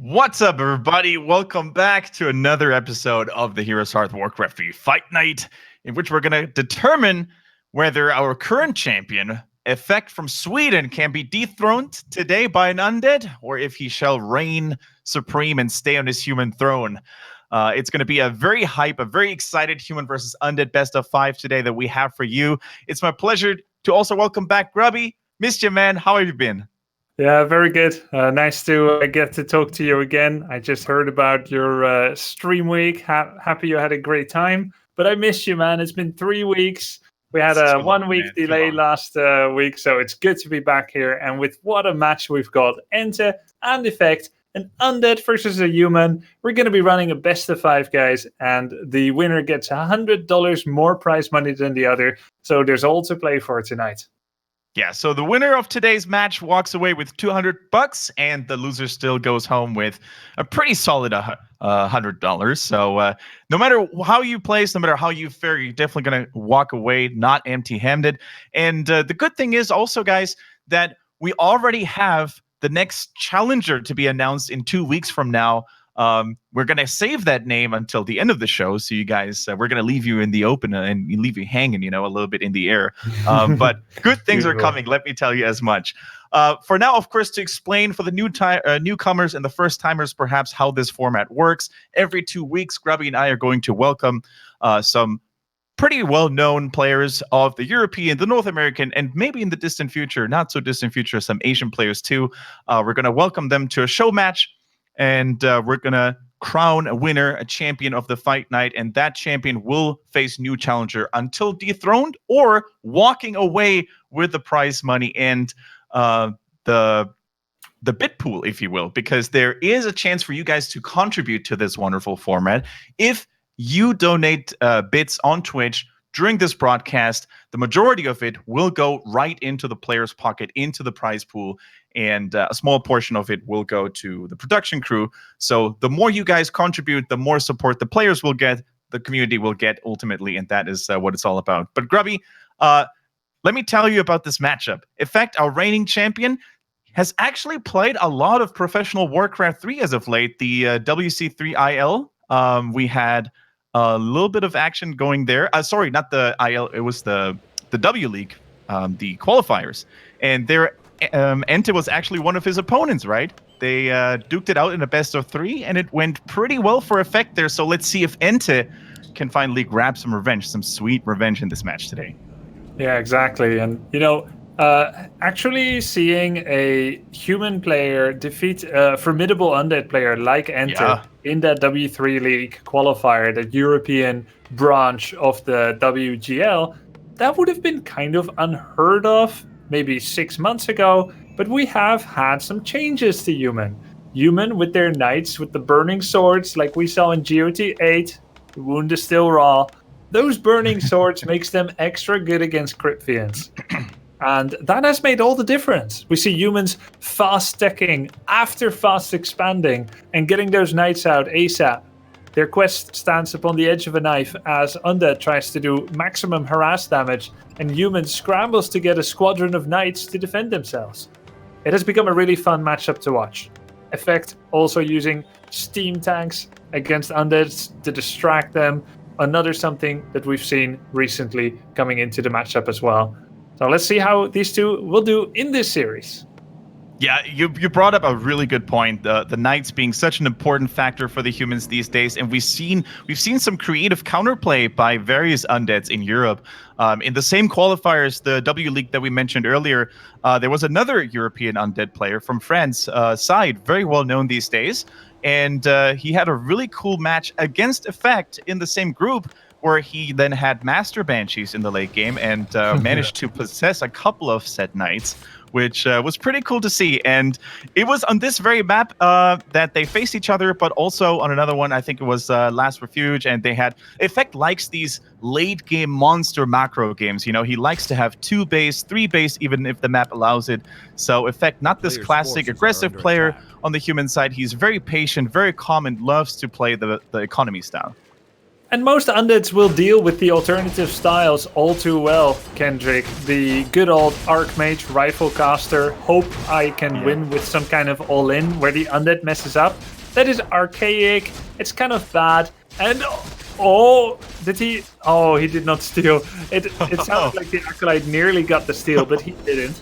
What's up, everybody? Welcome back to another episode of the HeroesHearth Warcraft 3 Fight Night, in which we're going to determine whether our current champion, Effect from Sweden, can be dethroned today by an undead, or if he shall reign supreme and stay on his human throne. It's going to be a very excited human versus undead best of 5 today that we have for you. It's my pleasure to also welcome back Grubby. Missed you, man. How have you been? Yeah, very good. Nice to get to talk to you again. I just heard about your stream week. Happy you had a great time. But I missed you, man. It's been 3 weeks. We had a 1 week delay last week, so it's good to be back here. And with what a match we've got. EnTe and Effect, an undead versus a human. We're going to be running a best of 5, guys. And the winner gets $100 more prize money than the other. So there's all to play for tonight. Yeah, so the winner of today's match walks away with $200, and the loser still goes home with a pretty solid $100. So no matter how you place, no matter how you fare, you're definitely going to walk away not empty-handed. And the good thing is also, guys, that we already have the next challenger to be announced in 2 weeks from now. We're going to save that name until the end of the show. So you guys, we're going to leave you in the open and leave you hanging, a little bit in the air. But good things are coming. Let me tell you as much. For now, of course, to explain for the newcomers and the first timers, perhaps how this format works. Every 2 weeks, Grubby and I are going to welcome some pretty well-known players of the European, the North American, and maybe in the distant future, not so distant future, some Asian players too. We're going to welcome them to a show match. And we're going to crown a winner, a champion of the fight night, and that champion will face new challenger until dethroned or walking away with the prize money and the bit pool, if you will, because there is a chance for you guys to contribute to this wonderful format. If you donate bits on Twitch during this broadcast, the majority of it will go right into the player's pocket, into the prize pool, and a small portion of it will go to the production crew. So the more you guys contribute, the more support the players will get, the community will get ultimately, and that is what it's all about. But Grubby, let me tell you about this matchup. Effect, our reigning champion, has actually played a lot of professional Warcraft 3 as of late, the WC3 IL. We had a little bit of action going there. Sorry, not the IL, it was the W League, the qualifiers. And there, EnTe was actually one of his opponents, right? They duked it out in a best of 3, and it went pretty well for Effect there. So let's see if EnTe can finally grab some revenge, some sweet revenge in this match today. Yeah, exactly. And, actually seeing a human player defeat a formidable undead player like EnTe in that W3 League qualifier, that European branch of the WGL, that would have been kind of unheard of maybe 6 months ago, but we have had some changes to human. Human with their knights, with the burning swords, like we saw in GOT 8, the wound is still raw. Those burning swords makes them extra good against Cryptfiends. And that has made all the difference. We see humans fast stacking after fast expanding and getting those knights out ASAP. Their quest stands upon the edge of a knife as Undead tries to do maximum harass damage and Human scrambles to get a squadron of knights to defend themselves. It has become a really fun matchup to watch. Effect also using steam tanks against Undeads to distract them. Another something that we've seen recently coming into the matchup as well. So let's see how these two will do in this series. Yeah, you brought up a really good point. The knights being such an important factor for the humans these days, and we've seen some creative counterplay by various undeads in Europe. In the same qualifiers, the W League that we mentioned earlier, there was another European undead player from France, Side, very well known these days, and he had a really cool match against Effect in the same group, where he then had Master Banshees in the late game and managed to possess a couple of set knights, which was pretty cool to see. And it was on this very map that they faced each other, but also on another one, I think it was last Refuge, and they had... Effect likes these late-game monster macro games. He likes to have 2 base, 3 base, even if the map allows it. So Effect, not this classic aggressive player on the human side. He's very patient, very calm, and loves to play the economy style. And most undeads will deal with the alternative styles all too well, Kendric. The good old Archmage, Rifle Caster, hope I can win with some kind of all-in where the undead messes up. That is archaic, it's kind of bad, and did he? Oh, he did not steal. It sounds like the Acolyte nearly got the steal, but he didn't.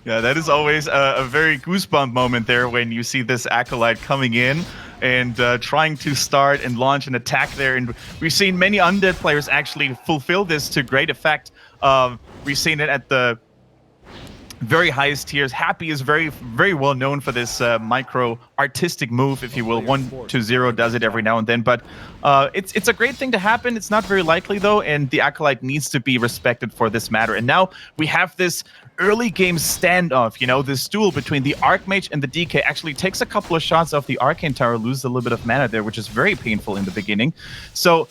Yeah, that is always a very goosebump moment there when you see this Acolyte coming in and trying to start and launch an attack there. And we've seen many undead players actually fulfill this to great effect. We've seen it at the very highest tiers. Happy is very, very well known for this micro artistic move, if you will. 1-0 does it every now and then, but it's a great thing to happen. It's not very likely though, and the Acolyte needs to be respected for this matter. And now we have this early game standoff, you know, this duel between the Archmage and the DK. Actually takes a couple of shots off the Arcane Tower, loses a little bit of mana there, which is very painful in the beginning. So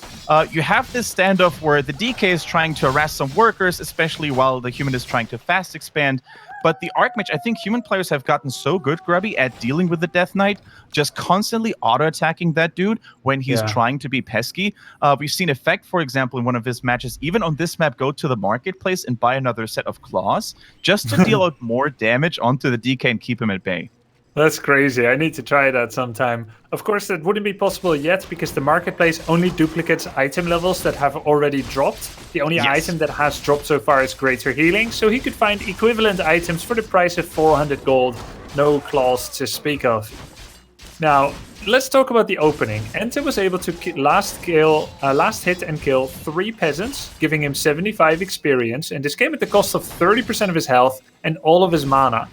you have this standoff where the DK is trying to harass some workers, especially while the human is trying to fast expand. But the Archmage, I think human players have gotten so good, Grubby, at dealing with the Death Knight, just constantly auto-attacking that dude when he's trying to be pesky. We've seen Effect, for example, in one of his matches, even on this map, go to the marketplace and buy another set of claws just to deal out more damage onto the DK and keep him at bay. That's crazy. I need to try that sometime. Of course, that wouldn't be possible yet because the marketplace only duplicates item levels that have already dropped. The only item that has dropped so far is Greater Healing, so he could find equivalent items for the price of 400 gold. No claws to speak of. Now, let's talk about the opening. EnTe was able to last hit and kill 3 peasants, giving him 75 experience, and this came at the cost of 30% of his health and all of his mana.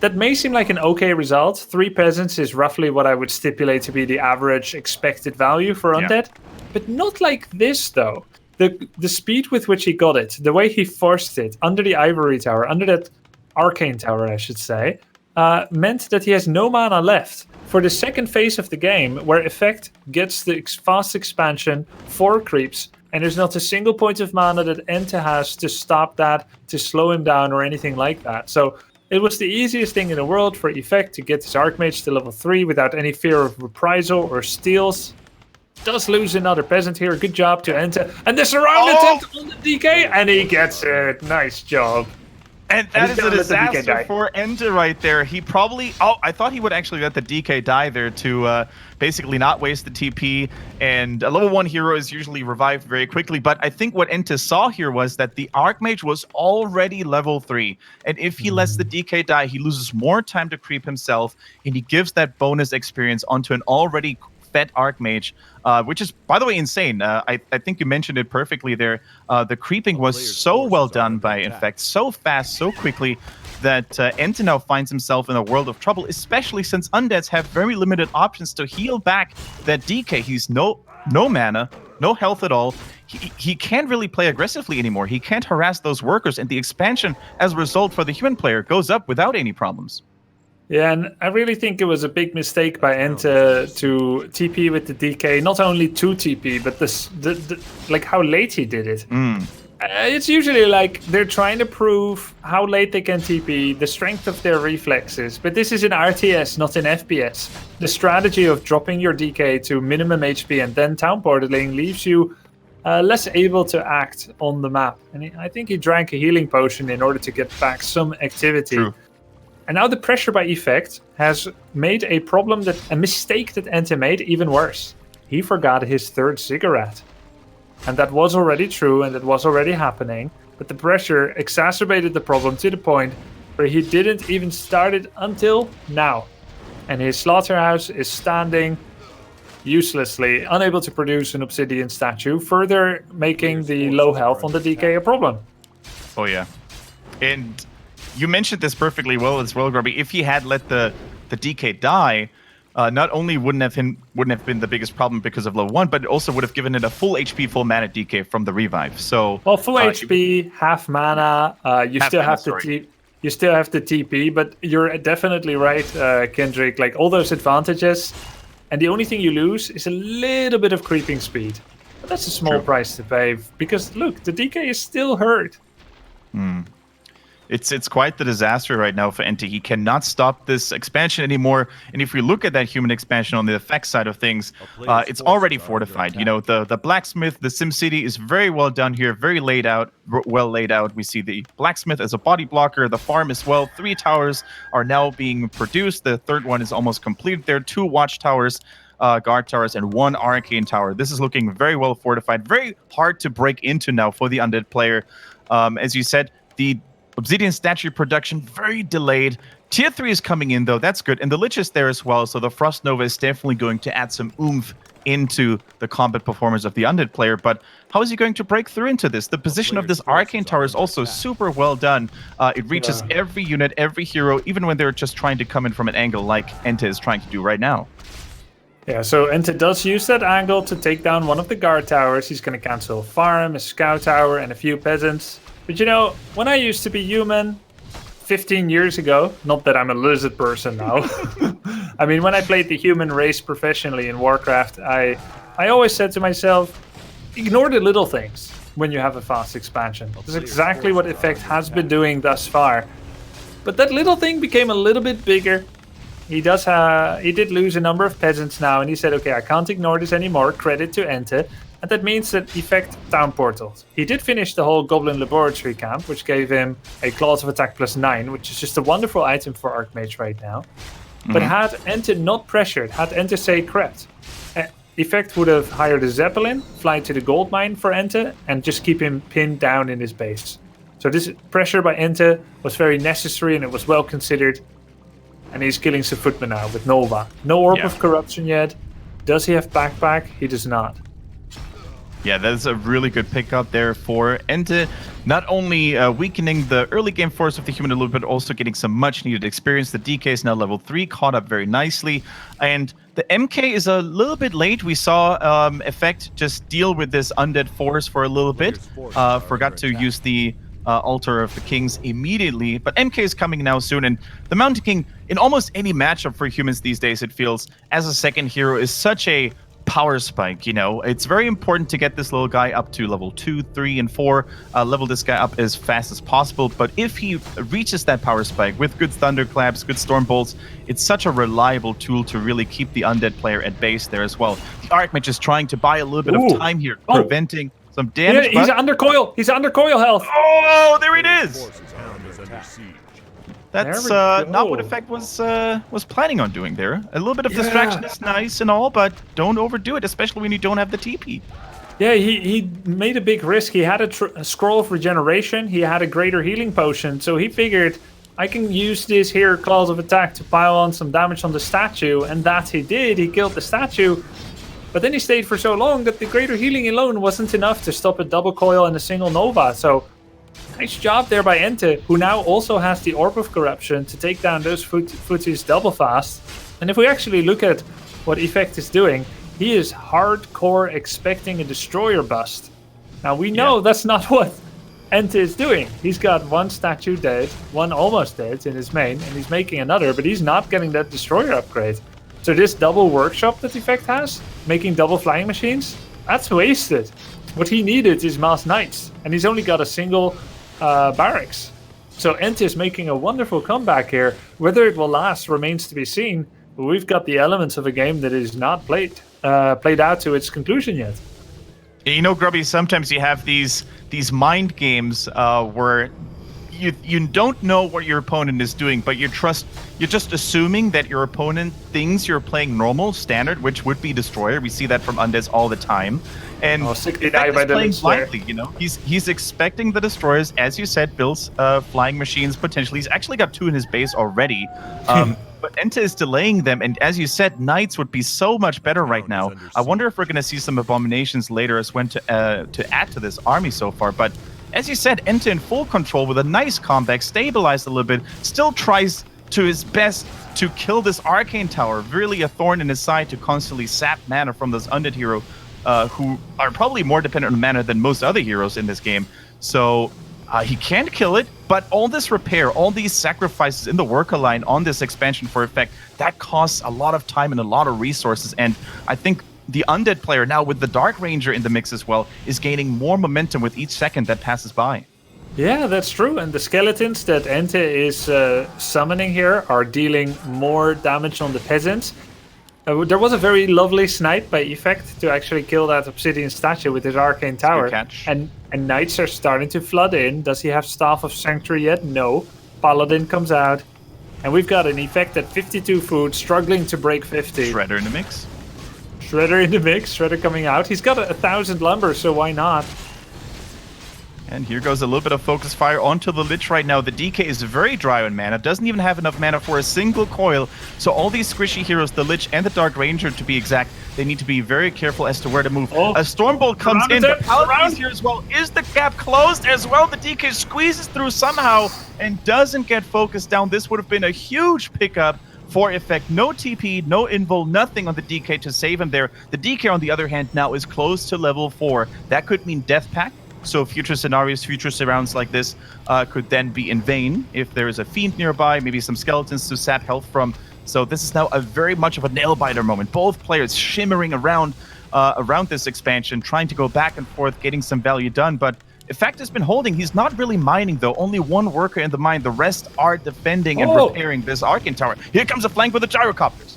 That may seem like an okay result. 3 peasants is roughly what I would stipulate to be the average expected value for Undead. But not like this, though. The speed with which he got it, the way he forced it under the Ivory Tower, under that Arcane Tower, I should say, meant that he has no mana left. For the second phase of the game, where Effect gets the fast expansion, 4 creeps, and there's not a single point of mana that EnTe has to stop that, to slow him down, or anything like that. So it was the easiest thing in the world for Effect to get his Archmage to level 3 without any fear of reprisal or steals. Does lose another peasant here. Good job to EnTe. And the surround attempt on the DK, and he gets it. Nice job. And that is a disaster for EnTe right there. He probably... Oh, I thought he would actually let the DK die there to basically not waste the TP. And a level 1 hero is usually revived very quickly. But I think what EnTe saw here was that the Archmage was already level 3. And if he lets the DK die, he loses more time to creep himself. And he gives that bonus experience onto an already fed Archmage, which is, by the way, insane. I think you mentioned it perfectly there. The creeping was so well done by Infect, so fast, so quickly, that EnTe now finds himself in a world of trouble, especially since Undeads have very limited options to heal back that DK. He's no mana, no health at all. He can't really play aggressively anymore. He can't harass those workers, and the expansion, as a result for the human player, goes up without any problems. Yeah, and I really think it was a big mistake by EnTe to TP with the DK. Not only to TP, but like how late he did it. It's usually like they're trying to prove how late they can TP, the strength of their reflexes. But this is in RTS, not in FPS. The strategy of dropping your DK to minimum HP and then town portaling leaves you less able to act on the map. And I think he drank a healing potion in order to get back some activity. True. And now the pressure by Effect has made a mistake that EnTe made even worse. He forgot his 3rd cigarette. And that was already true, and that was already happening. But the pressure exacerbated the problem to the point where he didn't even start it until now. And his slaughterhouse is standing uselessly, unable to produce an obsidian statue, further making the low health on the DK a problem. Oh, yeah. And you mentioned this perfectly well as well, Grubby. If he had let the DK die, not only wouldn't have been the biggest problem because of level 1, but it also would have given it a full HP, full mana DK from the revive. So, well, full HP, half mana. You still have to TP, but you're definitely right, Kendric. Like all those advantages, and the only thing you lose is a little bit of creeping speed. But that's a small price to pay because look, the DK is still hurt. It's quite the disaster right now for EnTe. He cannot stop this expansion anymore. And if we look at that human expansion on the effect side of things, it's already fortified. You know, the blacksmith, the SimCity is very well done here, very well laid out. We see the blacksmith as a body blocker, the farm as well. 3 towers are now being produced. The third one is almost completed. There are 2 watchtowers, guard towers, and 1 arcane tower. This is looking very well fortified, very hard to break into now for the Undead player. As you said, the Obsidian statue production, very delayed. Tier 3 is coming in, though. That's good. And the Lich is there as well, so the Frost Nova is definitely going to add some oomph into the combat performance of the Undead player. But how is he going to break through into this? The position of this Arcane Tower is also super well done. It reaches every unit, every hero, even when they're just trying to come in from an angle like EnTe is trying to do right now. Yeah, so EnTe does use that angle to take down one of the guard towers. He's going to cancel a farm, a scout tower, and a few peasants. But you know, when I used to be human 15 years ago, not that I'm a lizard person now. I mean, when I played the human race professionally in Warcraft, I always said to myself, ignore the little things when you have a fast expansion. That's exactly what Effect has been doing thus far. But that little thing became a little bit bigger. He did lose a number of peasants now, and he said, okay, I can't ignore this anymore. Credit to EnTe. And that means that Effect town portals. He did finish the whole Goblin Laboratory camp, which gave him a clause of attack +9, which is just a wonderful item for Archmage right now. But had EnTe not pressured, had EnTe say crept, Effect would have hired a Zeppelin, fly to the gold mine for EnTe, and just keep him pinned down in his base. So this pressure by EnTe was very necessary, and it was well considered. And he's killing some footmen now with Nova. No Orb of Corruption yet. Does he have Backpack? He does not. Yeah, that's a really good pickup there for EnTe. Not only weakening the early game force of the human a little bit, also getting some much needed experience. The DK is now level 3, caught up very nicely. And the MK is a little bit late. We saw Effect just deal with this undead force for a little bit. Forgot to use the Altar of the Kings immediately, but MK is coming now soon, and the Mountain King, in almost any matchup for humans these days, it feels, as a second hero, is such a power spike. You know, it's very important to get this little guy up to level 2, 3, and 4, level this guy up as fast as possible. But if he reaches that power spike with good thunderclaps, good storm bolts, it's such a reliable tool to really keep the undead player at base there as well. The Archmage is trying to buy a little bit of time here, preventing some damage. Yeah, he's under coil. He's under coil health. Oh, there it is. That's not what Effect was planning on doing there. A little bit of distraction is nice and all, but don't overdo it, especially when you don't have the TP. Yeah, he made a big risk. He had a scroll of regeneration. He had a greater healing potion, so he figured, I can use this here clause of attack to pile on some damage on the statue, and that he did. He killed the statue, but then he stayed for so long that the greater healing alone wasn't enough to stop a double coil and a single Nova. So nice job there by EnTe, who now also has the Orb of Corruption to take down those footies double fast. And if we actually look at what Effect is doing, he is hardcore expecting a Destroyer bust. Now we know that's not what EnTe is doing. He's got 1 statue dead, 1 almost dead in his main, and he's making another, but he's not getting that Destroyer upgrade. So this double workshop that Effect has, making double flying machines, that's wasted. What he needed is mass knights, and he's only got a single barracks. So EnTe is making a wonderful comeback here. Whether it will last remains to be seen, but we've got the elements of a game that is not played out to its conclusion yet. You know, Grubby, sometimes you have these mind games where you don't know what your opponent is doing, but you're just assuming that your opponent thinks you're playing normal, standard, which would be Destroyer. We see that from Undeads all the time. And 69 by playing blindly, you know. He's expecting the Destroyers, as you said, builds flying machines potentially. He's actually got 2 in his base already. But EnTe is delaying them, and as you said, Knights would be so much better right now. I wonder if we're going to see some Abominations later as when to add to this army so far. But as you said, EnTe in full control with a nice comeback, stabilized a little bit, still tries to his best to kill this Arcane Tower. Really a thorn in his side to constantly sap mana from this Undead hero, who are probably more dependent on mana than most other heroes in this game. So he can't kill it, but all this repair, all these sacrifices in the worker line on this expansion for Effect, that costs a lot of time and a lot of resources. And I think the Undead player now with the Dark Ranger in the mix as well is gaining more momentum with each second that passes by. Yeah, that's true. And the skeletons that EnTe is summoning here are dealing more damage on the peasants. There was a very lovely snipe by Effect to actually kill that obsidian statue with his arcane tower. Catch. And knights are starting to flood in. Does he have Staff of Sanctuary yet? No. Paladin comes out. And we've got an Effect at 52 food, struggling to break 50. Shredder in the mix. Shredder in the mix. Shredder coming out. He's got 1,000 lumber, so why not? And here goes a little bit of focus fire onto the Lich right now. The DK is very dry on mana, doesn't even have enough mana for a single coil. So all these squishy heroes, the Lich and the Dark Ranger to be exact, they need to be very careful as to where to move. Oh, a Stormbolt comes in, the Paladin is here as well. Is the gap closed as well? The DK squeezes through somehow and doesn't get focused down. This would have been a huge pickup for Effect. No TP, no invul, nothing on the DK to save him there. The DK, on the other hand, now is close to level 4. That could mean Death Pact. So future scenarios, future surrounds like this could then be in vain if there is a fiend nearby, maybe some skeletons to sap health from. So this is now a very much of a nail-biter moment. Both players shimmering around this expansion, trying to go back and forth, getting some value done. But Effect has been holding. He's not really mining, though. Only one worker in the mine. The rest are defending and repairing this Arcane Tower. Here comes a flank with the gyrocopters.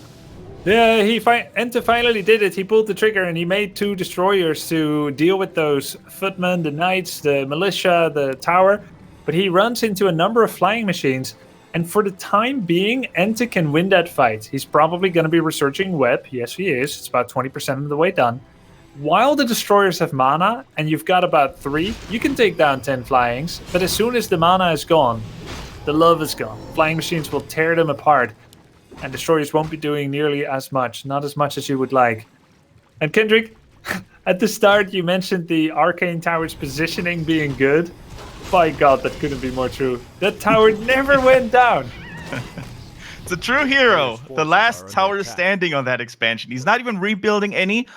Yeah, EnTe finally did it. He pulled the trigger and he made 2 destroyers to deal with those footmen, the knights, the militia, the tower. But he runs into a number of flying machines. And for the time being, EnTe can win that fight. He's probably going to be researching web. Yes, he is. It's about 20% of the way done. While the destroyers have mana, and you've got about 3, you can take down 10 flyings. But as soon as the mana is gone, the love is gone. Flying machines will tear them apart. And destroyers won't be doing nearly as much, not as much as you would like. And Kendric, at the start you mentioned the Arcane Tower's positioning being good. By God, that couldn't be more true. That tower never went down. It's a true hero. The last tower standing on that expansion. He's not even rebuilding any.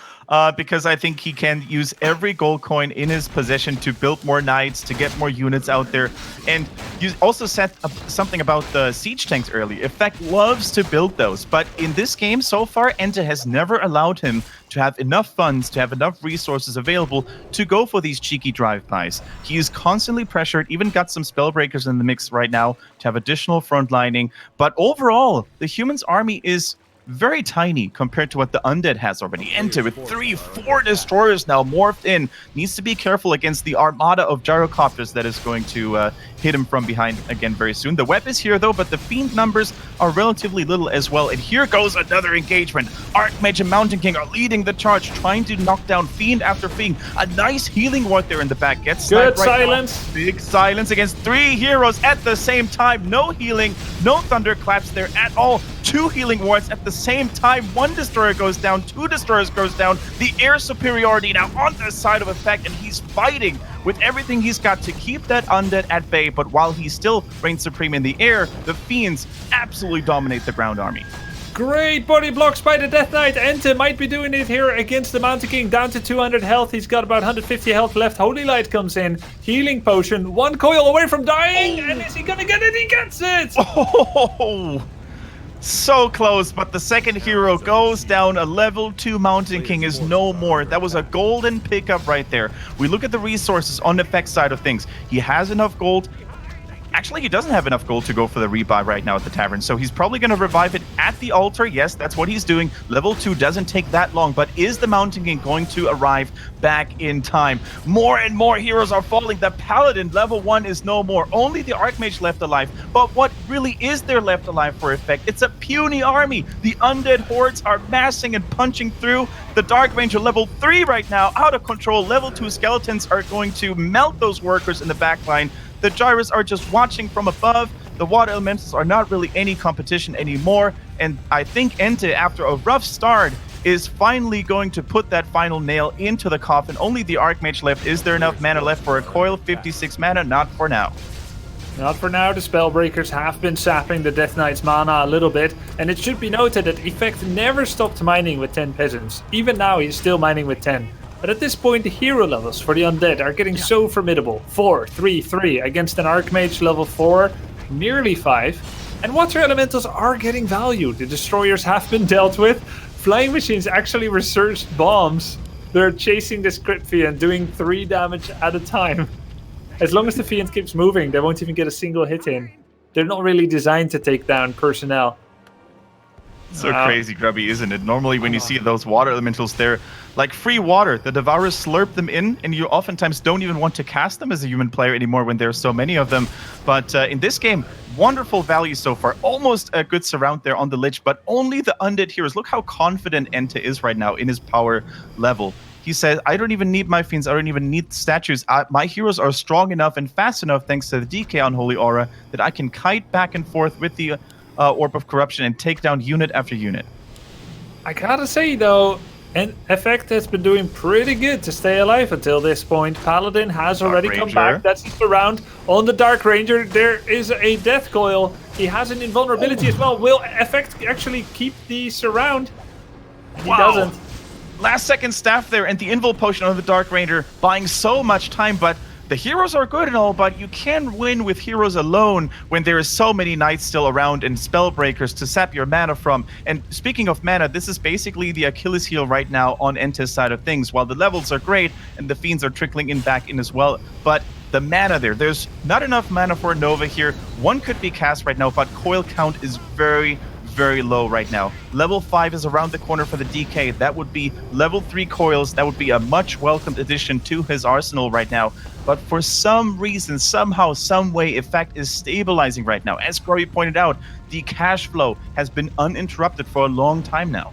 Because I think he can use every gold coin in his possession to build more knights, to get more units out there. And you also said something about the siege tanks earlier. Effect loves to build those, but in this game so far, EnTe has never allowed him to have enough funds, to have enough resources available to go for these cheeky drive-bys. He is constantly pressured, even got some spellbreakers in the mix right now to have additional frontlining. But overall, the humans' army is very tiny compared to what the Undead has already. EnTe with 3-4 destroyers now morphed in. Needs to be careful against the armada of gyrocopters that is going to hit him from behind again very soon. The web is here though, but the fiend numbers are relatively little as well. And here goes another engagement. Archmage and Mountain King are leading the charge, trying to knock down fiend after fiend. A nice healing ward there in the back. Gets good right silence. Now. Big silence against 3 heroes at the same time. No healing, no thunderclaps there at all. 2 healing wards at the same time. 1 destroyer goes down, 2 destroyers goes down. The air superiority now on the side of Effect, and he's fighting with everything he's got to keep that Undead at bay. But while he still reigns supreme in the air, the fiends absolutely dominate the ground army. Great body blocks by the Death Knight. EnTe might be doing it here against the Mountain King. Down to 200 health. He's got about 150 health left. Holy Light comes in. Healing potion. 1 coil away from dying. And is he gonna get it? He gets it! Oh! So close, but the second hero goes down. A level 2 Mountain King is no more. That was a golden pickup right there. We look at the resources on the Effect side of things. He has enough gold. Actually, he doesn't have enough gold to go for the rebuy right now at the tavern, so he's probably going to revive it at the altar. Yes, that's what he's doing. Level 2 doesn't take that long, but is the Mountain King going to arrive back in time? More and more heroes are falling. The Paladin, level 1, is no more. Only the Archmage left alive. But what really is there left alive for Effect? It's a puny army. The Undead hordes are massing and punching through. The Dark Ranger, level 3 right now, out of control. Level 2 skeletons are going to melt those workers in the backline. The Gyros are just watching from above. The Water Elementals are not really any competition anymore. And I think EnTe, after a rough start, is finally going to put that final nail into the coffin. Only the Archmage left. Is there enough mana left for a coil? 56 mana? Not for now. Not for now. The Spellbreakers have been sapping the Death Knight's mana a little bit. And it should be noted that Effect never stopped mining with 10 peasants. Even now, he's still mining with 10. But at this point, the hero levels for the Undead are getting so formidable. 4, 3, 3 against an Archmage level 4, nearly 5. And Water Elementals are getting value. The Destroyers have been dealt with. Flying Machines actually researched bombs. They're chasing this Cryptfi and doing 3 damage at a time. As long as the Fiend keeps moving, they won't even get a single hit in. They're not really designed to take down personnel. So crazy, Grubby, isn't it? Normally when you see those water elementals, they're like free water. The Devourers slurp them in, and you oftentimes don't even want to cast them as a human player anymore when there's so many of them. But in this game, wonderful value so far. Almost a good surround there on the Lich, but only the Undead Heroes. Look how confident EnTe is right now in his power level. He says, I don't even need my Fiends, I don't even need statues. My heroes are strong enough and fast enough, thanks to the DK on Holy Aura, that I can kite back and forth with the Orb of Corruption and take down unit after unit. I gotta say, though, Effect has been doing pretty good to stay alive until this point. Paladin has already come back. That's the surround. On the Dark Ranger, there is a Death Coil. He has an invulnerability as well. Will Effect actually keep the surround? He doesn't. Last second staff there, and the Invul Potion on the Dark Ranger buying so much time, but the heroes are good and all, but you can win with heroes alone when there is so many knights still around and spellbreakers to sap your mana from. And speaking of mana, this is basically the Achilles heel right now on EnTe's side of things. While the levels are great and the Fiends are trickling in back in as well, but the mana there's not enough mana for a Nova here. One could be cast right now, but coil count is very low right now. Level 5 is around the corner for the DK. That would be level 3 coils. That would be a much welcomed addition to his arsenal right now. But for some reason, somehow, some way, Effect is stabilizing right now. As Grubby pointed out, the cash flow has been uninterrupted for a long time now.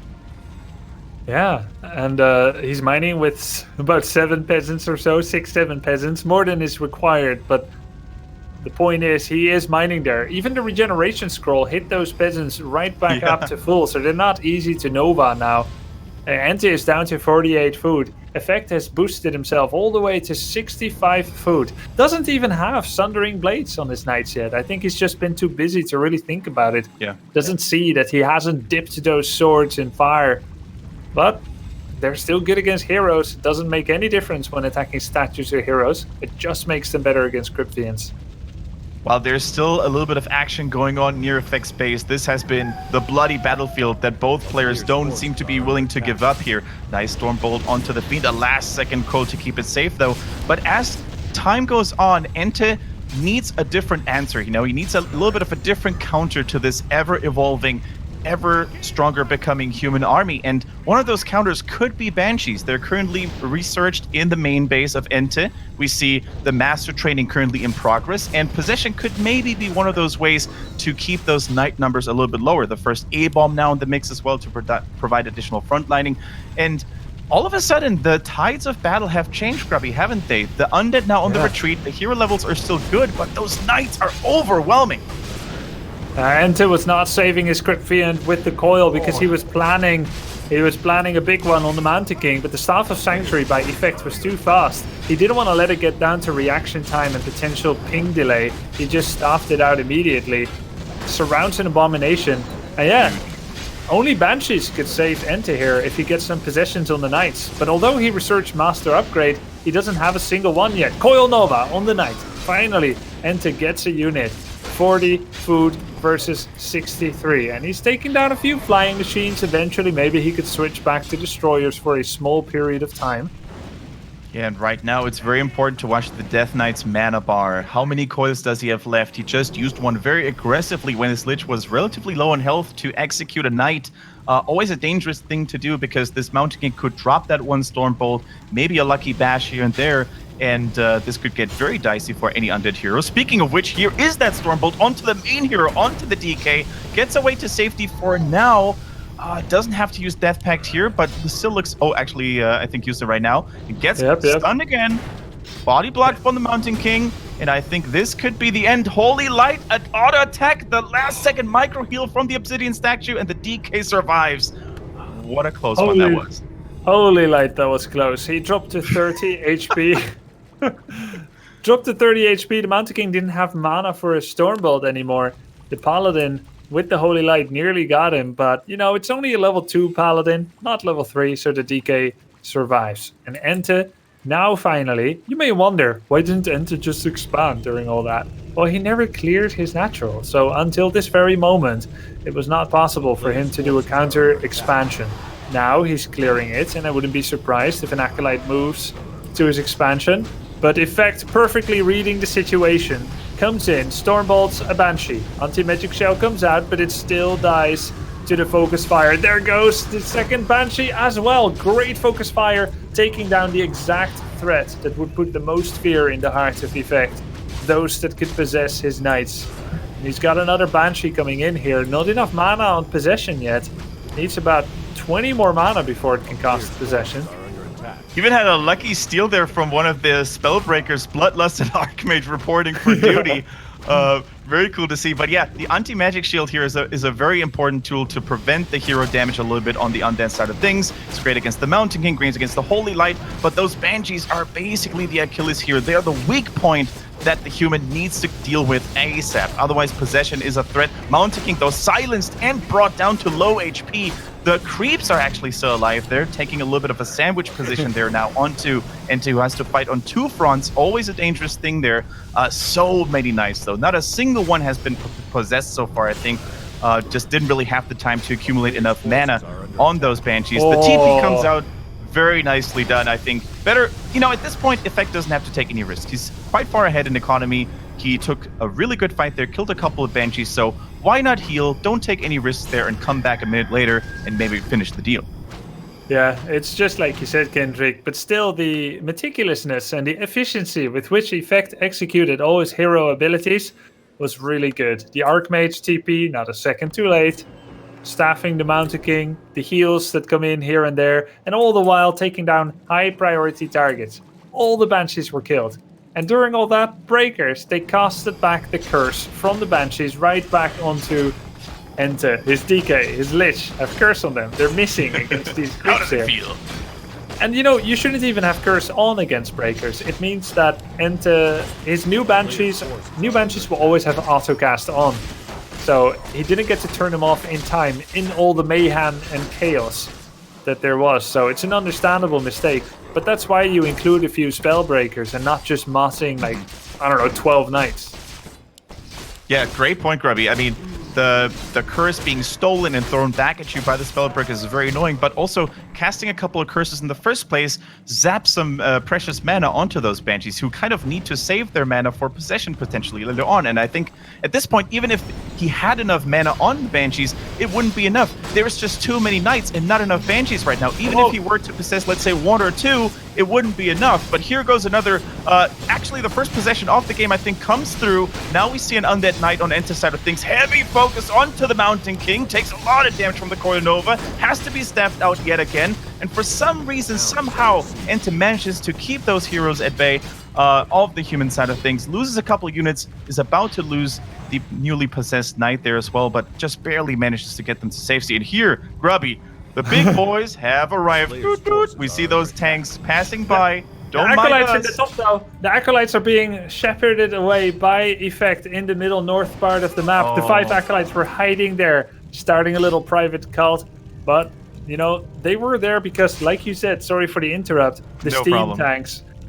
Yeah, and he's mining with about 7 peasants or so, 6-7 peasants, more than is required, but the point is, he is mining there. Even the regeneration scroll hit those peasants right back up to full, so they're not easy to Nova now. EnTe is down to 48 food. Effect has boosted himself all the way to 65 food. Doesn't even have Sundering Blades on his knights yet. I think he's just been too busy to really think about it. Doesn't see that he hasn't dipped those swords in fire. But they're still good against heroes. It doesn't make any difference when attacking statues or heroes. It just makes them better against Cryptians. While there's still a little bit of action going on near Effect's base, this has been the bloody battlefield that both players don't seem to be willing to give up here. Nice Stormbolt onto the Fiend, a last-second crow to keep it safe, though. But as time goes on, EnTe needs a different answer. You know, he needs a little bit of a different counter to this ever-evolving, ever stronger becoming human army, and one of those counters could be Banshees. They're currently researched in the main base of EnTe. We see the master training currently in progress, and possession could maybe be one of those ways to keep those knight numbers a little bit lower. The first A-bomb now in the mix as well to provide additional frontlining, and all of a sudden the tides of battle have changed, Grubby, haven't they? The Undead now on the retreat, the hero levels are still good, but those knights are overwhelming. EnTe was not saving his Crypt Fiend with the coil because he was planning a big one on the Mountain King, but the Staff of Sanctuary by Effect was too fast. He didn't want to let it get down to reaction time and potential ping delay. He just staffed it out immediately. Surrounds an Abomination. And only Banshees could save EnTe here if he gets some possessions on the Knights. But although he researched Master Upgrade, he doesn't have a single one yet. Coil Nova on the Knight. Finally, EnTe gets a unit. 40 food versus 63, and he's taking down a few flying machines. Eventually maybe he could switch back to destroyers for a small period of time. Yeah, and right now it's very important to watch the Death Knight's mana bar. How many coils does he have left? He just used one very aggressively when his Lich was relatively low on health to execute a Knight. Always a dangerous thing to do because this Mountain King could drop that one Stormbolt, maybe a lucky bash here and there, and this could get very dicey for any Undead hero. Speaking of which, here is that Stormbolt onto the main hero, onto the DK, gets away to safety for now. Doesn't have to use Death Pact here, but still looks... Oh, actually, I think used it right now. It gets stunned again. Body blocked from the Mountain King, and I think this could be the end. Holy Light, an auto attack, the last second micro heal from the Obsidian statue, and the DK survives. What a close one that was. Holy Light, that was close. He dropped to 30 HP. Dropped to 30 HP. The Mountain King didn't have mana for a Stormbolt anymore. The Paladin with the Holy Light nearly got him, but you know, it's only a level 2 Paladin, not level 3, so the DK survives. And EnTe, now finally, you may wonder, why didn't EnTe just expand during all that? Well, he never cleared his natural, so until this very moment, it was not possible for him to do a counter expansion. Now he's clearing it, and I wouldn't be surprised if an Acolyte moves to his expansion. But Effect, perfectly reading the situation, comes in, Stormbolts a Banshee. Anti-Magic Shell comes out, but it still dies to the Focus Fire. There goes the second Banshee as well. Great Focus Fire, taking down the exact threat that would put the most fear in the hearts of Effect. Those that could possess his knights. And he's got another Banshee coming in here. Not enough mana on Possession yet. Needs about 20 more mana before it can cast Possession. Even had a lucky steal there from one of the Spellbreakers, Bloodlust and Archmage reporting for duty. Very cool to see. But yeah, the anti-magic shield here is a very important tool to prevent the hero damage a little bit on the undead side of things. It's great against the Mountain King, great against the Holy Light, but those Banshees are basically the Achilles heel. They are the weak point that the human needs to deal with ASAP. Otherwise, Possession is a threat. Mountain King, though, silenced and brought down to low HP. The creeps are actually still alive. They're taking a little bit of a sandwich position there now onto EnTe, who has to fight on two fronts. Always a dangerous thing there. So many knights, though. Not a single one has been possessed so far, I think. Just didn't really have the time to accumulate enough mana on those Banshees. The TP comes out very nicely done, I think. Better, at this point, Effect doesn't have to take any risks. He's quite far ahead in economy. He took a really good fight there, killed a couple of Banshees, so why not heal? Don't take any risks there and come back a minute later and maybe finish the deal. Yeah, it's just like you said, Kendric, but still the meticulousness and the efficiency with which Effect executed all his hero abilities was really good. The Archmage TP, not a second too late. Staffing the Mountain King, the heals that come in here and there, and all the while taking down high priority targets. All the Banshees were killed. And during all that, Breakers, they casted back the curse from the Banshees right back onto EnTe. His DK, his Lich have curse on them. They're missing against these creeps here. And you shouldn't even have curse on against Breakers. It means that EnTe, his new Banshees will always have autocast on. So he didn't get to turn them off in time in all the mayhem and chaos that there was. So it's an understandable mistake. But that's why you include a few Spellbreakers and not just mossing 12 knights. Yeah, great point, Grubby. I mean, the curse being stolen and thrown back at you by the Spellbreakers is very annoying, but also casting a couple of curses in the first place zaps some precious mana onto those Banshees who kind of need to save their mana for Possession potentially later on. And I think at this point, even if he had enough mana on the Banshees, it wouldn't be enough. There's just too many knights and not enough Banshees right now. Even if he were to possess, let's say, one or two, it wouldn't be enough. But here goes another, actually the first possession of the game, I think, comes through. Now we see an Undead Knight on EnTe side of things. Heavy focus onto the Mountain King. Takes a lot of damage from the Coil Nova. Has to be staffed out yet again. And for some reason, somehow, EnTe manages to keep those heroes at bay of the human side of things. Loses a couple units, is about to lose the newly possessed Knight there as well, but just barely manages to get them to safety. And here, Grubby, the big boys have arrived. Doot, doot. We see those tanks passing by. Don't mind us. At the top now. The Acolytes are being shepherded away by Effect in the middle north part of the map. The 5 Acolytes were hiding there, starting a little private cult. But, they were there because, like you said, sorry for the interrupt, the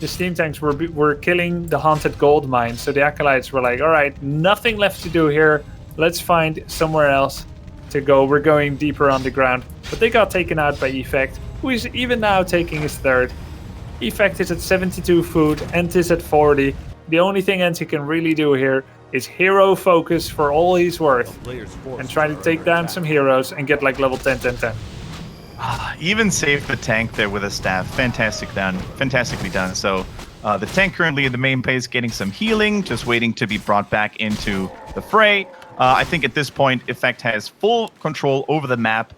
steam tanks were killing the haunted gold mine. So the Acolytes were like, all right, nothing left to do here. Let's find somewhere else to go. We're going deeper underground. But they got taken out by Effect, who is even now taking his third. Effect is at 72 food, EnTe is at 40. The only thing EnTe can really do here is hero focus for all he's worth and try to take down some heroes and get level 10, 10, 10. Even save the tank there with a staff. Fantastically done. So the tank currently in the main base getting some healing, just waiting to be brought back into the fray. I think at this point, Effect has full control over the map.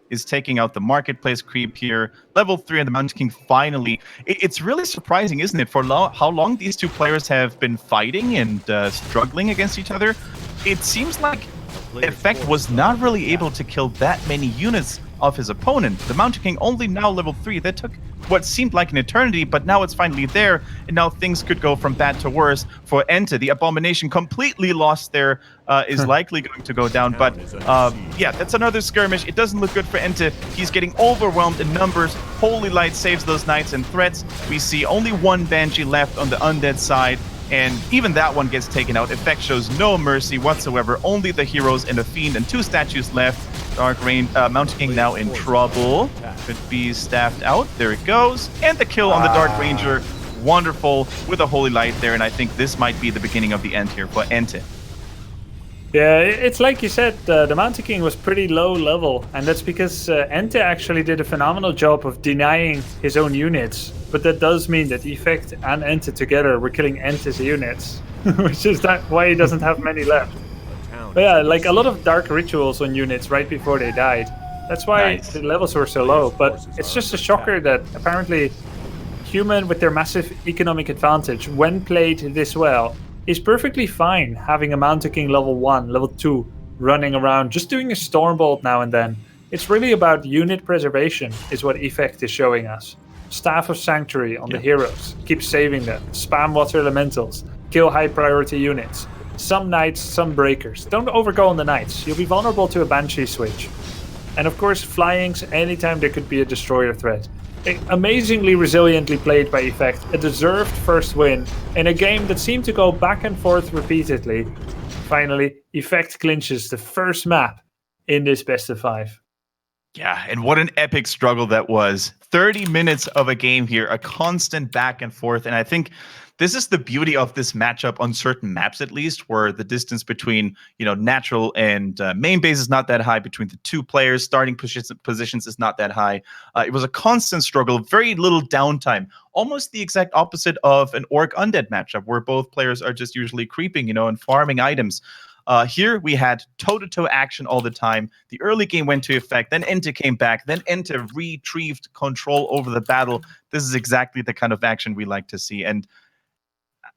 Is taking out the marketplace creep here. Level 3 on the Mountain King finally. It's really surprising, isn't it, for how long these two players have been fighting and struggling against each other. It seems like Effect was not really able to kill that many units of his opponent. The Mountain King only now level 3. That took what seemed like an eternity, but now it's finally there, and now things could go from bad to worse for EnTe. The Abomination completely lost there, is likely going to go down, but yeah, that's another skirmish. It doesn't look good for EnTe. He's getting overwhelmed in numbers. Holy Light saves those knights and threats. We see only one Banshee left on the Undead side, and even that one gets taken out. Effect shows no mercy whatsoever. Only the heroes and the Fiend and 2 statues left. Mountain King now in trouble. Could be staffed out. There it goes. And the kill on the Dark Ranger. wonderful with a holy light there, and I think this might be the beginning of the end here for EnTe. Yeah, it's like you said, the Mountain King was pretty low level, and that's because EnTe actually did a phenomenal job of denying his own units. But that does mean that Effect and EnTe together were killing EnTe's units, which is why he doesn't have many left. But yeah, like a lot of dark rituals on units right before they died. That's why the levels were so low. But it's just a shocker that apparently Human, with their massive economic advantage, when played this well, is perfectly fine having a Mountain King level 1, level 2 running around, just doing a Stormbolt now and then. It's really about unit preservation, is what Effect is showing us. Staff of Sanctuary on the heroes, keep saving them, spam water elementals, kill high priority units. Some knights, some breakers. Don't overgo on the knights, you'll be vulnerable to a Banshee switch. And of course, flyings anytime there could be a destroyer threat. Amazingly resiliently played by Effect, a deserved first win in a game that seemed to go back and forth repeatedly. Finally, Effect clinches the first map in this best of 5. Yeah, and what an epic struggle that was. 30 minutes of a game here, a constant back and forth, and I think this is the beauty of this matchup on certain maps, at least, where the distance between natural and main base is not that high. Between the two players, starting positions is not that high. It was a constant struggle, very little downtime. Almost the exact opposite of an Orc Undead matchup, where both players are just usually creeping, and farming items. Here we had toe-to-toe action all the time. The early game went to Effect, then EnTe came back, then EnTe retrieved control over the battle. This is exactly the kind of action we like to see. And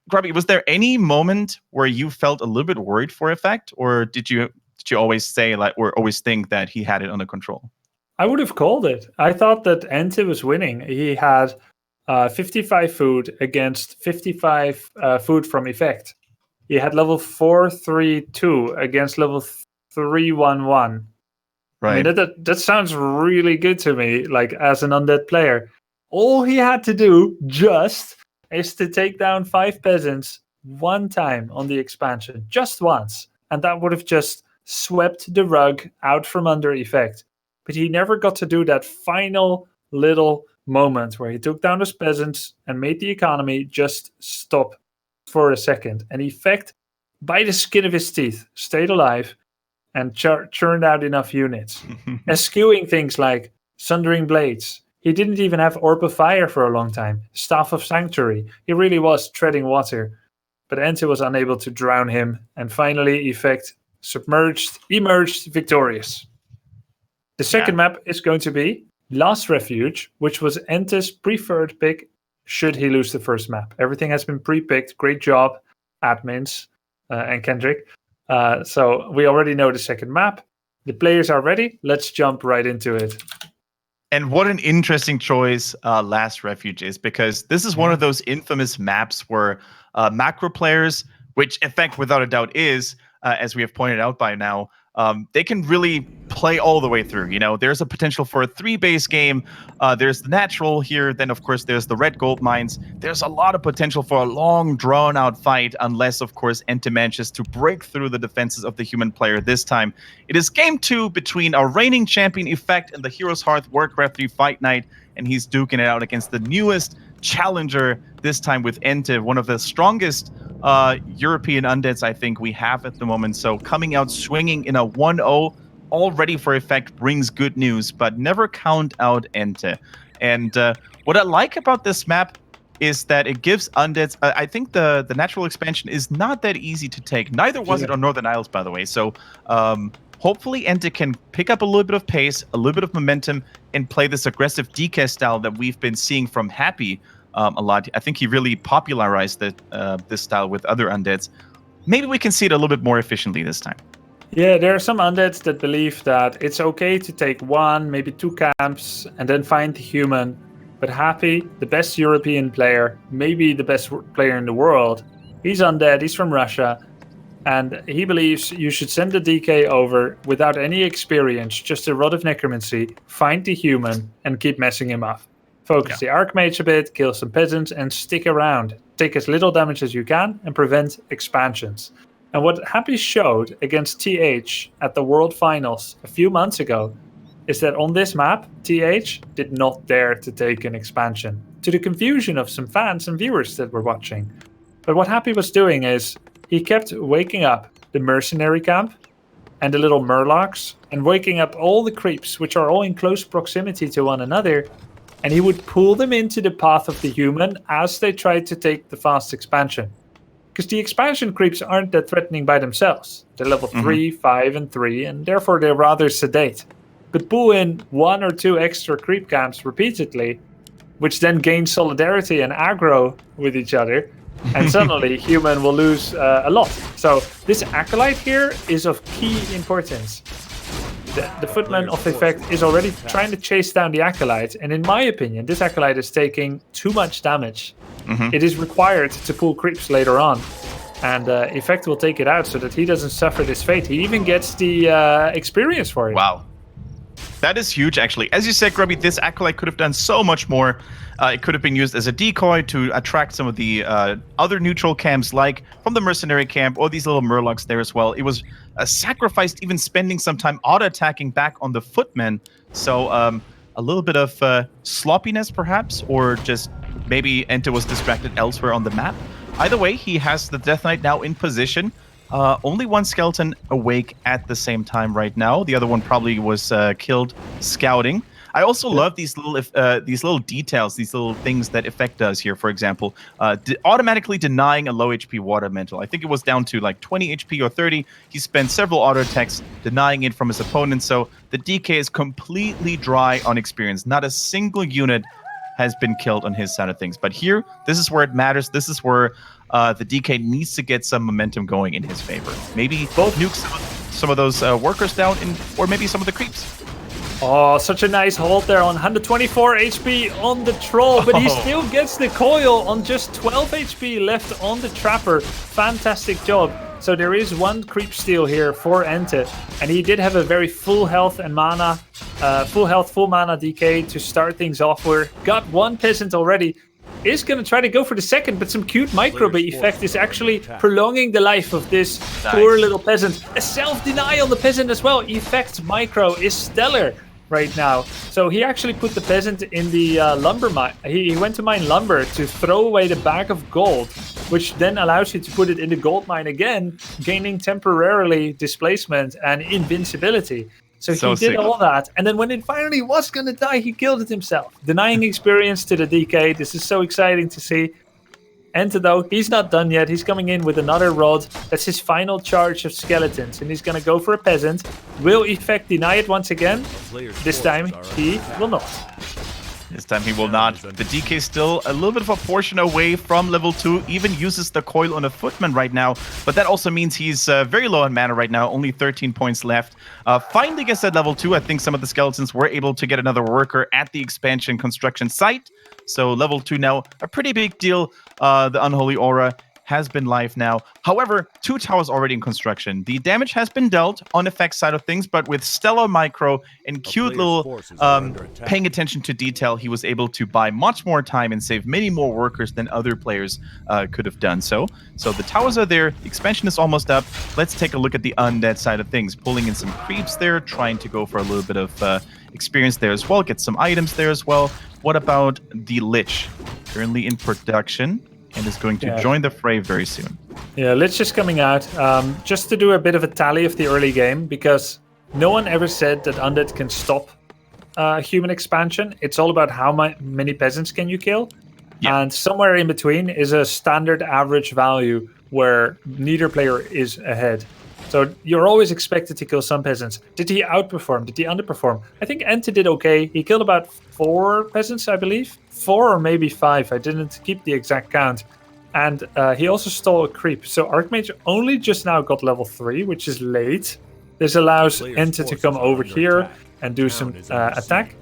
Grubby, was there any moment where you felt a little bit worried for Effect, or did you always say or always think that he had it under control? I would have called it. I thought that EnTe was winning. He had 55 food against 55 food from Effect. He had level 432 against level 311. Right. I mean, that sounds really good to me, like as an Undead player. All he had to do is to take down 5 peasants one time on the expansion, just once. And that would have just swept the rug out from under Effect. But he never got to do that final little moment where he took down those peasants and made the economy just stop for a second. And Effect, by the skin of his teeth, stayed alive and churned out enough units. Eschewing things like Sundering Blades. He didn't even have Orb of Fire for a long time. Staff of Sanctuary. He really was treading water. But EnTe was unable to drown him. And finally, Effect emerged victorious. The second map is going to be Last Refuge, which was EnTe's preferred pick should he lose the first map. Everything has been pre-picked. Great job, admins and Kendric. So we already know the second map. The players are ready. Let's jump right into it. And what an interesting choice Last Refuge is, because this is one of those infamous maps where macro players, which Effect without a doubt is, as we have pointed out by now, they can really play all the way through. There's a potential for a 3-base game. There's the natural here. Then, of course, there's the red gold mines. There's a lot of potential for a long, drawn-out fight, unless, of course, EnTe manages to break through the defenses of the human player this time. It is game 2 between our reigning champion Effect and the HeroesHearth Warcraft 3 Fight Night, and he's duking it out against the newest challenger, this time with EnTe, one of the strongest European undeads I think we have at the moment. So coming out swinging in a 1-0 all ready for Effect brings good news, but never count out EnTe. And what I like about this map is that it gives undeads, I think the natural expansion is not that easy to take. Neither was it on Northern Isles, by the way. So hopefully EnTe can pick up a little bit of pace, a little bit of momentum, and play this aggressive DK style that we've been seeing from Happy a lot. I think he really popularized this style with other undeads. Maybe we can see it a little bit more efficiently this time. Yeah, there are some undeads that believe that it's okay to take 1, maybe 2 camps and then find the human. But Happy, the best European player, maybe the best player in the world, he's undead, he's from Russia, and he believes you should send the DK over without any experience, just a Rod of Necromancy, find the human, and keep messing him up. Focus the Archmage a bit, kill some peasants, and stick around. Take as little damage as you can and prevent expansions. And what Happy showed against TH at the World Finals a few months ago is that on this map, TH did not dare to take an expansion, to the confusion of some fans and viewers that were watching. But what Happy was doing is he kept waking up the mercenary camp and the little murlocs, and waking up all the creeps, which are all in close proximity to one another, and he would pull them into the path of the human as they tried to take the fast expansion. Because the expansion creeps aren't that threatening by themselves. They're level 3, 5, and 3, and therefore they're rather sedate. But pull in 1 or 2 extra creep camps repeatedly, which then gain solidarity and aggro with each other, and suddenly human will lose a lot. So this acolyte here is of key importance. The footman of effect is already trying to chase down the acolyte, and in my opinion, this acolyte is taking too much damage. It is required to pull creeps later on, and effect will take it out so that he doesn't suffer this fate. He even gets the experience for it. Wow. That is huge, actually. As you said, Grubby, this acolyte could have done so much more. It could have been used as a decoy to attract some of the other neutral camps, like from the mercenary camp, or these little murlocs there as well. It was sacrificed even spending some time auto-attacking back on the footmen. So a little bit of sloppiness, perhaps, or just maybe EnTe was distracted elsewhere on the map. Either way, he has the Death Knight now in position. Only one skeleton awake at the same time right now. The other one probably was killed scouting. I also love these little details, these little things that Effect does here. For example, automatically denying a low HP water elemental. I think it was down to like 20 HP or 30. He spent several auto attacks denying it from his opponent. So the DK is completely dry on experience. Not a single unit has been killed on his side of things. But here, this is where it matters. This is where the DK needs to get some momentum going in his favor. Maybe both nuke some of those workers down, or maybe some of the creeps. Oh, such a nice hold there on 124 HP on the troll, but he still gets the coil on just 12 HP left on the trapper. Fantastic job. So there is one creep steal here for EnTe, and he did have a very full health and mana, full mana DK to start things off with. Got one peasant already. Is going to try to go for the second, but some cute micro effect is actually prolonging the life of this poor little peasant. A self-deny on the peasant as well. Effect micro is stellar right now. So he actually put the peasant in the lumber mine. He went to mine lumber to throw away the bag of gold, which then allows you to put it in the gold mine again, gaining temporarily displacement and invincibility. So he did all that, and then when it finally was going to die, he killed it himself. Denying experience to the DK. This is so exciting to see. EnTe, though, he's not done yet. He's coming in with another rod. That's his final charge of skeletons, and he's going to go for a peasant. Will Effect deny it once again? This time, he will not. This time he will not. The DK is still a little bit of a portion away from level 2, even uses the coil on a footman right now, but that also means he's very low on mana right now, only 13 points left. Finally gets at level 2, I think some of the skeletons were able to get another worker at the expansion construction site, so level 2 now, a pretty big deal. The Unholy Aura has been live now. However, 2 towers already in construction. The damage has been dealt on Effect side of things, but with stellar micro and cute little paying attention to detail, he was able to buy much more time and save many more workers than other players could have done so. So the towers are there, the expansion is almost up. Let's take a look at the Undead side of things. Pulling in some creeps there, trying to go for a little bit of experience there as well, get some items there as well. What about the Lich? Currently in production, and is going to join the fray very soon. Yeah, Lich is coming out. Just to do a bit of a tally of the early game, because no one ever said that Undead can stop human expansion. It's all about how many peasants can you kill. Yeah. And somewhere in between is a standard average value where neither player is ahead. So you're always expected to kill some peasants. Did he outperform? Did he underperform? I think EnTe did okay. He killed about 4 peasants, I believe. 4 or maybe 5. I didn't keep the exact count. And he also stole a creep. So Archmage only just now got level 3, which is late. This allows EnTe to come over here and do some attack.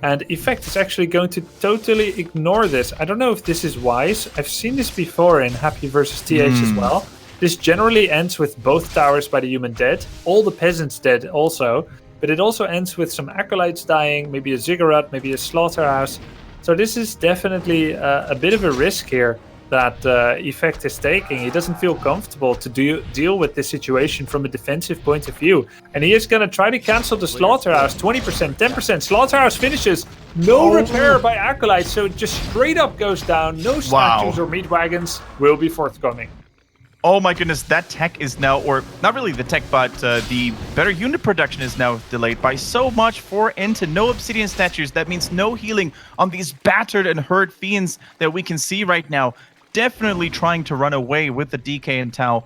And Effect is actually going to totally ignore this. I don't know if this is wise. I've seen this before in Happy versus TH as well. This generally ends with both towers by the human dead, all the peasants dead also, but it also ends with some acolytes dying, maybe a ziggurat, maybe a slaughterhouse. So this is definitely a bit of a risk here. that Effect is taking. He doesn't feel comfortable to deal with this situation from a defensive point of view. And he is going to try to cancel the Slaughterhouse. 20%, 10%. Slaughterhouse finishes. No repair by Acolyte, so it just straight up goes down. No statues or meat wagons will be forthcoming. Oh my goodness, that tech is now, or not really the tech, but the better unit production is now delayed by so much for EnTe. No obsidian statues. That means no healing on these battered and hurt fiends that we can see right now. Definitely trying to run away with the DK and Tau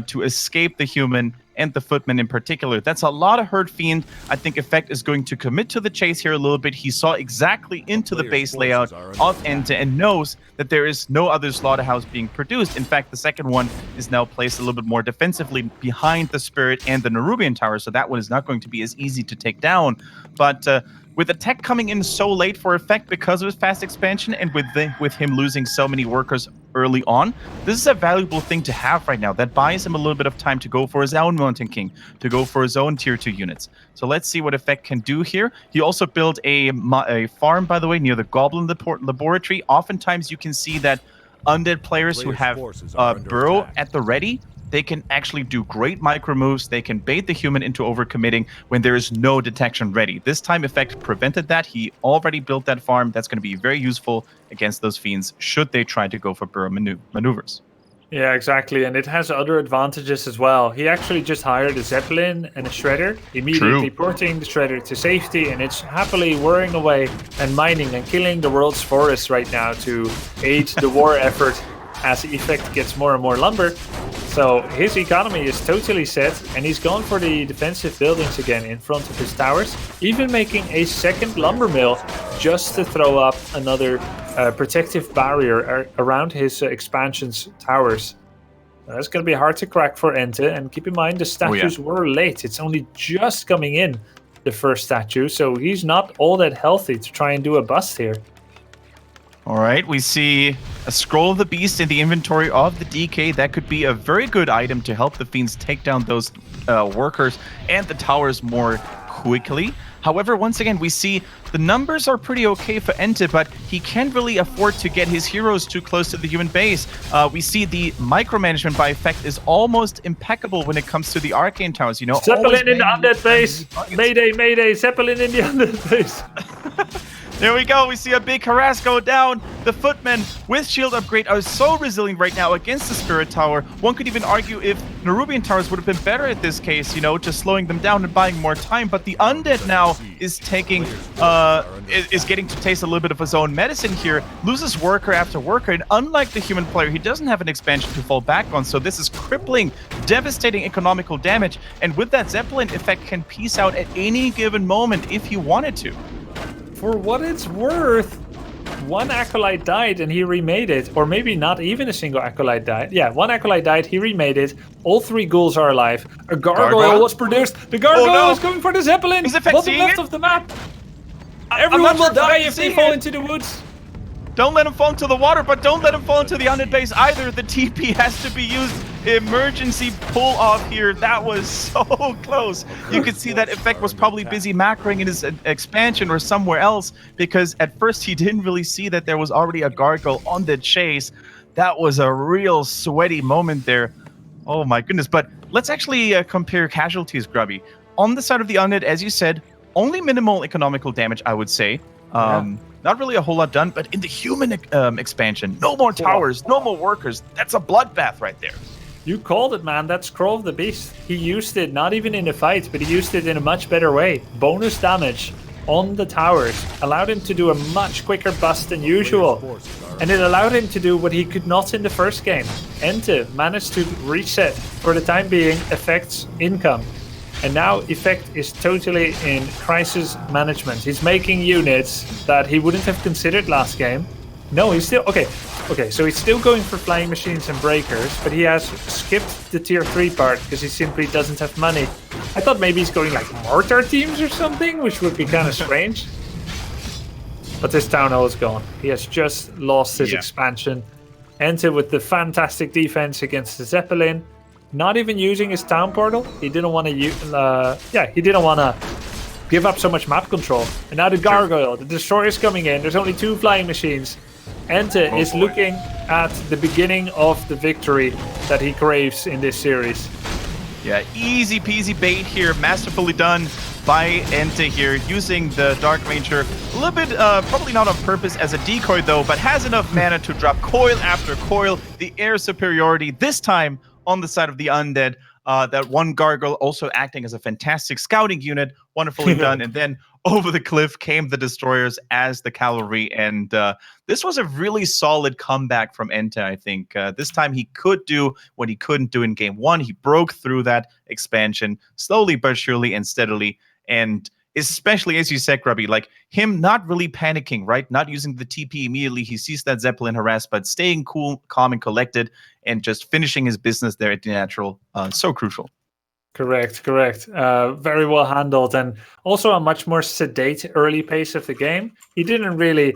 to escape the human and the footman in particular. That's a lot of hurt fiend. I think Effect is going to commit to the chase here a little bit. He saw exactly into the base layout of EnTe and knows that there is no other slaughterhouse being produced. In fact, the second one is now placed a little bit more defensively behind the Spirit and the Nerubian Tower, so that one is not going to be as easy to take down. But with the tech coming in so late for Effect because of his fast expansion, and with him losing so many workers early on, this is a valuable thing to have right now. That buys him a little bit of time to go for his own Mountain King, to go for his own tier 2 units. So let's see what Effect can do here. He also built a farm, by the way, near the Goblin Laboratory. Oftentimes you can see that Undead players who have Burrow at the ready, they can actually do great micro moves. They can bait the human into overcommitting when there is no detection ready. This time Effect prevented that. He already built that farm. That's going to be very useful against those fiends should they try to go for burrow maneuvers. Yeah, exactly. And it has other advantages as well. He actually just hired a Zeppelin and a Shredder, immediately porting the Shredder to safety, and it's happily whirring away and mining and killing the world's forests right now to aid the war effort as Effect gets more and more lumber. So his economy is totally set, and he's gone for the defensive buildings again in front of his towers, even making a second lumber mill just to throw up another protective barrier around his expansion's towers. That's going to be hard to crack for EnTe, and keep in mind the statues were late. It's only just coming in, the first statue, so he's not all that healthy to try and do a bust here. All right, we see a Scroll of the Beast in the inventory of the DK. That could be a very good item to help the fiends take down those workers and the towers more quickly. However, once again, we see the numbers are pretty okay for EnTe, but he can't really afford to get his heroes too close to the human base. We see the micromanagement by Effect is almost impeccable when it comes to the arcane towers. You know, Zeppelin in the Undead base. Mayday, mayday, Zeppelin in the Undead base. There we go. We see a big harass go down. The footmen with shield upgrade are so resilient right now against the Spirit Tower. One could even argue if Nerubian Towers would have been better at this case, you know, just slowing them down and buying more time. But the Undead now is taking, is getting to taste a little bit of his own medicine here. Loses worker after worker, and unlike the human player, he doesn't have an expansion to fall back on. So this is crippling, devastating economical damage. And with that, Zeppelin Effect can peace out at any given moment if he wanted to. For what it's worth, one Acolyte died and he remade it. Or maybe not even a single Acolyte died. Yeah, one Acolyte died, he remade it. All 3 ghouls are alive. A gargoyle was produced. The gargoyle is going for the Zeppelin. Bottom left of the map. Everyone will die if they fall into the woods. Don't let him fall into the water, but don't let him fall into the Undead base either. The TP has to be used. Emergency pull off here. That was so close. You could see that Effect was probably busy macroing in his expansion or somewhere else, because at first he didn't really see that there was already a gargoyle on the chase. That was a real sweaty moment there. Oh my goodness. But let's actually compare casualties, Grubby. On the side of the Undead, as you said, only minimal economical damage, I would say. Not really a whole lot done, but in the human expansion, no more towers, no more workers. That's a bloodbath right there. You called it, man. That's Scroll of the Beast. He used it, not even in a fight, but he used it in a much better way. Bonus damage on the towers allowed him to do a much quicker bust than usual. And it allowed him to do what he could not in the first game. EnTe managed to reset, for the time being, Effect's income. And now Effect is totally in crisis management. He's making units that he wouldn't have considered last game. No, he's still... Okay, so he's still going for flying machines and breakers, but he has skipped the tier 3 part because he simply doesn't have money. I thought maybe he's going like mortar teams or something, which would be kind of strange. But this town hall is gone. He has just lost his expansion. EnTe with the fantastic defense against the Zeppelin. Not even using his town portal. He didn't want to he didn't want to give up so much map control. And now the gargoyle, the destroyer's coming in. There's only 2 flying machines. EnTe is boy. looking at the beginning of the victory that he craves in this series. Yeah, easy peasy bait here, masterfully done by EnTe here, using the Dark Ranger a little bit, probably not on purpose as a decoy though, but has enough mana to drop coil after coil, the air superiority, this time on the side of the Undead. That one Gargoyle also acting as a fantastic scouting unit, wonderfully done. And then over the cliff came the Destroyers as the cavalry, and this was a really solid comeback from EnTe, I think. This time he could do what he couldn't do in game 1. He broke through that expansion slowly but surely and steadily, and especially, as you said, Grubby, like him not really panicking, right? Not using the TP immediately. He sees that Zeppelin harass, but staying cool, calm, and collected, and just finishing his business there at the natural. So crucial. Correct. Very well handled, and also a much more sedate early pace of the game. He didn't really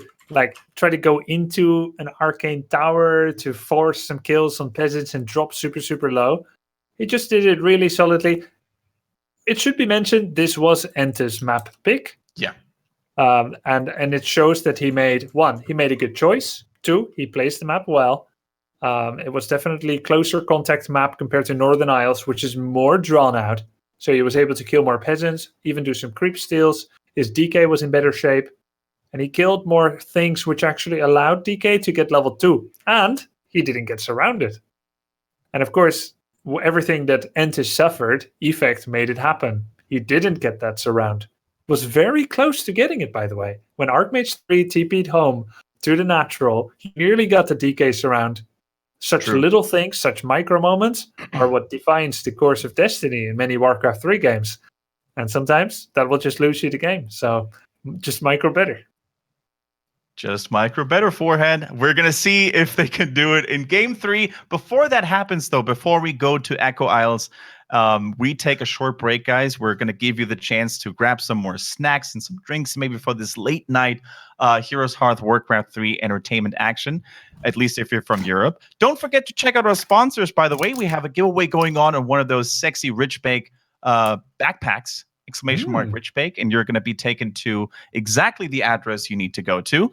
try to go into an arcane tower to force some kills on peasants and drop super low. He just did it really solidly. It should be mentioned this was EnTe's map pick. Yeah. And it shows that he made a good choice. 2, he placed the map well. It was definitely closer contact map compared to Northern Isles, which is more drawn out. So he was able to kill more peasants, even do some creep steals. His DK was in better shape. And he killed more things, which actually allowed DK to get level 2. And he didn't get surrounded. And of course, everything that EnTe suffered, Effect made it happen. He didn't get that surround. Was very close to getting it, by the way. When Archmage 3 TP'd home to the natural, he nearly got the DK surround. Such little things, such micro moments, are what defines the course of destiny in many Warcraft 3 games. And sometimes that will just lose you the game. So just micro better. Just micro better forehand. We're going to see if they can do it in game 3. Before that happens, though, before we go to Echo Isles, we take a short break, guys. We're going to give you the chance to grab some more snacks and some drinks, maybe for this late night HeroesHearth Warcraft 3 entertainment action, at least if you're from Europe. Don't forget to check out our sponsors, by the way. We have a giveaway going on one of those sexy Ridgebake backpacks. Exclamation mark Ridgebake, and you're going to be taken to exactly the address you need to go to.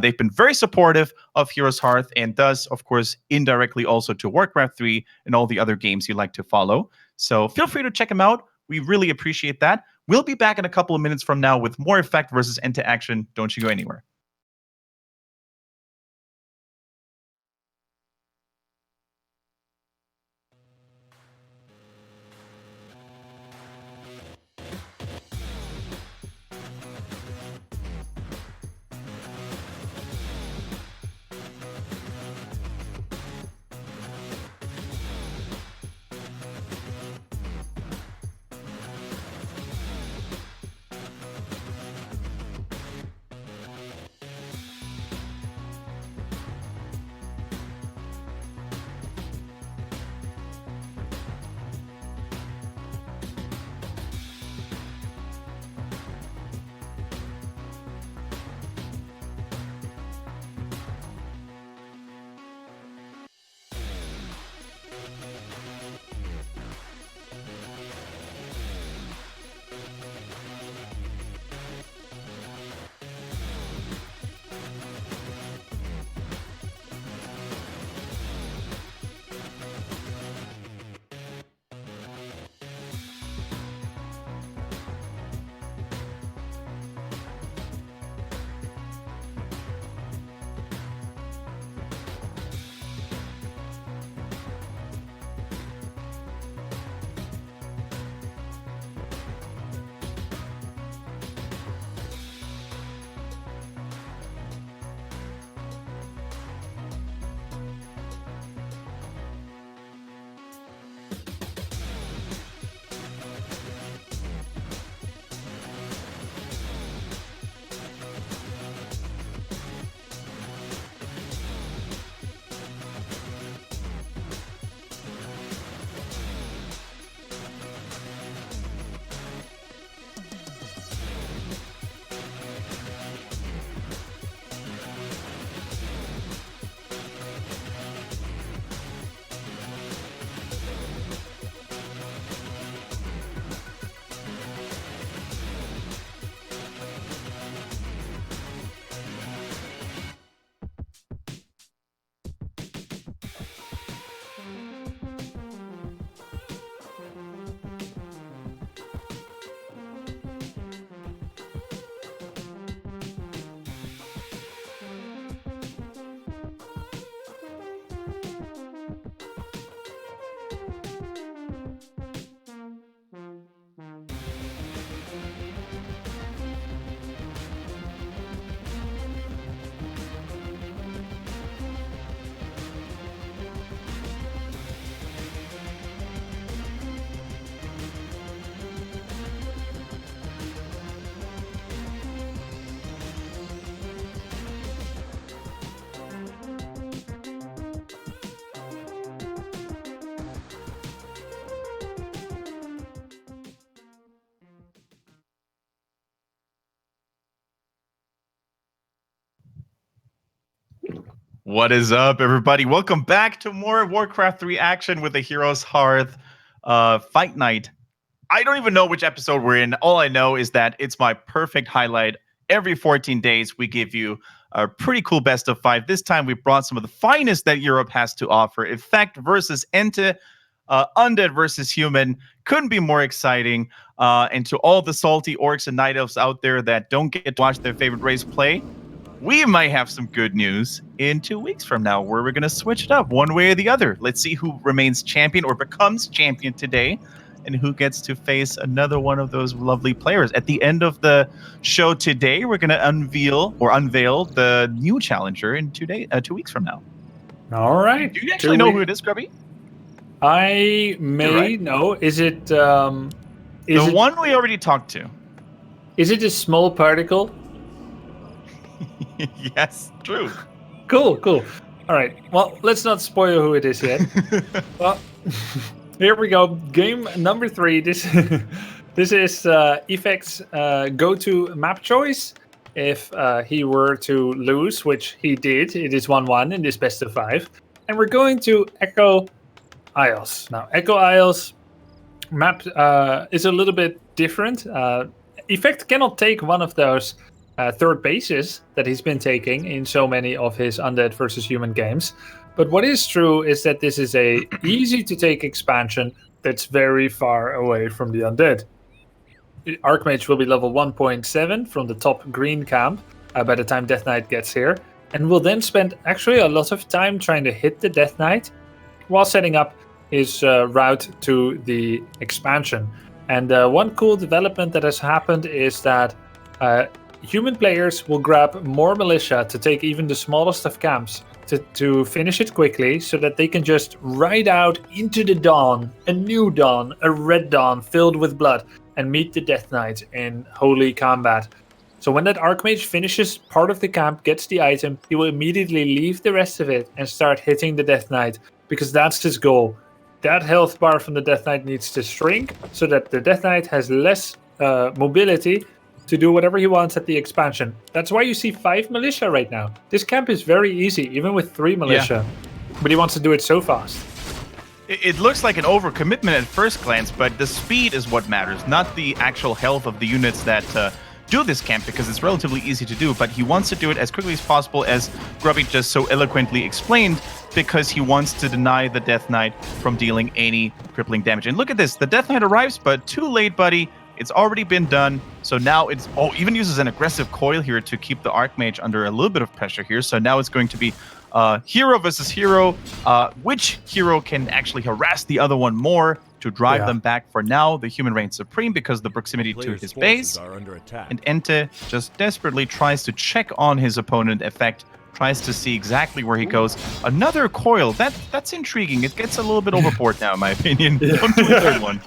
They've been very supportive of HeroesHearth, and thus, of course, indirectly also to Warcraft 3 and all the other games you like to follow. So feel free to check them out. We really appreciate that. We'll be back in a couple of minutes from now with more Effect versus EnTe action. Don't you go anywhere. What is up, everybody? Welcome back to more Warcraft 3 action with the Heroes Hearth Fight Night. I don't even know which episode we're in. All I know is that it's my perfect highlight. Every 14 days, we give you a pretty cool best of 5. This time, we brought some of the finest that Europe has to offer. Effect versus EnTe, Undead versus Human. Couldn't be more exciting. And to all the salty orcs and night elves out there that don't get to watch their favorite race play, we might have some good news in 2 weeks from now where we're going to switch it up one way or the other. Let's see who remains champion or becomes champion today and who gets to face another one of those lovely players. At the end of the show today, we're going to unveil the new challenger in 2 weeks from now. All right. Do you actually know who it is, Grubby? I may know. Is it... the one we already talked to. Is it a small particle? Yes, true. Cool. All right. Well, let's not spoil who it is yet. Well, here we go. Game number 3. This is Effect's go-to map choice. If he were to lose, which he did, it is 1-1 in this best of 5. And we're going to Echo Isles. Now, Echo Isles map is a little bit different. Effect cannot take one of those third bases that he's been taking in so many of his Undead versus Human games. But what is true is that this is a easy to take expansion that's very far away from the Undead. The Archmage will be level 1.7 from the top green camp by the time Death Knight gets here, and will then spend actually a lot of time trying to hit the Death Knight while setting up his route to the expansion. And one cool development that has happened is that Human players will grab more militia to take even the smallest of camps to finish it quickly so that they can just ride out into the dawn, a new dawn, a red dawn filled with blood, and meet the Death Knight in holy combat. So when that Archmage finishes part of the camp, gets the item, he will immediately leave the rest of it and start hitting the Death Knight, because that's his goal. That health bar from the Death Knight needs to shrink so that the Death Knight has less mobility to do whatever he wants at the expansion. That's why you see 5 militia right now. This camp is very easy, even with 3 militia. Yeah. But he wants to do it so fast. It looks like an overcommitment at first glance, but the speed is what matters, not the actual health of the units that do this camp, because it's relatively easy to do, but he wants to do it as quickly as possible, as Grubby just so eloquently explained, because he wants to deny the Death Knight from dealing any crippling damage. And look at this, the Death Knight arrives, but too late, buddy. It's already been done, so now it's... Oh, even uses an aggressive coil here to keep the Archmage under a little bit of pressure here, so now it's going to be hero versus hero. Which hero can actually harass the other one more to drive them back? For now, the Human reigns supreme because of the proximity to his base. And EnTe just desperately tries to check on his opponent. Effect tries to see exactly where he goes. Another coil. That's intriguing. It gets a little bit overboard now, in my opinion. Don't do a third one.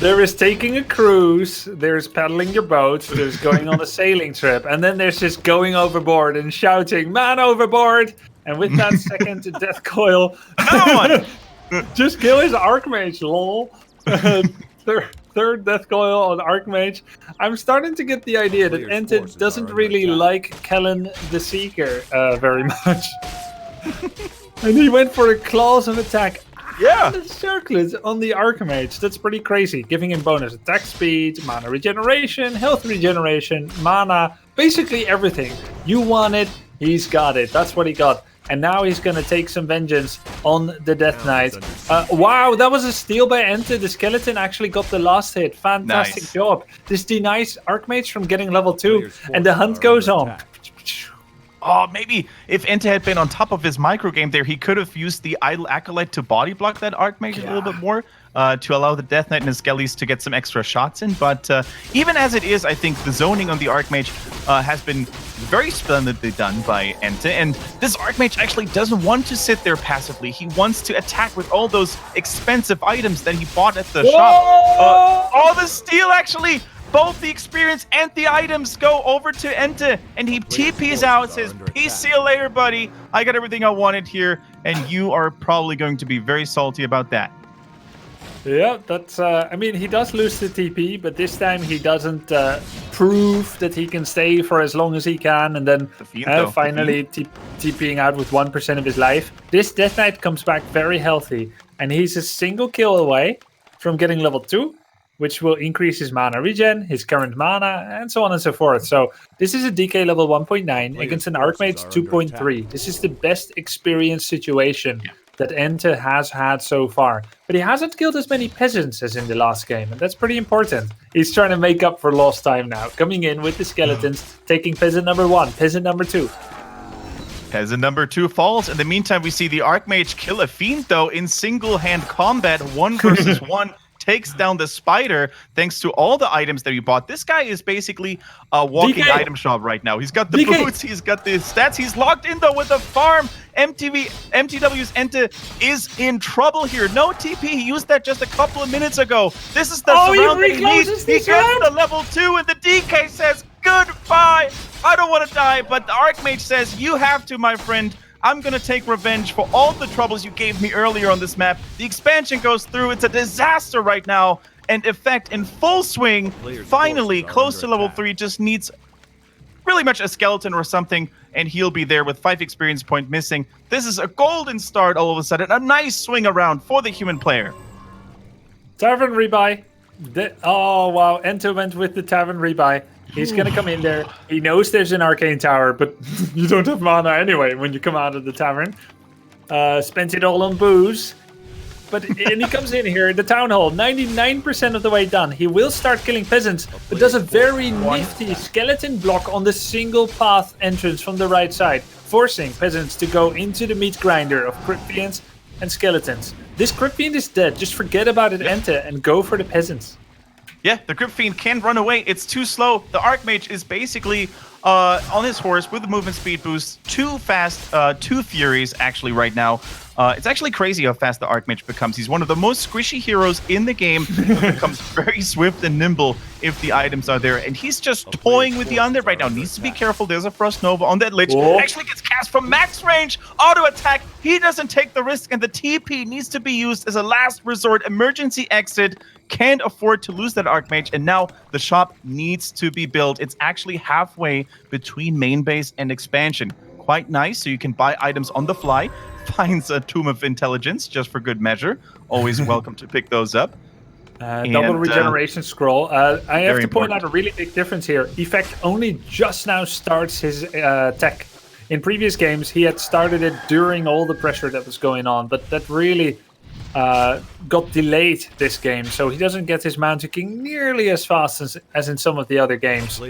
There is taking a cruise. There's paddling your boat. There's going on a sailing trip. And then there's just going overboard and shouting, "Man overboard!" And with that second death coil... Another one! Just kill his Archmage, lol. Third death coil on Archmage. I'm starting to get the idea that EnTe doesn't really like Kellen the Seeker very much. And he went for a claws of attack. Yeah. The circlet on the Archmage. That's pretty crazy. Giving him bonus attack speed, mana regeneration, health regeneration, mana, basically everything. You want it, he's got it. That's what he got. And now he's going to take some vengeance on the Death Knight. Wow, that was a steal by EnTe. The skeleton actually got the last hit. Fantastic job. This denies Archmage from getting level 2. And the hunt goes on. Oh, maybe if EnTe had been on top of his micro game there, he could have used the Idle Acolyte to body block that Archmage a little bit more. To allow the Death Knight and his skellies to get some extra shots in. But even as it is, I think the zoning on the Archmage has been very splendidly done by EnTe. And this Archmage actually doesn't want to sit there passively. He wants to attack with all those expensive items that he bought at the shop. All the steel, actually. Both the experience and the items go over to EnTe, and he TPs out, says, "Peace, see you later, buddy. I got everything I wanted here," and you are probably going to be very salty about that. Yeah, that's... I mean, he does lose the TP, but this time he doesn't prove that he can stay for as long as he can, and then finally TPing out with 1% of his life. This Death Knight comes back very healthy, and he's a single kill away from getting level 2, which will increase his mana regen, his current mana, and so on and so forth. So this is a DK level 1.9 against an Archmage 2.3. This is the best experience situation that EnTe has had so far. But he hasn't killed as many peasants as in the last game, and that's pretty important. He's trying to make up for lost time now, coming in with the skeletons, taking peasant number 1, peasant number 2. Peasant number 2 falls. In the meantime, we see the Archmage kill a Fiend, though, in single-hand combat, 1 versus 1. Takes down the spider thanks to all the items that he bought. This guy is basically a walking item shop right now. He's got the boots, he's got the stats. He's locked in, though, with a farm. MTW's EnTe is in trouble here. No TP. He used that just a couple of minutes ago. This is the surround that he needs. He gets the level 2, and the DK says, goodbye. I don't want to die, but the Archmage says, you have to, my friend. I'm going to take revenge for all the troubles you gave me earlier on this map. The expansion goes through. It's a disaster right now. And Effect in full swing, finally close to level 3, just needs really much a skeleton or something, and he'll be there with 5 experience point missing. This is a golden start all of a sudden. A nice swing around for the human player. Tavern rebuy. Oh, wow. EnTe went with the Tavern rebuy. He's going to come in there. He knows there's an arcane tower, but you don't have mana anyway when you come out of the tavern. Spent it all on booze. And he comes in here, the town hall, 99% of the way done. He will start killing peasants, but does a very nifty skeleton block on the single path entrance from the right side, forcing peasants to go into the meat grinder of Crypt Fiends and skeletons. This Crypt Fiend is dead. Just forget about it, EnTe, and go for the peasants. Yeah, the Crypt Fiend can run away. It's too slow. The Archmage is basically on his horse with the movement speed boost. Too fast, 2 Furies actually right now. It's actually crazy how fast the Archmage becomes. He's one of the most squishy heroes in the game. Becomes very swift and nimble if the items are there. And he's just toying with the Undead right now. Needs to be careful. There's a Frost Nova on that Lich. Actually gets cast from max range. Auto attack. He doesn't take the risk. And the TP needs to be used as a last resort emergency exit. Can't afford to lose that Archmage. And now the shop needs to be built. It's actually halfway between main base and expansion. Quite nice. So you can buy items on the fly. Finds a Tomb of Intelligence just for good measure. Always welcome to pick those up. Double regeneration scroll. I have to point out a really big difference here. Effect only just now starts his tech. In previous games, he had started it during all the pressure that was going on, but that really got delayed this game, so he doesn't get his Mountain King nearly as fast as in some of the other games.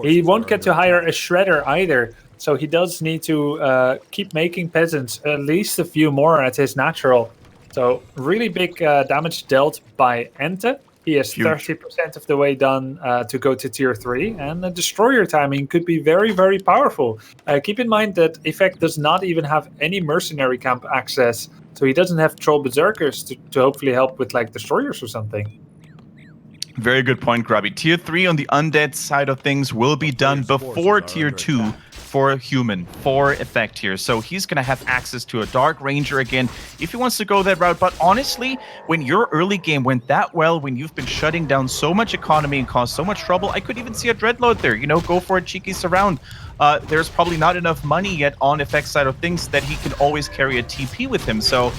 He won't get to hire a Shredder either, so he does need to keep making peasants, at least a few more at his natural. So really big damage dealt by EnTe. He has 30% of the way done to go to tier 3, and the destroyer timing could be very, very powerful. Keep in mind that Effect does not even have any mercenary camp access, so he doesn't have troll berserkers to hopefully help with like destroyers or something. Very good point, Grubby. Tier 3 on the Undead side of things will be done before tier 2 for human, for Effect here. So he's going to have access to a Dark Ranger again if he wants to go that route. But honestly, when your early game went that well, when you've been shutting down so much economy and caused so much trouble, I could even see a Dreadload there. You know, go for a cheeky surround. There's probably not enough money yet on Effect's side of things that he can always carry a TP with him. So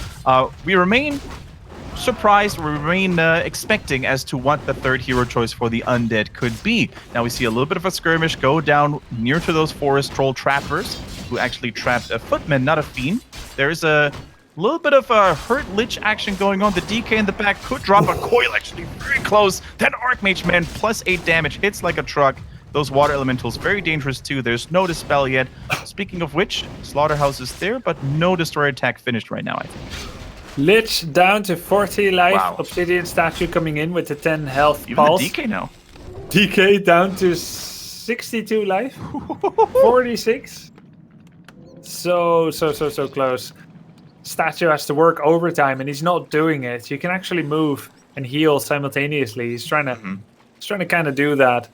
we remain surprised, we remain expecting as to what the third hero choice for the Undead could be. Now we see a little bit of a skirmish go down near to those forest troll trappers who actually trapped a footman, not a fiend. There's a little bit of a hurt lich action going on. The DK in the back could drop a coil, actually very close. That Archmage man plus 8 damage hits like a truck. Those water elementals very dangerous too. There's no dispel yet. Speaking of which, Slaughterhouse is there, but no destroyer attack finished right now, I think. Lich down to 40 life. Wow. Obsidian statue coming in with the 10 health even pulse. The DK now. DK down to 62 life. 46. So close. Statue has to work overtime and he's not doing it. You can actually move and heal simultaneously. He's trying to kind of do that.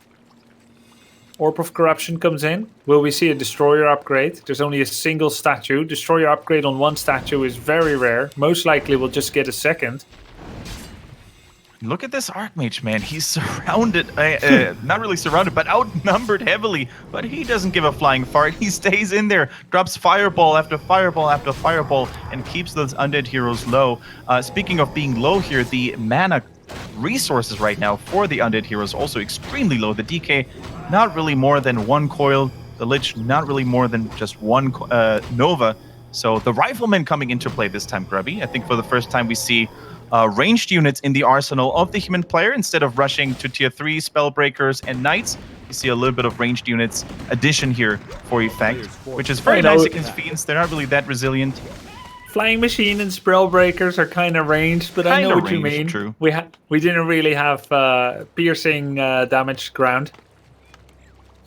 Orb of Corruption comes in. Will we see a Destroyer upgrade? There's only a single statue. Destroyer upgrade on one statue is very rare. Most likely we'll just get a second. Look at this Archmage, man. He's surrounded, not really surrounded, but outnumbered heavily. But he doesn't give a flying fart. He stays in there, drops fireball after fireball after fireball, and keeps those undead heroes low. Speaking of being low here, the mana resources right now for the undead heroes also extremely low. The DK, not really more than one coil. The Lich, not really more than just one Nova. So the Rifleman coming into play this time, Grubby. I think for the first time we see ranged units in the arsenal of the human player. Instead of rushing to tier 3 Spellbreakers and Knights, you see a little bit of ranged units addition here for effect, which is very nice against Fiends. They're not really that resilient. Flying Machine and Spellbreakers are kind of ranged, but I know what you mean. True. We didn't really have piercing damage ground.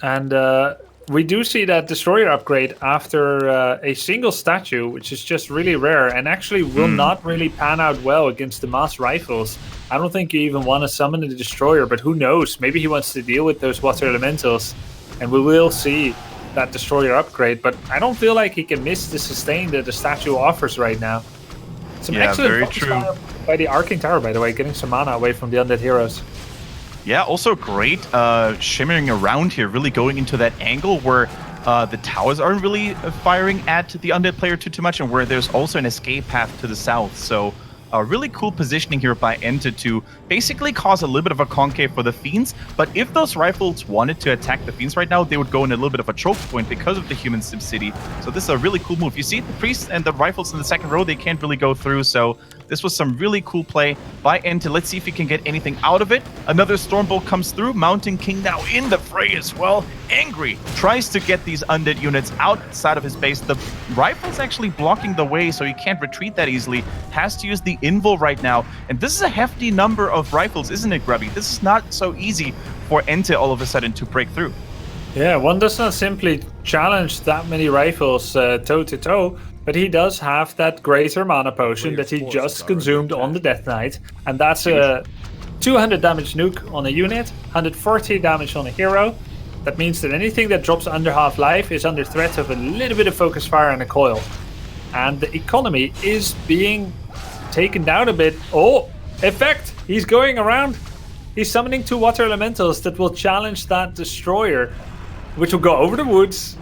And we do see that Destroyer upgrade after a single statue, which is just really rare and actually will not really pan out well against the mass rifles. I don't think you even want to summon the Destroyer, but who knows? Maybe he wants to deal with those water elementals, and we will see that Destroyer upgrade, but I don't feel like he can miss the sustain that the statue offers right now. Some excellent focus by the Arcane Tower, by the way, getting some mana away from the undead heroes. Yeah, also great shimmering around here, really going into that angle where the towers aren't really firing at the undead player too much, and where there's also an escape path to the south. So really cool positioning here by EnTe to basically cause a little bit of a concave for the Fiends. But if those rifles wanted to attack the Fiends right now, they would go in a little bit of a choke point because of the human Sim City. So this is a really cool move. You see the Priests and the rifles in the second row, they can't really go through. So this was some really cool play by EnTe. Let's see if he can get anything out of it. Another Stormbolt comes through. Mountain King now in the fray as well. Angry tries to get these undead units outside of his base. The rifle's actually blocking the way, so he can't retreat that easily. Has to use the Invul right now. And this is a hefty number of rifles, isn't it, Grubby? This is not so easy for EnTe all of a sudden to break through. Yeah, one does not simply challenge that many rifles toe-to-toe, but he does have that greater mana potion that he just consumed on the Death Knight, and that's a 200 damage nuke on a unit, 140 damage on a hero. That means that anything that drops under half life is under threat of a little bit of focus fire and a coil. And the economy is being taken down a bit. Oh, effect! He's going around. He's summoning 2 water elementals that will challenge that destroyer, which will go over the woods,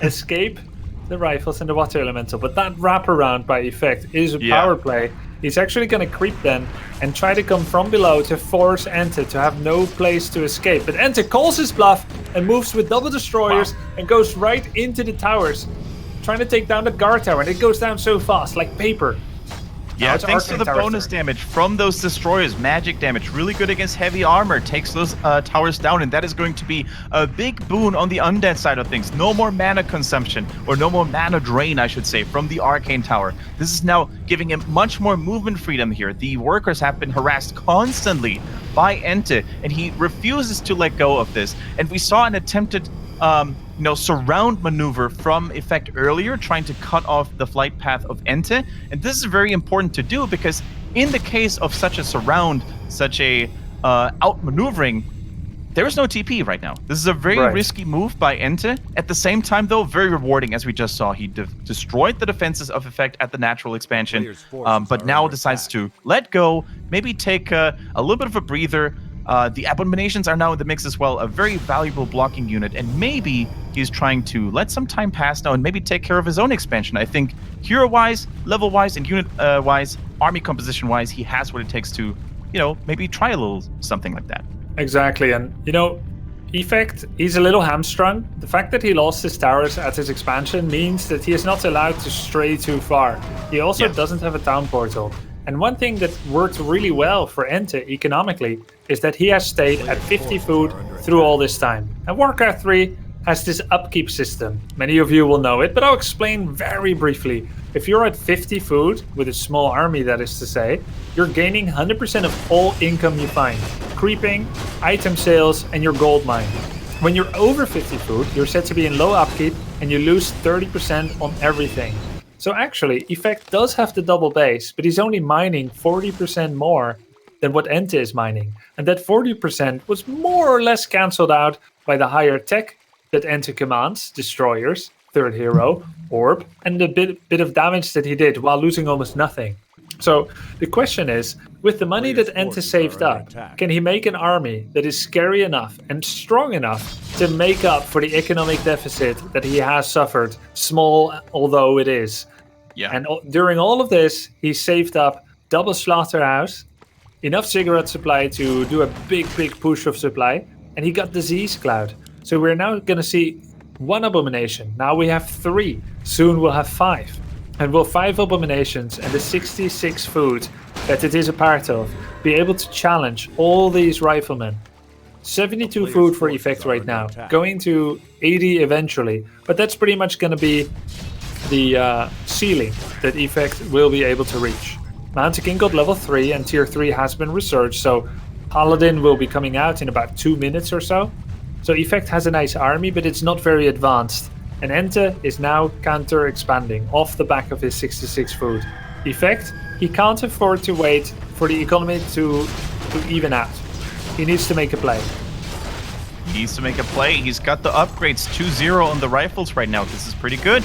escape the rifles and the water elemental. But that wraparound by effect is a power play. He's actually going to creep then and try to come from below to force EnTe to have no place to escape. But EnTe calls his bluff and moves with double destroyers and goes right into the towers, trying to take down the guard tower. And it goes down so fast, like paper. Yeah, thanks to the bonus damage from those destroyers, magic damage, really good against heavy armor, takes those towers down, and that is going to be a big boon on the undead side of things. No more mana consumption, or no more mana drain, I should say, from the Arcane Tower. This is now giving him much more movement freedom here. The workers have been harassed constantly by EnTe, and he refuses to let go of this. And we saw an attempted surround maneuver from effect earlier, trying to cut off the flight path of EnTe. And this is very important to do because in the case of such a surround, such a outmaneuvering, there is no TP right now. This is a very risky move by EnTe. At the same time, though, very rewarding, as we just saw. He destroyed the defenses of effect at the natural expansion, but now decides to let go, maybe take a little bit of a breather. The Abominations are now in the mix as well, a very valuable blocking unit, and maybe he's trying to let some time pass now and maybe take care of his own expansion. I think hero-wise, level-wise, and unit-wise, army composition-wise, he has what it takes to, maybe try a little something like that. Exactly, and, Effect, he's a little hamstrung. The fact that he lost his towers at his expansion means that he is not allowed to stray too far. He also doesn't have a town portal. And one thing that worked really well for EnTe economically is that he has stayed at 50 food through all this time. And Warcraft 3 has this upkeep system. Many of you will know it, but I'll explain very briefly. If you're at 50 food, with a small army that is to say, you're gaining 100% of all income you find. Creeping, item sales, and your gold mine. When you're over 50 food, you're said to be in low upkeep and you lose 30% on everything. So actually, Effect does have the double base, but he's only mining 40% more than what EnTe is mining. And that 40% was more or less cancelled out by the higher tech that EnTe commands, destroyers, third hero, orb, and the bit of damage that he did while losing almost nothing. So the question is, With the money that EnTe saved up, can he make an army that is scary enough and strong enough to make up for the economic deficit that he has suffered, small although it is? Yeah. And during all of this, he saved up double slaughterhouse, enough cigarette supply to do a big push of supply, and he got disease cloud. So we're now going to see 1 abomination. Now we have 3. Soon we'll have 5. And will 5 abominations and the 66 food that it is a part of be able to challenge all these riflemen? 72 food for Effect right now, going to 80 eventually, but that's pretty much going to be the ceiling that Effect will be able to reach. Mountain King got level 3 and tier 3 has been researched, so Paladin will be coming out in about 2 minutes or so. So Effect has a nice army, but it's not very advanced. And EnTe is now counter-expanding off the back of his 66 food. Effect, he can't afford to wait for the economy to even out. He needs to make a play. He needs to make a play. He's got the upgrades 2-0 on the rifles right now. This is pretty good.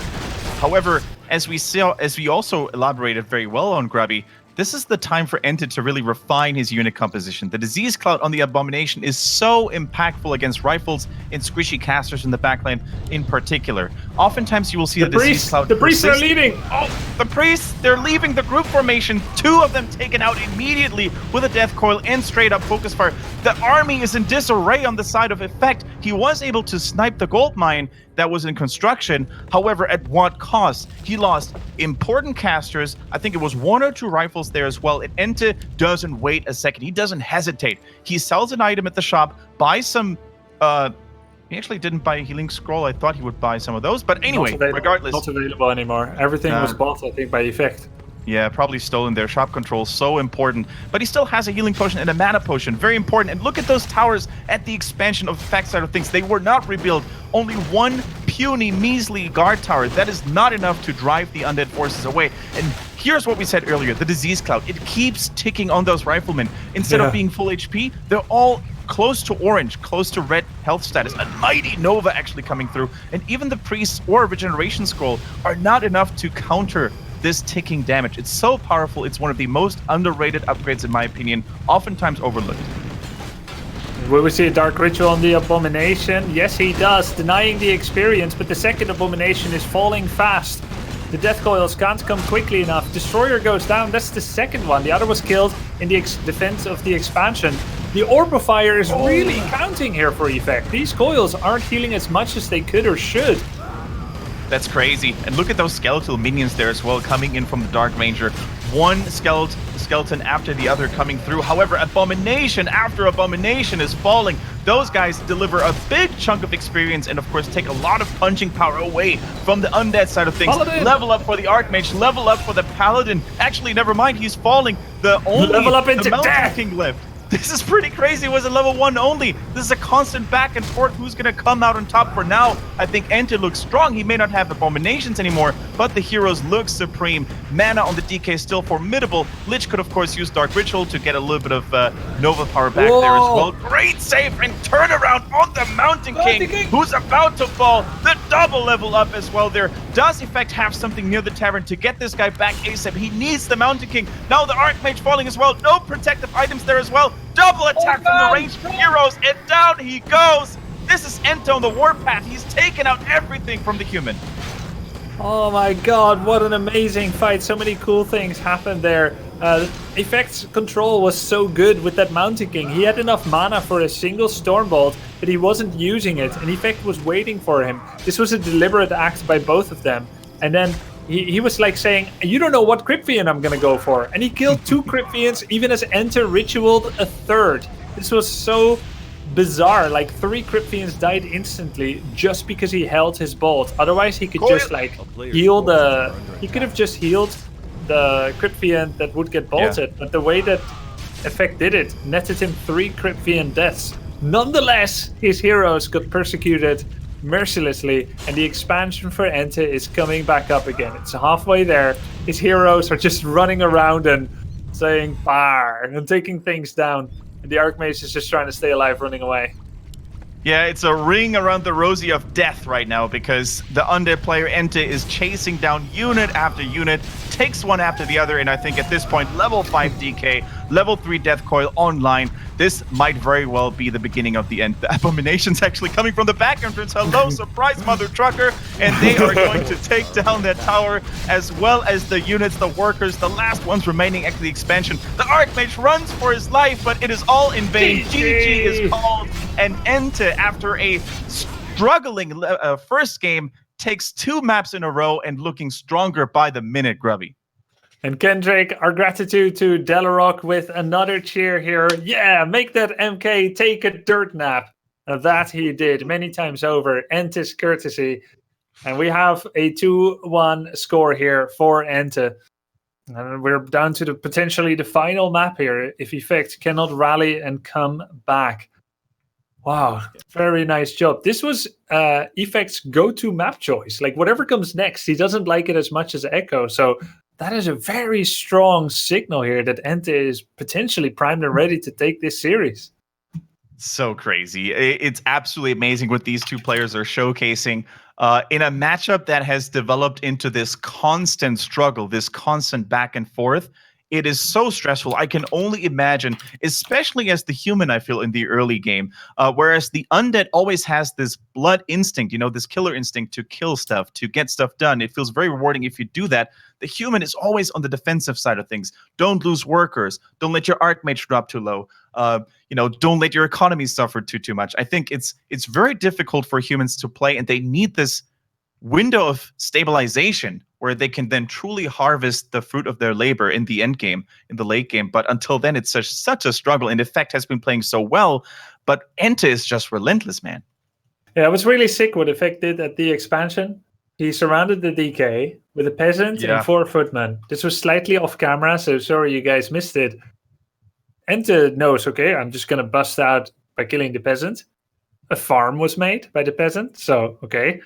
However, as we also elaborated very well on Grubby, this is the time for EnTe to really refine his unit composition. The disease cloud on the abomination is so impactful against rifles and squishy casters in the backline in particular. Oftentimes you will see the disease cloud. The priests are leaving! Oh, the priests, they're leaving the group formation. 2 of them taken out immediately with a death coil and straight up focus fire. The army is in disarray on the side of Effect. He was able to snipe the gold mine that was in construction. However, at what cost? He lost important casters. I think it was 1 or 2 rifles there as well. And EnTe doesn't wait a second. He doesn't hesitate. He sells an item at the shop, buys some... he actually didn't buy a healing scroll. I thought he would buy some of those. But anyway, regardless... Not available anymore. Everything was bought, I think, by Effect. Yeah, probably stolen there. Shop control, so important. But he still has a healing potion and a mana potion. Very important. And look at those towers at the expansion of Effect side of things. They were not rebuilt. Only 1 puny, measly guard tower. That is not enough to drive the undead forces away. And here's what we said earlier. The disease cloud. It keeps ticking on those riflemen. Instead of being full HP, they're all close to orange, close to red health status. A mighty Nova actually coming through. And even the priests or regeneration scroll are not enough to counter this ticking damage. It's so powerful. It's one of the most underrated upgrades in my opinion, oftentimes overlooked. Will we see a Dark Ritual on the Abomination? Yes, he does, denying the experience, but the second Abomination is falling fast. The Death Coils can't come quickly enough. Destroyer goes down, that's the second one. The other was killed in the defense of the expansion. The Orb of Fire is really counting here for Effect. These coils aren't healing as much as they could or should. That's crazy. And look at those skeletal minions there as well, coming in from the Dark Ranger. 1 skeleton after the other coming through. However, Abomination after Abomination is falling. Those guys deliver a big chunk of experience and, of course, take a lot of punching power away from the Undead side of things. Paladin. Level up for the Archmage, level up for the Paladin. Actually, never mind, he's falling. The only level up into Mountain death. King left. This is pretty crazy. It was a level 1 only. This is a constant back and forth. Who's going to come out on top for now? I think EnTe looks strong. He may not have abominations anymore, but the heroes look supreme. Mana on the DK is still formidable. Lich could, of course, use Dark Ritual to get a little bit of Nova power back there as well. Great save and turnaround on the Mountain King, who's about to fall. The double level up as well there. Does Effect have something near the tavern to get this guy back ASAP? He needs the Mountain King. Now the Archmage falling as well. No protective items there as well. Double attack from the ranged heroes, and down he goes. This is EnTe on the warpath. He's taken out everything from the human. Oh my god, what an amazing fight. So many cool things happened there. Effect's control was so good with that Mountain King. He had enough mana for a single Stormbolt, but he wasn't using it, and Effect was waiting for him. This was a deliberate act by both of them. And then he was like saying, you don't know what Crypt Fiend I'm gonna go for. And he killed 2 Crypt Fiends even as EnTe ritualed a 3rd. This was so bizarre. Like 3 Crypt Fiends died instantly just because he held his bolt. Otherwise he could just like heal the... He could have just healed the Crypt Fiend that would get bolted. Yeah. But the way that Effect did it netted him 3 Crypt Fiend deaths. Nonetheless, his heroes got persecuted mercilessly, and the expansion for EnTe is coming back up again. It's halfway there. His heroes are just running around and saying "Fire" and taking things down, and the Archmage is just trying to stay alive, running away. Yeah, it's a ring around the rosy of death right now because the Undead player EnTe is chasing down unit after unit, takes one after the other, and I think at this point, level 5 DK, level 3 Death Coil online. This might very well be the beginning of the end. The Abomination's actually coming from the back entrance. Hello, surprise, mother trucker! And they are going to take down that tower, as well as the units, the workers, the last ones remaining at the expansion. The Archmage runs for his life, but it is all in vain. GG is called, and EnTe, after a struggling first game, takes 2 maps in a row and looking stronger by the minute, Grubby. And Kendric, our gratitude to Delarock with another cheer here. Yeah, make that MK take a dirt nap. That he did many times over. EnTe's courtesy. And we have a 2-1 score here for EnTe. And we're down to potentially the final map here if Effect cannot rally and come back. Wow, very nice job. This was Effect's go-to map choice. Like, whatever comes next, he doesn't like it as much as Echo. So that is a very strong signal here that EnTe is potentially primed and ready to take this series. So crazy. It's absolutely amazing what these two players are showcasing in a matchup that has developed into this constant struggle, this constant back and forth. It is so stressful. I can only imagine, especially as the human, I feel, in the early game. Whereas the Undead always has this blood instinct, you know, this killer instinct to kill stuff, to get stuff done. It feels very rewarding if you do that. The human is always on the defensive side of things. Don't lose workers. Don't let your Archmage drop too low. Don't let your economy suffer too much. I think it's very difficult for humans to play, and they need this window of stabilization where they can then truly harvest the fruit of their labor in the end game, in the late game. But until then, it's such a struggle. And Effect has been playing so well, but EnTe is just relentless, man. Yeah, it was really sick what Effect did at the expansion. He surrounded the DK with a peasant and 4 footmen. This was slightly off camera, so sorry you guys missed it. EnTe knows, okay, I'm just going to bust out by killing the peasant. A farm was made by the peasant, so okay.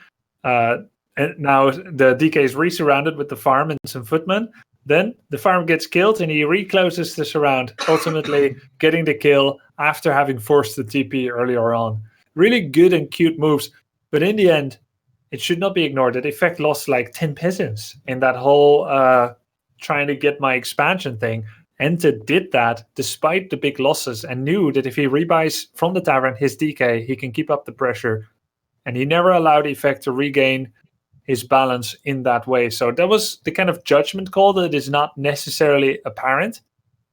And now the DK is re-surrounded with the farm and some footmen. Then the farm gets killed and he recloses the surround, ultimately getting the kill after having forced the TP earlier on. Really good and cute moves, but in the end, it should not be ignored that Effect lost like 10 peasants in that whole trying to get my expansion thing. EnTe did that despite the big losses and knew that if he rebuys from the tavern his DK, he can keep up the pressure. And he never allowed Effect to regain his balance in that way. So that was the kind of judgment call that is not necessarily apparent,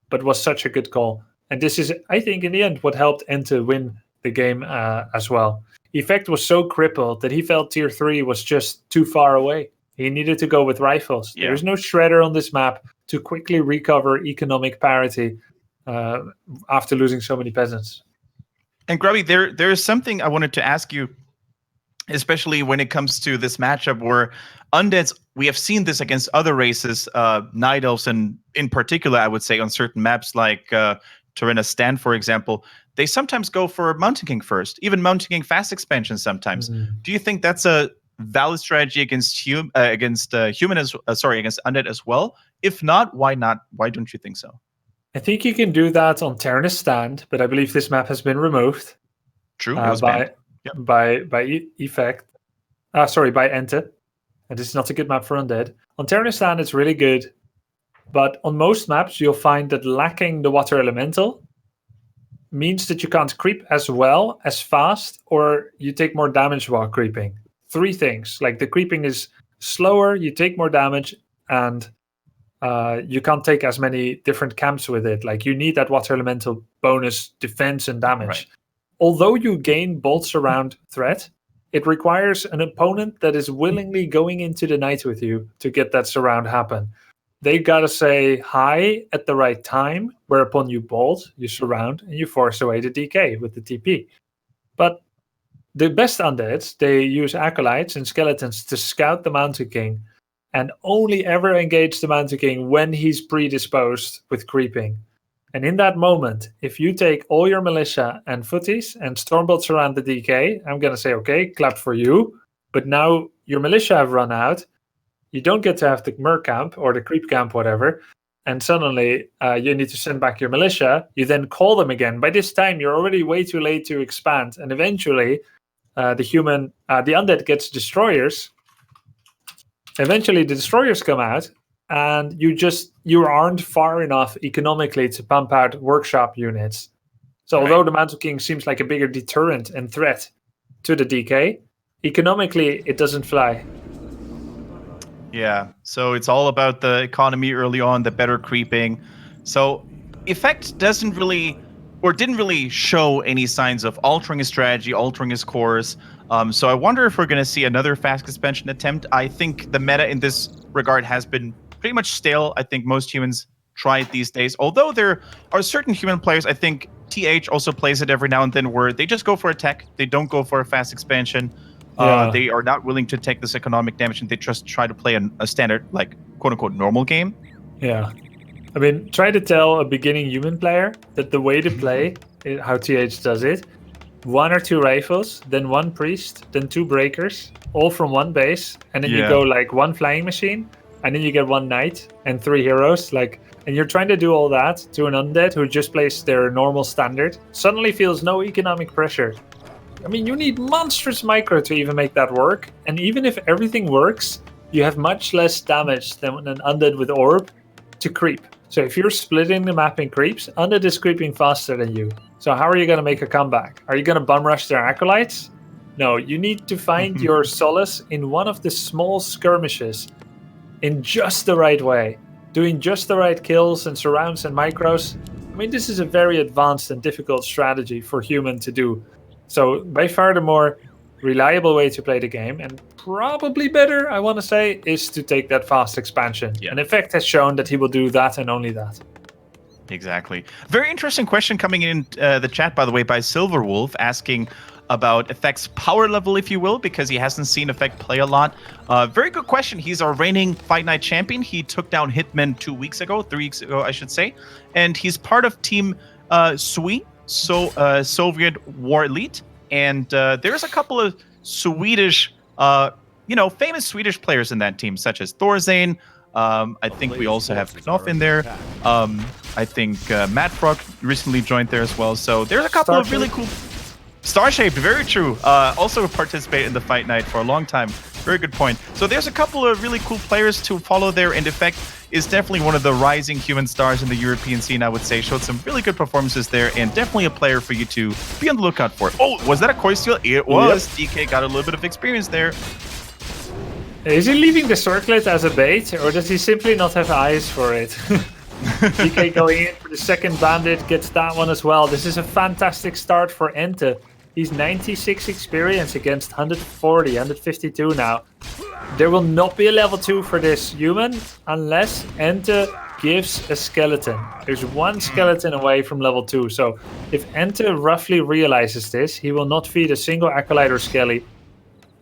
but was such a good call. And this is, I think, in the end, what helped EnTe win the game as well. Effect was so crippled that he felt tier 3 was just too far away. He needed to go with rifles. Yeah. There's no shredder on this map to quickly recover economic parity after losing so many peasants. And Grubby, there is something I wanted to ask you, especially when it comes to this matchup where Undeads, we have seen this against other races, Night Elves, and in particular, I would say on certain maps like Torena Stand, for example, they sometimes go for Mountain King first, even Mountain King fast expansion sometimes. Mm-hmm. Do you think that's a valid strategy against Undead as well? If not, why not? Why don't you think so? I think you can do that on Torena Stand, but I believe this map has been removed. True, it was banned. Yep. By Effect. By EnTe. And this is not a good map for Undead. On Torena Stand, it's really good. But on most maps, you'll find that lacking the water elemental means that you can't creep as well, as fast, or you take more damage while creeping. 3 things. Like the creeping is slower, you take more damage, and you can't take as many different camps with it. Like you need that water elemental bonus defense and damage. Right. Although you gain bolt surround threat, it requires an opponent that is willingly going into the night with you to get that surround happen. They gotta say hi at the right time, whereupon you bolt, you surround, and you force away the DK with the TP. But the best Undeads, they use Acolytes and Skeletons to scout the Mountain King and only ever engage the Mountain King when he's predisposed with creeping. And in that moment, if you take all your militia and footies and stormbolts around the DK, I'm going to say, okay, clap for you. But now your militia have run out. You don't get to have the Mer camp or the creep camp, whatever. and suddenly you need to send back your militia. You then call them again. By this time, you're already way too late to expand, and eventually the undead gets destroyers. Eventually, the destroyers come out, and you aren't far enough economically to pump out workshop units. So although the Mantle King seems like a bigger deterrent and threat to the DK, economically it doesn't fly. Yeah, so it's all about the economy early on, the better creeping. So Effect didn't really show any signs of altering his strategy, altering his course. So I wonder if we're going to see another fast expansion attempt. I think the meta in this regard has been pretty much stale. I think most humans try it these days. Although there are certain human players, I think TH also plays it every now and then, where they just go for a tech. They don't go for a fast expansion. They are not willing to take this economic damage, and they just try to play a standard, like, quote-unquote, normal game. Yeah. I mean, try to tell a beginning human player that the way to play, how TH does it, 1 or 2 rifles, then 1 priest, then 2 breakers, all from 1 base, and then you go like 1 flying machine, and then you get 1 knight and 3 heroes, and you're trying to do all that to an undead who just plays their normal standard, suddenly feels no economic pressure. I mean, you need monstrous micro to even make that work, and even if everything works, you have much less damage than an undead with orb to creep. So if you're splitting the map in creeps, undead is creeping faster than you. So how are you going to make a comeback? Are you going to bum rush their acolytes? No, you need to find your solace in one of the small skirmishes in just the right way, doing just the right kills and surrounds and micros. I mean, this is a very advanced and difficult strategy for human to do. So by far the more reliable way to play the game, and probably better, I want to say, is to take that fast expansion. And Effect has shown that he will do that and only that. Exactly. Very interesting question coming in the chat, by the way, by Silverwolf, asking about Effect's power level, if you will, because he hasn't seen Effect play a lot. Very good question. He's our reigning Fight Night champion. He took down Hitman 3 weeks ago, I should say. And he's part of Team Sui, Soviet War Elite. And there's a couple of Swedish, famous Swedish players in that team, such as Thorzane. I think we also have Knopf in there. I think Matt Frog recently joined there as well. So there's a couple of really cool... Starshaped, very true. Also participated in the Fight Night for a long time. Very good point. So there's a couple of really cool players to follow there, and Effect is definitely one of the rising human stars in the European scene, I would say. Showed some really good performances there, and definitely a player for you to be on the lookout for. Oh, was that a Koi steal? It was. Yep. DK got a little bit of experience there. Is he leaving the circlet as a bait, or does he simply not have eyes for it? DK going in for the second bandit, gets that one as well. This is a fantastic start for EnTe. He's 96 experience against 140, 152 now. There will not be a level 2 for this human unless EnTe gives a skeleton. There's 1 skeleton away from level 2. So if EnTe roughly realizes this, he will not feed a single acolyte or skelly,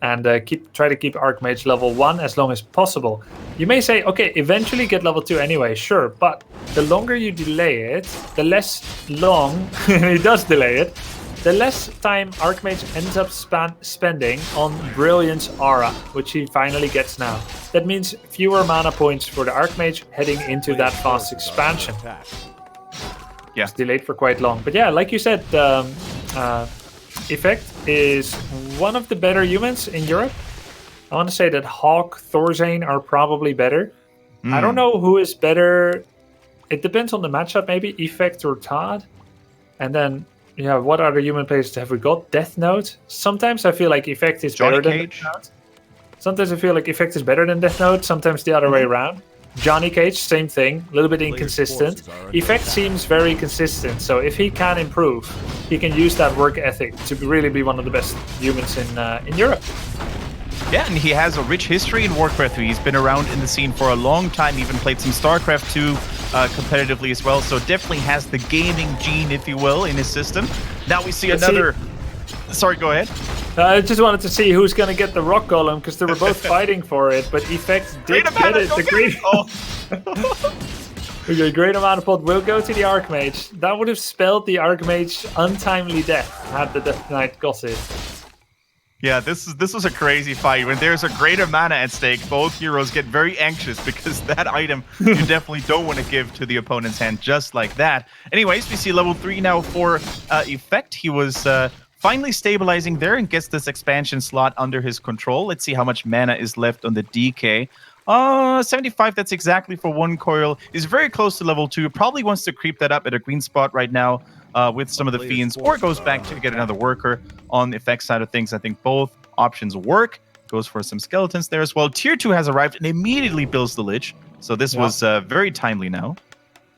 and try to keep Archmage level 1 as long as possible. You may say, okay, eventually get level 2 anyway, sure, but the longer you delay it, the less long, he does delay it, the less time Archmage ends up spending on Brilliance Aura, which he finally gets now. That means fewer mana points for the Archmage heading into that fast expansion. Yeah. It's delayed for quite long. But yeah, like you said, Effect is one of the better humans in Europe. I want to say that Hawk, Thorzane are probably better. I don't know who is better. It depends on the matchup, maybe Effect or Todd. And then, yeah, what other human players have we got? Death Note. Sometimes I feel like Effect is better than Death Note. Sometimes I feel like Effect is better than Death Note. Sometimes the other way around. Johnny Cage, same thing, a little bit inconsistent. Effect seems very consistent, so if he can improve, he can use that work ethic to really be one of the best humans in Europe. Yeah, and he has a rich history in Warcraft 3. He's been around in the scene for a long time, even played some StarCraft 2 competitively as well, so definitely has the gaming gene, if you will, in his system. Now we see another... Sorry, go ahead. I just wanted to see who's going to get the rock golem, because they were both fighting for it, but Effect did get it. Okay, Great Amount of Pot will go to the Archmage. That would have spelled the Archmage untimely death had the Death Knight got it. Yeah, this was a crazy fight. When there's a greater mana at stake, both heroes get very anxious because that item you definitely don't want to give to the opponent's hand just like that. Anyways, we see level 3 now for Effect. He was finally stabilizing there and gets this expansion slot under his control. Let's see how much mana is left on the DK. 75, that's exactly for one coil. Is very close to level 2. Probably wants to creep that up at a green spot right now with some of the fiends, or goes back to get another worker on the effect side of things. I think both options work. Goes for some skeletons there as well. Tier 2 has arrived and immediately builds the Lich. So this was very timely now.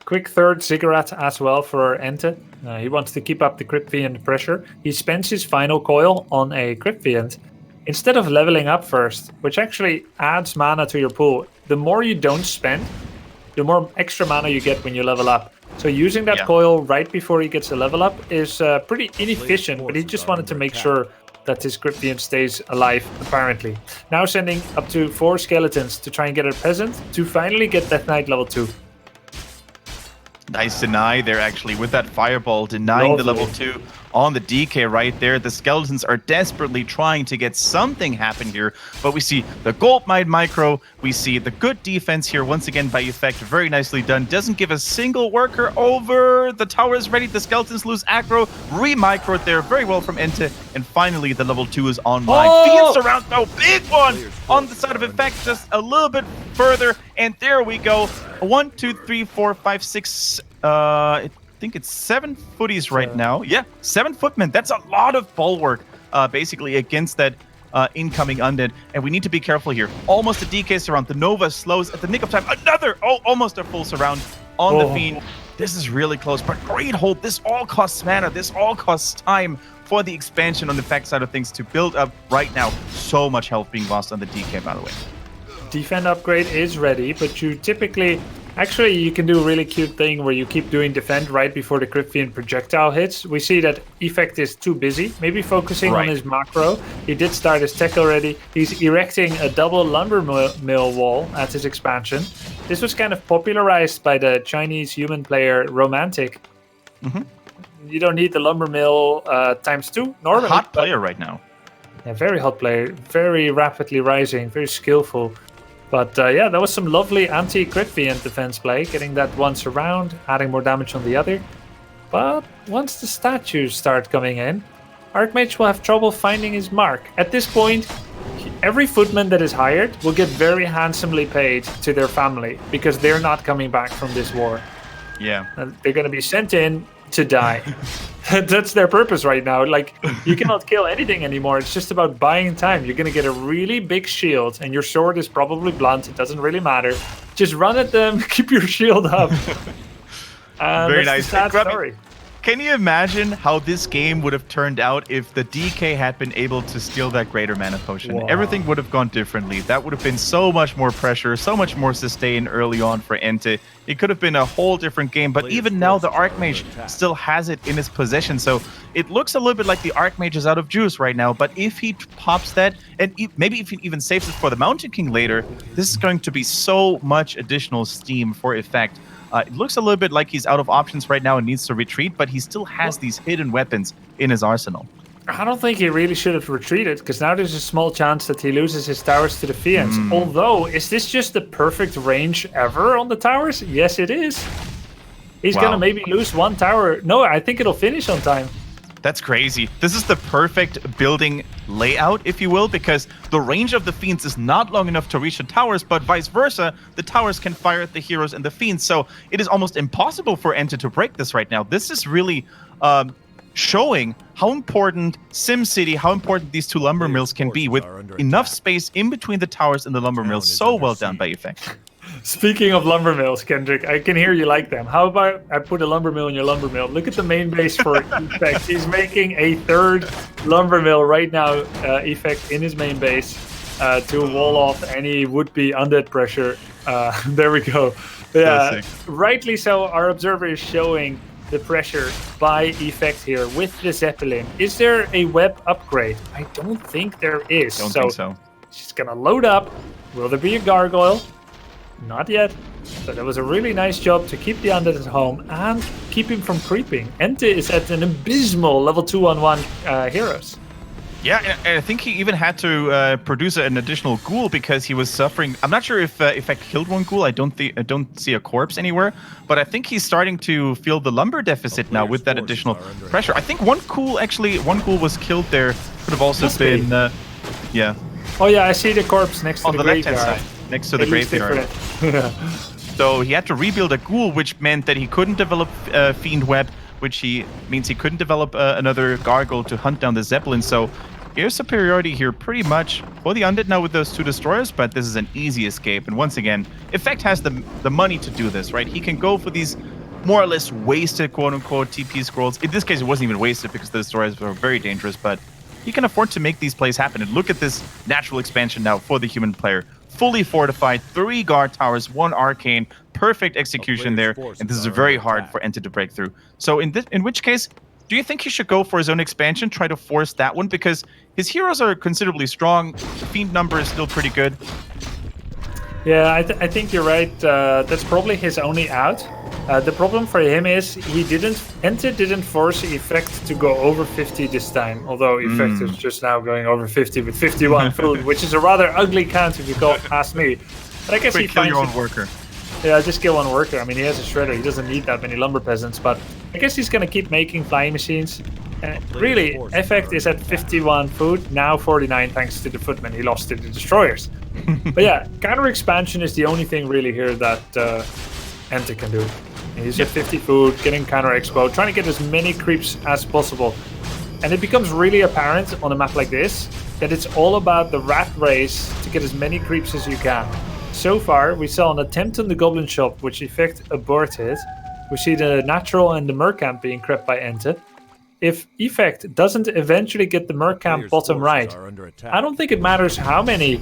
Quick third Ziggurat as well for EnTe. He wants to keep up the Crypt Fiend pressure. He spends his final coil on a Crypt Fiend instead of leveling up first, which actually adds mana to your pool. The more you don't spend, the more extra mana you get when you level up. So using that coil right before he gets a level up is pretty inefficient, but he just wanted to make sure that his Crypt Fiend stays alive, apparently. Now sending up to 4 skeletons to try and get a peasant to finally get Death Knight level 2. Nice deny there, actually, with that fireball, denying the level 2 on the DK right there. The skeletons are desperately trying to get something happen here, but we see the Gold Mine micro. We see the good defense here once again by Effect. Very nicely done. Doesn't give a single worker over. The tower is ready. The skeletons lose aggro. Re-microed there very well from EnTe. And finally, the level 2 is online. Fiends around, though. Big one on the side of Effect, just a little bit further. And there we go. 1, 2, 3, 4, 5, 6. I think it's 7 footies right now. Yeah, 7 footmen. That's a lot of bulwark, basically, against that incoming Undead. And we need to be careful here. Almost a DK surround. The Nova slows at the nick of time. Another! Oh, almost a full surround on the Fiend. This is really close, but great hold. This all costs mana. This all costs time for the expansion on the effect side of things to build up right now. So much health being lost on the DK, by the way. Defend upgrade is ready, but you typically... Actually, you can do a really cute thing where you keep doing defend right before the Crypt Fiend projectile hits. We see that Effect is too busy, maybe focusing on his macro. He did start his tech already. He's erecting a double lumber mill wall at his expansion. This was kind of popularized by the Chinese human player Romantic. You don't need the lumber mill ×2 normally. Hot player right now. Yeah, very hot player, very rapidly rising, very skillful. But yeah, that was some lovely anti-Crypt Fiend defense play, getting that one surround, adding more damage on the other. But once the statues start coming in, Archmage will have trouble finding his mark. At this point, every footman that is hired will get very handsomely paid to their family because they're not coming back from this war. Yeah. They're going to be sent in to die. That's their purpose right now. Like, you cannot kill anything anymore. It's just about buying time. You're going to get a really big shield, and your sword is probably blunt. It doesn't really matter. Just run at them, keep your shield up. Very nice. Sad story. Can you imagine how this game would have turned out if the DK had been able to steal that greater mana potion? Wow. Everything would have gone differently. That would have been so much more pressure, so much more sustain early on for EnTe. It could have been a whole different game, but even now the Archmage still has it in his possession. So it looks a little bit like the Archmage is out of juice right now, but if he pops that, and maybe if he even saves it for the Mountain King later, this is going to be so much additional steam for Effect. It looks a little bit like he's out of options right now and needs to retreat, but he still has these hidden weapons in his arsenal. I don't think he really should have retreated, because now there's a small chance that he loses his towers to the Fiends. Although, is this just the perfect range ever on the towers? Yes, it is. He's going to maybe lose one tower. No, I think it'll finish on time. That's crazy. This is the perfect building layout, if you will, because the range of the Fiends is not long enough to reach the towers, but vice versa, the towers can fire at the heroes and the Fiends. So it is almost impossible for EnTe to break this right now. This is really showing how important SimCity, how important these two lumber mills can be, with enough space in between the towers and the lumber mills. So well done by Effect. Speaking of lumber mills, Kendric, I can hear you like them. How about I put a lumber mill in your lumber mill? Look at the main base for Effect. He's making a third lumber mill right now, Effect, in his main base to wall off any would-be undead pressure. There we go. Yeah, rightly so, our observer is showing the pressure by Effect here with the Zeppelin. Is there a web upgrade? I don't think there is. Don't think so. She's going to load up. Will there be a gargoyle? Not yet. So that was a really nice job to keep the Undead at home and keep him from creeping. EnTe is at an abysmal level 2-on-1 heroes. Yeah, and I think he even had to produce an additional ghoul because he was suffering. I'm not sure if I killed one ghoul. I don't see a corpse anywhere, but I think he's starting to feel the lumber deficit now with that additional pressure. I think one ghoul was killed there. Could have also been, yeah. Oh yeah, I see the corpse next to on the left-hand side, next to the graveyard. So he had to rebuild a ghoul, which meant that he couldn't develop Fiend Web, which means he couldn't develop another Gargoyle to hunt down the Zeppelin. So air superiority here pretty much for the Undead now with those 2 destroyers, but this is an easy escape. And once again, Effect has the money to do this, right? He can go for these more or less wasted, quote-unquote, TP scrolls. In this case, it wasn't even wasted because the destroyers were very dangerous, but he can afford to make these plays happen. And look at this natural expansion now for the human player. Fully fortified, 3 guard towers, 1 arcane, perfect execution there, and this is very hard for EnTe to break through. So in which case, do you think he should go for his own expansion, try to force that one? Because his heroes are considerably strong, the Fiend number is still pretty good. Yeah, I think you're right. That's probably his only out. The problem for him is EnTe didn't force Effect to go over 50 this time, although Effect is just now going over 50 with 51 food, which is a rather ugly count if you ask me. But I guess he kill your own worker. Yeah, just kill one worker. I mean, he has a shredder. He doesn't need that many lumber peasants, but I guess he's gonna keep making flying machines. Really, Effect is at 51 food, now 49 thanks to the footmen he lost to the destroyers. But yeah, counter expansion is the only thing really here that EnTe can do. He's at 50 food, getting counter expo, trying to get as many creeps as possible. And it becomes really apparent on a map like this that it's all about the rat race to get as many creeps as you can. So far, we saw an attempt on the Goblin Shop, which Effect aborted. We see the Natural and the Mercamp being crept by EnTe. If Effect doesn't eventually get the Mercamp bottom right, I don't think it matters how many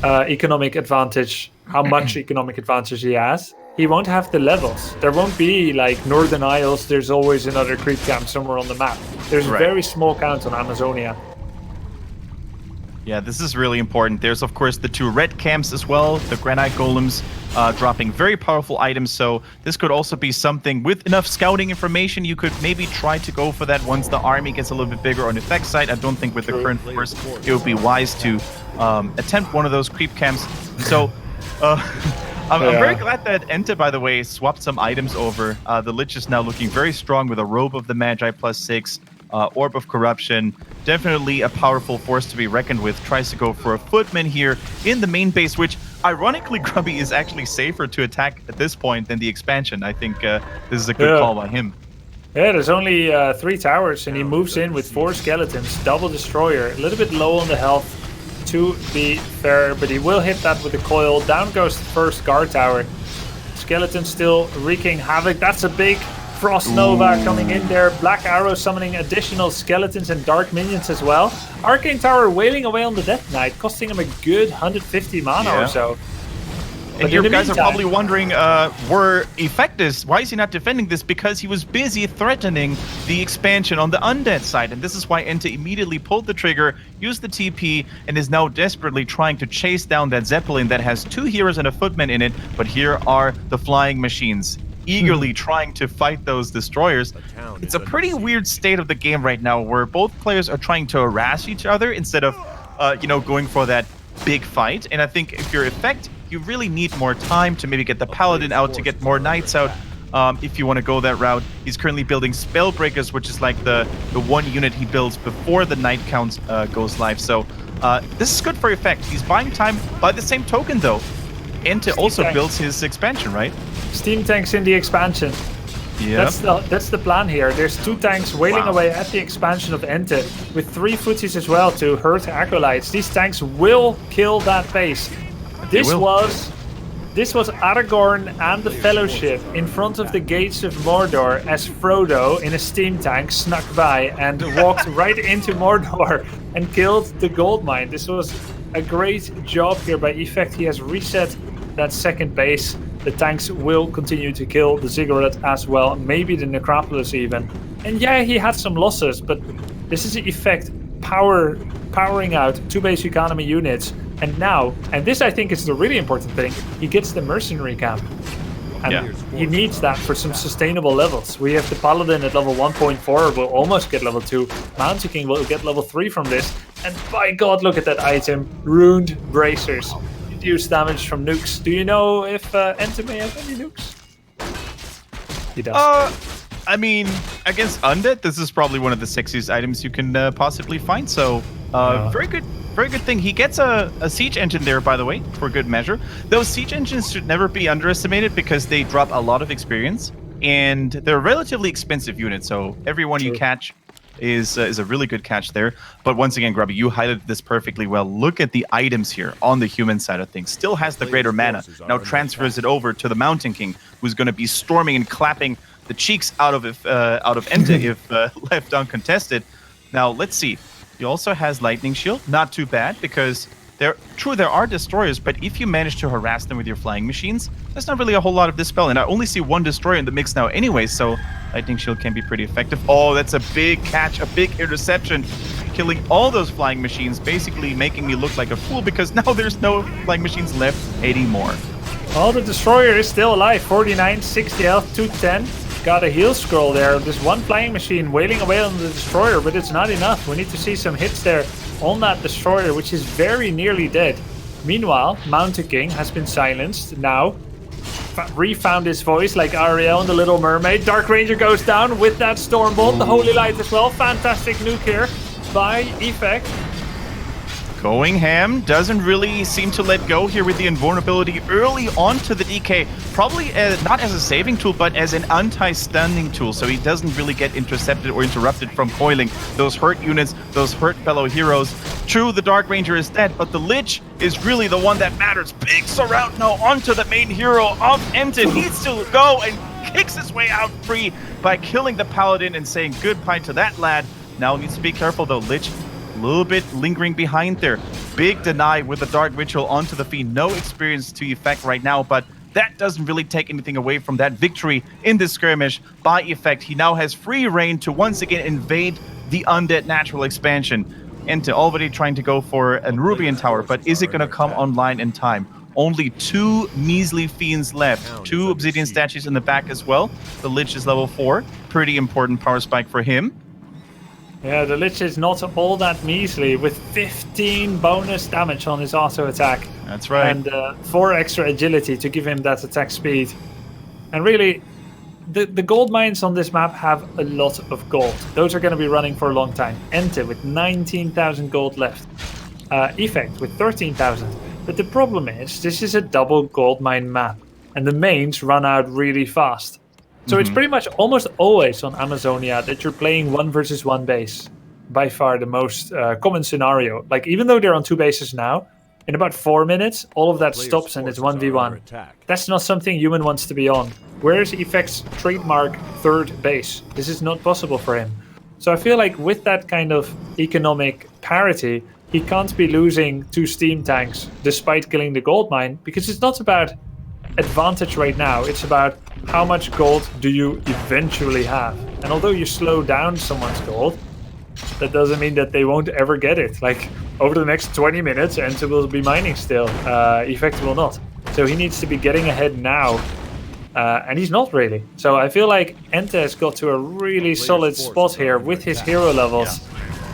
economic advantage, how much economic advantage he has. He won't have the levels. There won't be like Northern Isles, there's always another creep camp somewhere on the map. There's a very small count on Amazonia. Yeah, this is really important. There's, of course, the 2 red camps as well, the Granite Golems dropping very powerful items. So this could also be something with enough scouting information. You could maybe try to go for that once the army gets a little bit bigger on the effect side. I don't think with the current force, it would be wise to attempt one of those creep camps. So I'm very glad that EnTe, by the way, swapped some items over. The Lich is now looking very strong with a Robe of the Magi +6. Orb of Corruption, definitely a powerful force to be reckoned with. Tries to go for a footman here in the main base, which ironically Grubby is actually safer to attack at this point than the expansion. I think this is a good call by him. Yeah, there's only 3 towers and he moves in with 4 skeletons, double destroyer, a little bit low on the health to be fair, but he will hit that with the coil. Down goes the first guard tower. Skeleton still wreaking havoc. That's a big Frost Nova coming in there. Black Arrow summoning additional skeletons and dark minions as well. Arcane Tower wailing away on the Death Knight, costing him a good 150 mana or so. And you guys are probably wondering, where Effect is, why is he not defending this? Because he was busy threatening the expansion on the Undead side. And this is why EnTe immediately pulled the trigger, used the TP, and is now desperately trying to chase down that Zeppelin that has 2 heroes and a footman in it. But here are the flying machines, eagerly trying to fight those destroyers. It's a pretty weird state of the game right now where both players are trying to harass each other instead of, going for that big fight. And I think if you're Effect, you really need more time to maybe get the Paladin out, to get more Knights out, if you want to go that route. He's currently building Spellbreakers, which is like the 1 unit he builds before the Knight count goes live. So this is good for Effect. He's buying time. By the same token, though, EnTe also builds his expansion, right? Steam tanks in the expansion. Yeah, that's the plan here. There's 2 tanks wailing away at the expansion of EnTe, with 3 footies as well to hurt acolytes. These tanks will kill that base. This was Aragorn and the Fellowship in front of the gates of Mordor as Frodo in a steam tank snuck by and walked right into Mordor and killed the gold mine. This was a great job here by Effect. He has reset that second base. The tanks will continue to kill the Ziggurat as well, maybe the Necropolis even. And yeah, he had some losses, but this is the Effect powering out 2 base economy units. And now, and this I think is the really important thing, he gets the mercenary camp. And he needs that for some sustainable levels. We have the Paladin at level 1.4, will almost get level 2. Mountain King will get level 3 from this. And by God, look at that item. Ruined Bracers. Reduce damage from nukes. Do you know if EnTe may have any nukes? He does. I mean, against Undead, this is probably one of the sexiest items you can possibly find. So, very good thing. He gets a siege engine there, by the way, for good measure. Those siege engines should never be underestimated because they drop a lot of experience, and they're a relatively expensive unit. So every one you catch is a really good catch there. But once again, Grubby, you highlighted this perfectly well. Look at the items here on the human side of things. Still has the greater mana. Now transfers it over to the Mountain King, who's going to be storming and clapping the cheeks out of EnTe if left uncontested. Now let's see. He also has Lightning Shield. Not too bad because there are destroyers, but if you manage to harass them with your flying machines, there's not really a whole lot of dispel. And I only see one destroyer in the mix now anyway, so Lightning Shield can be pretty effective. Oh, that's a big catch, a big interception, killing all those flying machines, basically making me look like a fool because now there's no flying machines left anymore. Oh, the destroyer is still alive. 49, 60 health, 210. Got a heal scroll there. There's one flying machine wailing away on the destroyer, but it's not enough. We need to see some hits there on that destroyer, which is very nearly dead. Meanwhile, Mountain King has been silenced. Now, refound his voice like Ariel in The Little Mermaid. Dark Ranger goes down with that Stormbolt. The Holy Light as well. Fantastic nuke here by Effect. Going ham, doesn't really seem to let go here with the invulnerability early on to the DK. Probably not as a saving tool, but as an anti-stunning tool, so he doesn't really get intercepted or interrupted from coiling those hurt units, those hurt fellow heroes. True, the Dark Ranger is dead, but the Lich is really the one that matters. Big surround now onto the main hero of EnTe. Needs to go and kicks his way out free by killing the Paladin and saying goodbye to that lad. Now needs to be careful though. Lich a little bit lingering behind there. Big deny with the Dark Ritual onto the Fiend. No experience to Effect right now, but that doesn't really take anything away from that victory in this skirmish by Effect. He now has free reign to once again invade the Undead natural expansion. EnTe already trying to go for a Rubian Tower, but is it going to come online in time? Only 2 measly Fiends left. 2 Obsidian statues in the back as well. The Lich is level 4. Pretty important power spike for him. Yeah, the Lich is not all that measly with 15 bonus damage on his auto attack. That's right. And 4 extra agility to give him that attack speed. And really, the gold mines on this map have a lot of gold. Those are going to be running for a long time. EnTe with 19,000 gold left. Effect with 13,000. But the problem is, this is a double gold mine map. And the mains run out really fast. So it's pretty much almost always on Amazonia that you're playing 1 versus 1 base. By far the most common scenario. Like, even though they're on 2 bases now, in about 4 minutes, all of that stops and it's 1v1. That's not something human wants to be on. Where's Effect's trademark 3rd base? This is not possible for him. So I feel like with that kind of economic parity, he can't be losing 2 steam tanks despite killing the gold mine, because it's not about advantage right now, it's about how much gold do you eventually have. And although you slow down someone's gold, that doesn't mean that they won't ever get it. Like, over the next 20 minutes, EnTe will be mining still. Effect will not. So he needs to be getting ahead now. And he's not really. So I feel like EnTe has got to a really solid spot here with his hero levels.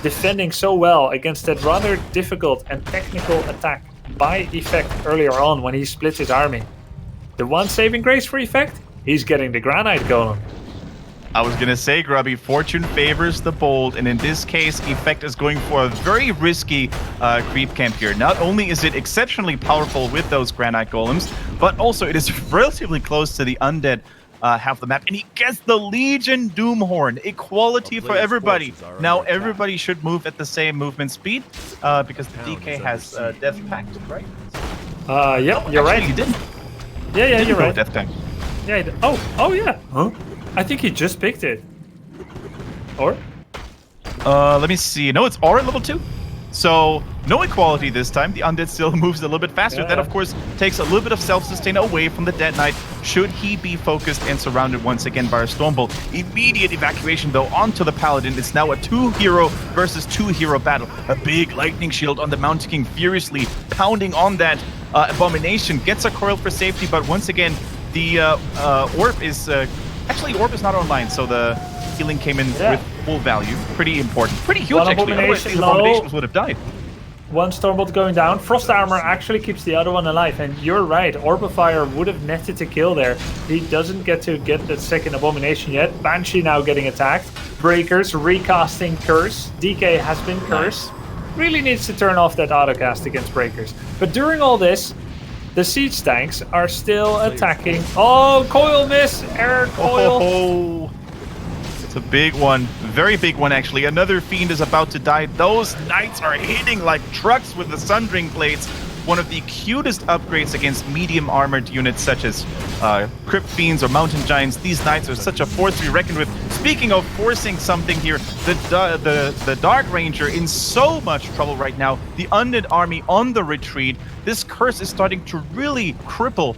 Defending so well against that rather difficult and technical attack by Effect earlier on when he split his army. The one saving grace for Effect, he's getting the Granite Golem. I was going to say, Grubby, fortune favors the bold, and in this case, Effect is going for a very risky creep camp here. Not only is it exceptionally powerful with those Granite Golems, but also it is relatively close to the Undead half the map, and he gets the Legion Doomhorn. Equality for everybody. Now everybody should move at the same movement speed, because the DK has Death Pact, right? Yep, you're right. He didn't. Yeah, you're right. Death Pact. Yeah, he did. Oh yeah. Huh? I think he just picked it. Or? Let me see. No, it's R at level 2. So, no equality this time. The Undead still moves a little bit faster. Yeah. That, of course, takes a little bit of self-sustain away from the Dead Knight, should he be focused and surrounded once again by a Stormbolt. Immediate evacuation, though, onto the Paladin. It's now a 2-hero versus 2-hero battle. A big lightning shield on the Mountain King, furiously pounding on that Abomination. Gets a coil for safety, but once again, the Orb is... actually, Orb is not online, so the healing came in with full value. Pretty important. Pretty huge, One actually. Otherwise, abomination, these no. abominations would have died. One Stormbolt going down. Frost Armor actually keeps the other one alive. And you're right, Orb of Fire would have netted to kill there. He doesn't get that second Abomination yet. Banshee now getting attacked. Breakers recasting Curse. DK has been cursed. Really needs to turn off that autocast against Breakers. But during all this, the siege tanks are still attacking. Oh, coil miss! Air coil. Oh, it's a big one. Very big one, actually. Another Fiend is about to die. Those Knights are hitting like trucks with the Sundering Blades. One of the cutest upgrades against medium armored units such as Crypt Fiends or Mountain Giants. These Knights are such a force to be reckoned with. Speaking of forcing something here, the Dark Ranger in so much trouble right now. The Undead army on the retreat. This curse is starting to really cripple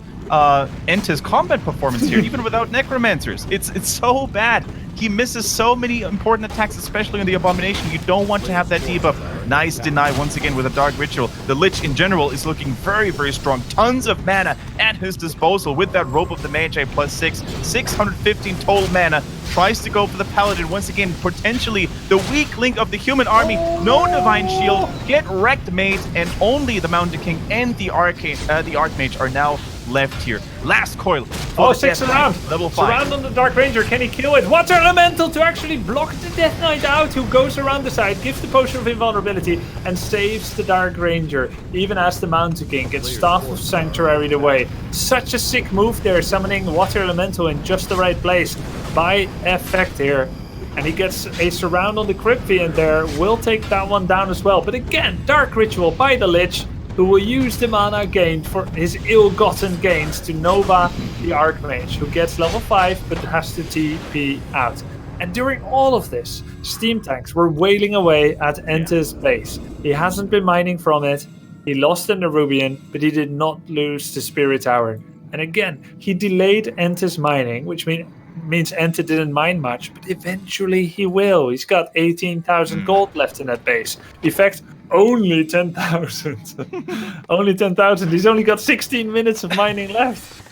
EnTe's combat performance here, even without Necromancers. It's so bad. He misses so many important attacks, especially on the Abomination. You don't want to have that debuff. Nice deny once again with a Dark Ritual. The Lich in general is looking very, very strong. Tons of mana at his disposal with that Robe of the Magi +6. 615 total mana. Tries to go for the Paladin once again. Potentially the weak link of the human army. No Divine Shield. Get wrecked, mate. And only the Mountain King and the Archmage are now left here. Last coil. Oh, 6 around. Level 5. Surround on the Dark Ranger. Can he kill it? Water Elemental to actually block the Death Knight out, who goes around the side, gives the Potion of Invulnerability, and saves the Dark Ranger, even as the Mountain King gets Staff of Sanctuary away. Such a sick move there, summoning Water Elemental in just the right place by effect here. And he gets a surround on the Crypt Fiend there. Will take that one down as well. But again, Dark Ritual by the Lich, who will use the mana gained for his ill-gotten gains to Nova the Archmage, who gets level 5 but has to TP out. And during all of this, Steam Tanks were wailing away at EnTe's base. He hasn't been mining from it. He lost the Nerubian, but he did not lose the Spirit Tower. And again, he delayed EnTe's mining, which means EnTe didn't mine much, but eventually he will. He's got 18,000 gold left in that base. Effect, only 10,000. Only 10,000. He's only got 16 minutes of mining left.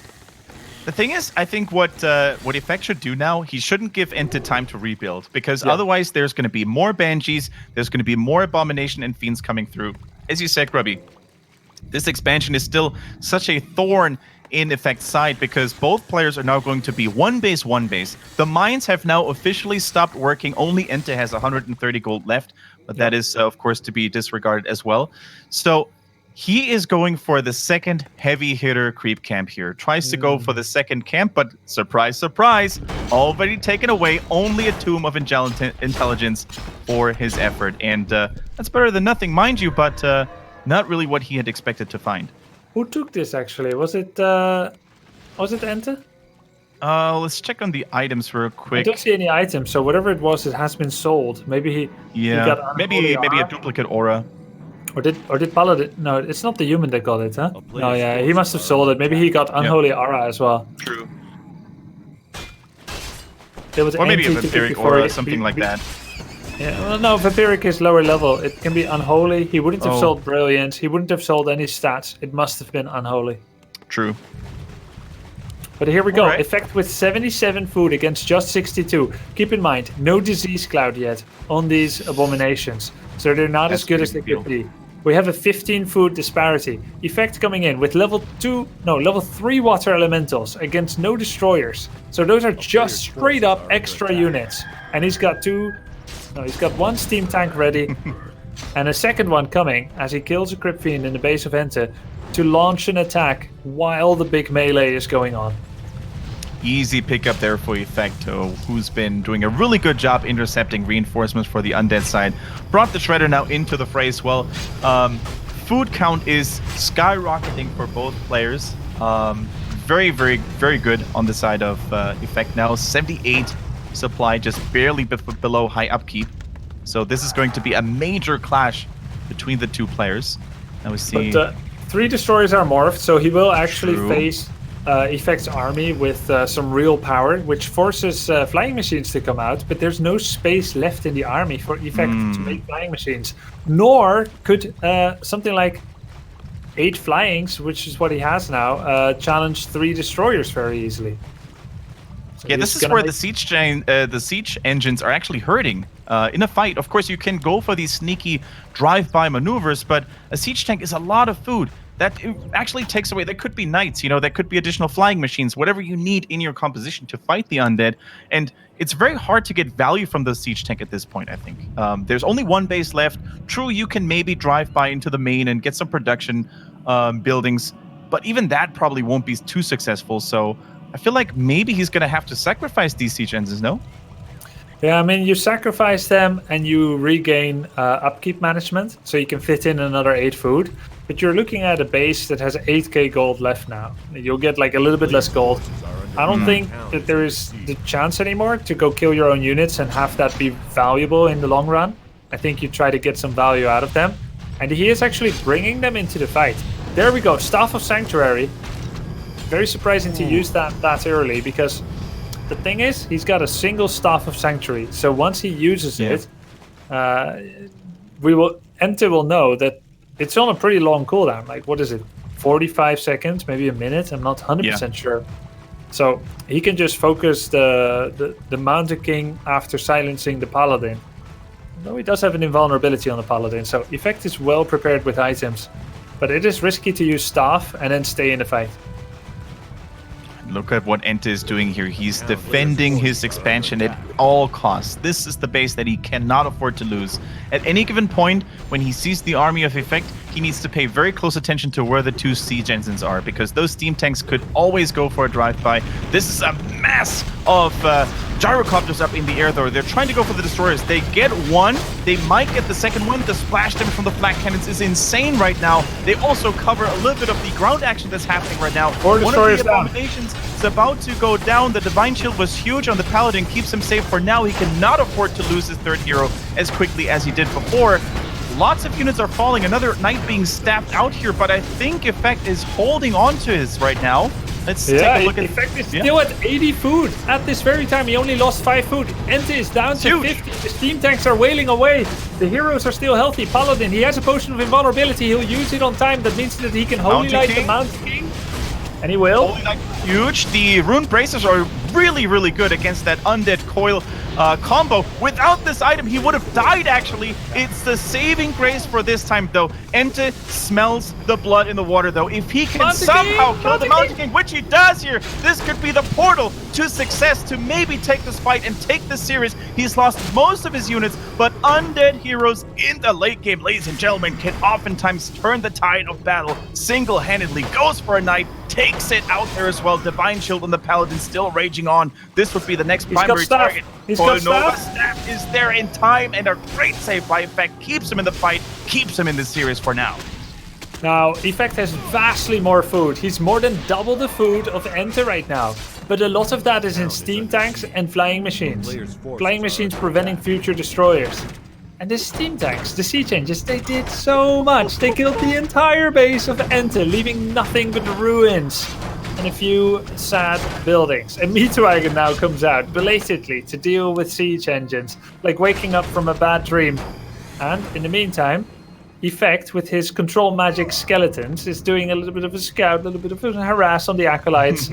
The thing is, I think what Effect should do now, he shouldn't give EnTe time to rebuild, because otherwise there's going to be more Banshees, there's going to be more Abomination and Fiends coming through. As you said, Grubby, this expansion is still such a thorn in Effect's side, because both players are now going to be one base. The mines have now officially stopped working. Only EnTe has 130 gold left, but that is, of course, to be disregarded as well. So he is going for the second heavy hitter creep camp here. Tries to go for the second camp, but surprise, surprise, already taken away. Only a Tomb of Intelligence for his effort. And that's better than nothing, mind you, but not really what he had expected to find. Who took this actually? Was it EnTe? Let's check on the items real quick. I don't see any items, so whatever it was, it has been sold. Maybe he got maybe a duplicate aura. Or did Paladin? No, it's not the human that got it, huh? No, yeah, he must have sold it. Maybe he got Unholy Aura as well. True. There was or maybe a Vampiric Aura, something like that. Yeah, well, no, Vampiric is lower level. It can be Unholy. He wouldn't have sold Brilliant. He wouldn't have sold any stats. It must have been Unholy. True. But here we go. Right. Effect with 77 food against just 62. Keep in mind, no disease cloud yet on these abominations. So they're not as good as they could be. We have a 15 food disparity. Effect coming in with level 3 water elementals against no destroyers. So those are just straight up extra units. And he's got one steam tank ready and a second one coming as he kills a Crypt Fiend in the base of EnTe to launch an attack while the big melee is going on. Easy pickup there for Effect, who's been doing a really good job intercepting reinforcements for the Undead side. Brought the Shredder now into the fray as well. Food count is skyrocketing for both players. Very, very, very good on the side of Effect now. 78 supply, just barely below high upkeep. So this is going to be a major clash between the two players. Now we see... But 3 destroyers are morphed, so he will actually face Effect's army with some real power, which forces flying machines to come out, but there's no space left in the army for Effect to make flying machines. Nor could something like 8 flyings, which is what he has now, challenge 3 destroyers very easily. So yeah, this is where the siege engines are actually hurting in a fight. Of course, you can go for these sneaky drive-by maneuvers, but a siege tank is a lot of food. That actually takes away. There could be knights, there could be additional flying machines, whatever you need in your composition to fight the undead. And it's very hard to get value from the siege tank at this point, I think. There's only one base left. True, you can maybe drive by into the main and get some production buildings, but even that probably won't be too successful. So I feel like maybe he's going to have to sacrifice these siege engines, no? Yeah, I mean, you sacrifice them and you regain upkeep management, so you can fit in another 8 food. But you're looking at a base that has 8k gold left now. You'll get like a little bit less gold. I don't think that there is the chance anymore to go kill your own units and have that be valuable in the long run. I think you try to get some value out of them. And he is actually bringing them into the fight. There we go, Staff of Sanctuary. Very surprising to use that early, because the thing is, he's got a single Staff of Sanctuary. So once he uses it, EnTe will know that it's on a pretty long cooldown. Like, what is it? 45 seconds, maybe a minute? I'm not 100% sure. So he can just focus the Mountain King after silencing the Paladin. Though he does have an invulnerability on the Paladin, so Effect is well prepared with items. But it is risky to use Staff and then stay in the fight. Look at what EnTe is doing here. He's defending his expansion at all costs. This is the base that he cannot afford to lose. At any given point, when he sees the army of Effect, he needs to pay very close attention to where the 2 siege engines are, because those steam tanks could always go for a drive-by. This is a mass of gyrocopters up in the air, though. They're trying to go for the destroyers. They get one. They might get the second one. The splash damage from the flak cannons is insane right now. They also cover a little bit of the ground action that's happening right now. One of the abominations is about to go down. The Divine Shield was huge on the Paladin, keeps him safe for now. He cannot afford to lose his 3rd hero as quickly as he did before. Lots of units are falling. Another knight being stabbed out here, but I think Effect is holding on to his right now. Let's take a look at Effect is still at 80 food at this very time. He only lost 5 food. EnTe is down to 50. The steam tanks are wailing away. The heroes are still healthy. Paladin, he has a potion of invulnerability. He'll use it on time. That means that he can Holy Light the Mountain King. And he will. Holy Light, huge. The rune bracers are really, really good against that undead coil combo. Without this item, he would have died, actually. It's the saving grace for this time, though. EnTe smells the blood in the water, though. If he can somehow kill the Mountain King, which he does here, this could be the portal to success to maybe take this fight and take this series. He's lost most of his units, but undead heroes in the late game, ladies and gentlemen, can oftentimes turn the tide of battle single-handedly. Goes for a knight, takes it out there as well. Divine Shield on the Paladin still raging on. This would be the next primary target. Nova Staff is there in time, and a great save by Effect keeps him in the fight, keeps him in the series for now. Now, Effect has vastly more food. He's more than double the food of EnTe right now. But a lot of that is in steam tanks and flying machines. Flying machines preventing future destroyers. And the steam tanks, the siege engines, they did so much. They killed the entire base of EnTe, leaving nothing but ruins and a few sad buildings. And Meatwagon now comes out belatedly to deal with siege engines, like waking up from a bad dream. And in the meantime, Effect, with his control magic skeletons, is doing a little bit of a scout, a little bit of a harass on the acolytes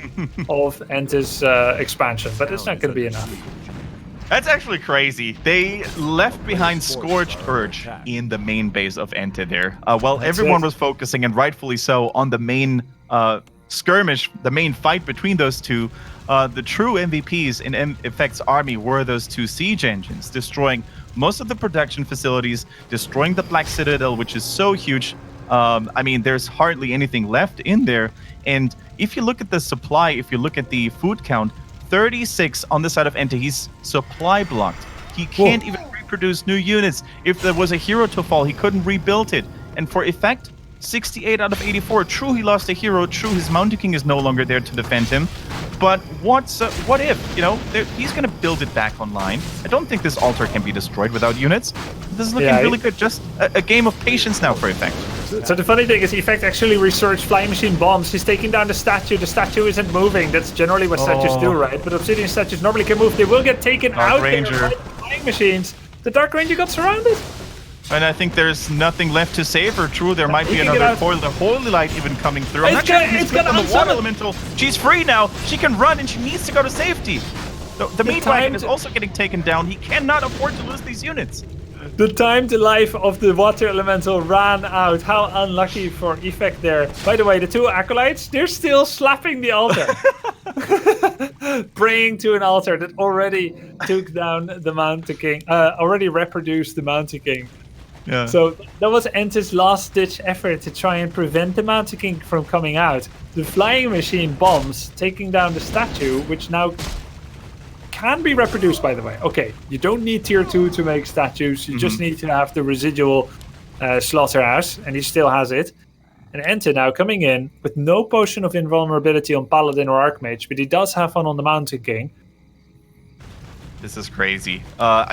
of EnTe's expansion. But it's not going to be enough. That's actually crazy. They left behind Scourged Urge in the main base of EnTe there. While everyone was focusing, and rightfully so, on the main skirmish, the main fight between those two, the true MVPs in Effect's army were those 2 siege engines, destroying most of the production facilities, destroying the Black Citadel, which is so huge. I mean, there's hardly anything left in there. And if you look at the supply, if you look at the food count, 36 on the side of EnTe. He's supply blocked. He can't even reproduce new units. If there was a hero to fall, he couldn't rebuild it. And for Effect, 68 out of 84. True, he lost a hero. True, his Mountain King is no longer there to defend him. But what if, he's going to build it back online. I don't think this altar can be destroyed without units. This is looking really good. Just a game of patience now for Effect. So the funny thing is, Effect actually researched flying machine bombs. He's taking down the statue. The statue isn't moving. That's generally what statues do, right? But obsidian statues normally can move. They will get taken out there by the flying machines. The Dark Ranger got surrounded. And I think there's nothing left to save her. True, there might be another coil, the holy light even coming through. I'm not sure if he's on the water elemental. She's free now. She can run and she needs to go to safety. The meat wagon is also getting taken down. He cannot afford to lose these units. The time to life of the water elemental ran out. How unlucky for Effect there. By the way, the two acolytes, they're still slapping the altar. Praying to an altar that already took down the Mountain King, already reproduced the Mountain King. Yeah. So that was EnTe's last-ditch effort to try and prevent the Mountain King from coming out. The flying machine bombs, taking down the statue, which now can be reproduced, by the way. Okay, you don't need tier 2 to make statues. You just need to have the residual slaughterhouse, and he still has it. And EnTe now coming in with no potion of invulnerability on Paladin or Archmage, but he does have one on the Mountain King. This is crazy.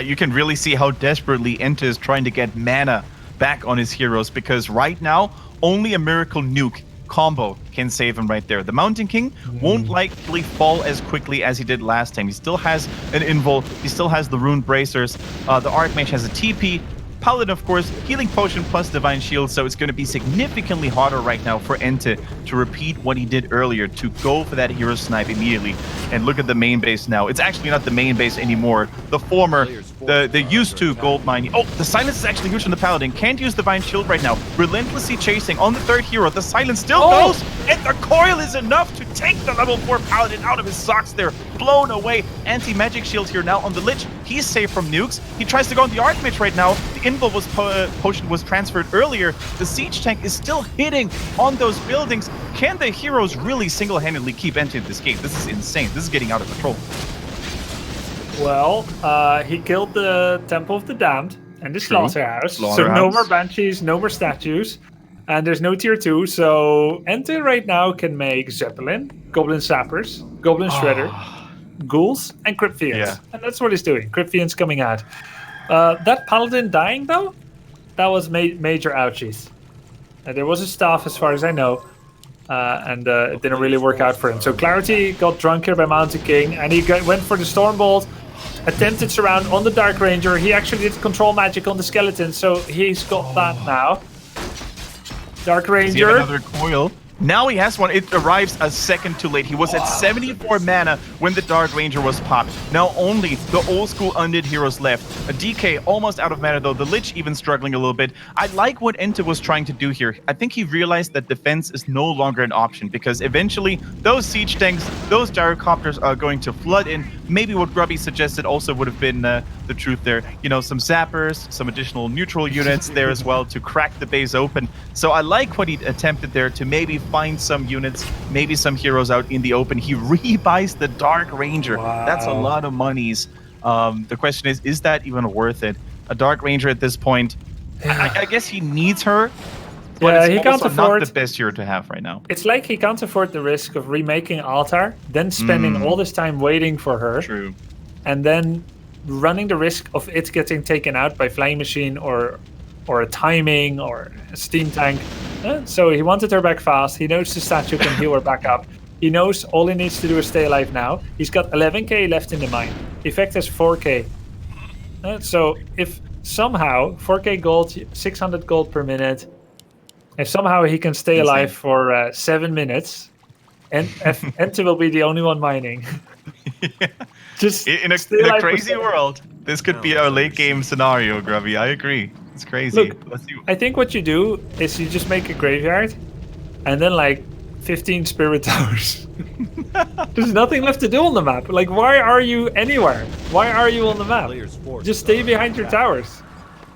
You can really see how desperately EnTe is trying to get mana back on his heroes, because right now, only a Miracle Nuke combo can save him right there. The Mountain King won't likely fall as quickly as he did last time. He still has an invul, he still has the Rune Bracers, the Archmage has a TP, Paladin, of course, Healing Potion plus Divine Shield, so it's going to be significantly harder right now for EnTe to repeat what he did earlier, to go for that hero snipe immediately. And look at the main base now. It's actually not the main base anymore. The former, the used to gold mining. Oh, the Silence is actually huge on the Paladin. Can't use Divine Shield right now. Relentlessly chasing on the third hero. The Silence still goes, and the coil is enough to take the level 4 Paladin out of his socks there. Blown away. Anti-magic shield here now on the Lich. He's safe from nukes. He tries to go on the Archmage right now. The invul potion was transferred earlier. The siege tank is still hitting on those buildings. Can the heroes really single-handedly keep EnTe in this game? This is insane. This is getting out of control. Well, he killed the Temple of the Damned and the Slaughterhouse. So no more Banshees, no more statues. And there's no tier 2. So EnTe right now can make Zeppelin, Goblin Sappers, Goblin Shredder, Ghouls, and Crypt Fiends. Yeah. And that's what he's doing. Crypt Fiends coming out. That Paladin dying, though, that was major ouchies. There was a staff, as far as I know, and it didn't really work out for him. So Clarity got drunk here by Mountain King, and he went for the Stormbolt, attempted surround on the Dark Ranger. He actually did control magic on the skeleton, so he's got that now. Dark Ranger. Another coil. Now he has one. It arrives a second too late. He was at 74 mana when the Dark Ranger was popped. Now only the old school undead heroes left. A DK almost out of mana though. The Lich even struggling a little bit. I like what EnTe was trying to do here. I think he realized that defense is no longer an option, because eventually those siege tanks, those gyrocopters are going to flood in. Maybe what Grubby suggested also would have been the truth there. You know, some zappers, some additional neutral units there as well to crack the base open. So I like what he attempted there, to maybe find some units, maybe some heroes out in the open. He rebuys the Dark Ranger. Wow. That's a lot of monies. The question is that even worth it? A Dark Ranger at this point, I guess he needs her. But yeah, it's he can't afford not the best hero to have right now. It's like he can't afford the risk of remaking Altar, then spending all this time waiting for her. True. And then running the risk of it getting taken out by Flying Machine or a timing or a steam tank. So he wanted her back fast. He knows the statue can heal her back up. He knows all he needs to do is stay alive now. He's got 11k left in the mine. Effect has 4k. So if somehow 4k gold, 600 gold per minute, if somehow he can stay alive for 7 minutes, and EnTe will be the only one mining. Yeah. Just in a crazy world, this could be our late game scenario, Grubby. I agree. It's crazy. Look, I think what you do is you just make a graveyard, and then like 15 spirit towers. There's nothing left to do on the map. Like, why are you anywhere? Why are you on the map? Just stay behind your towers.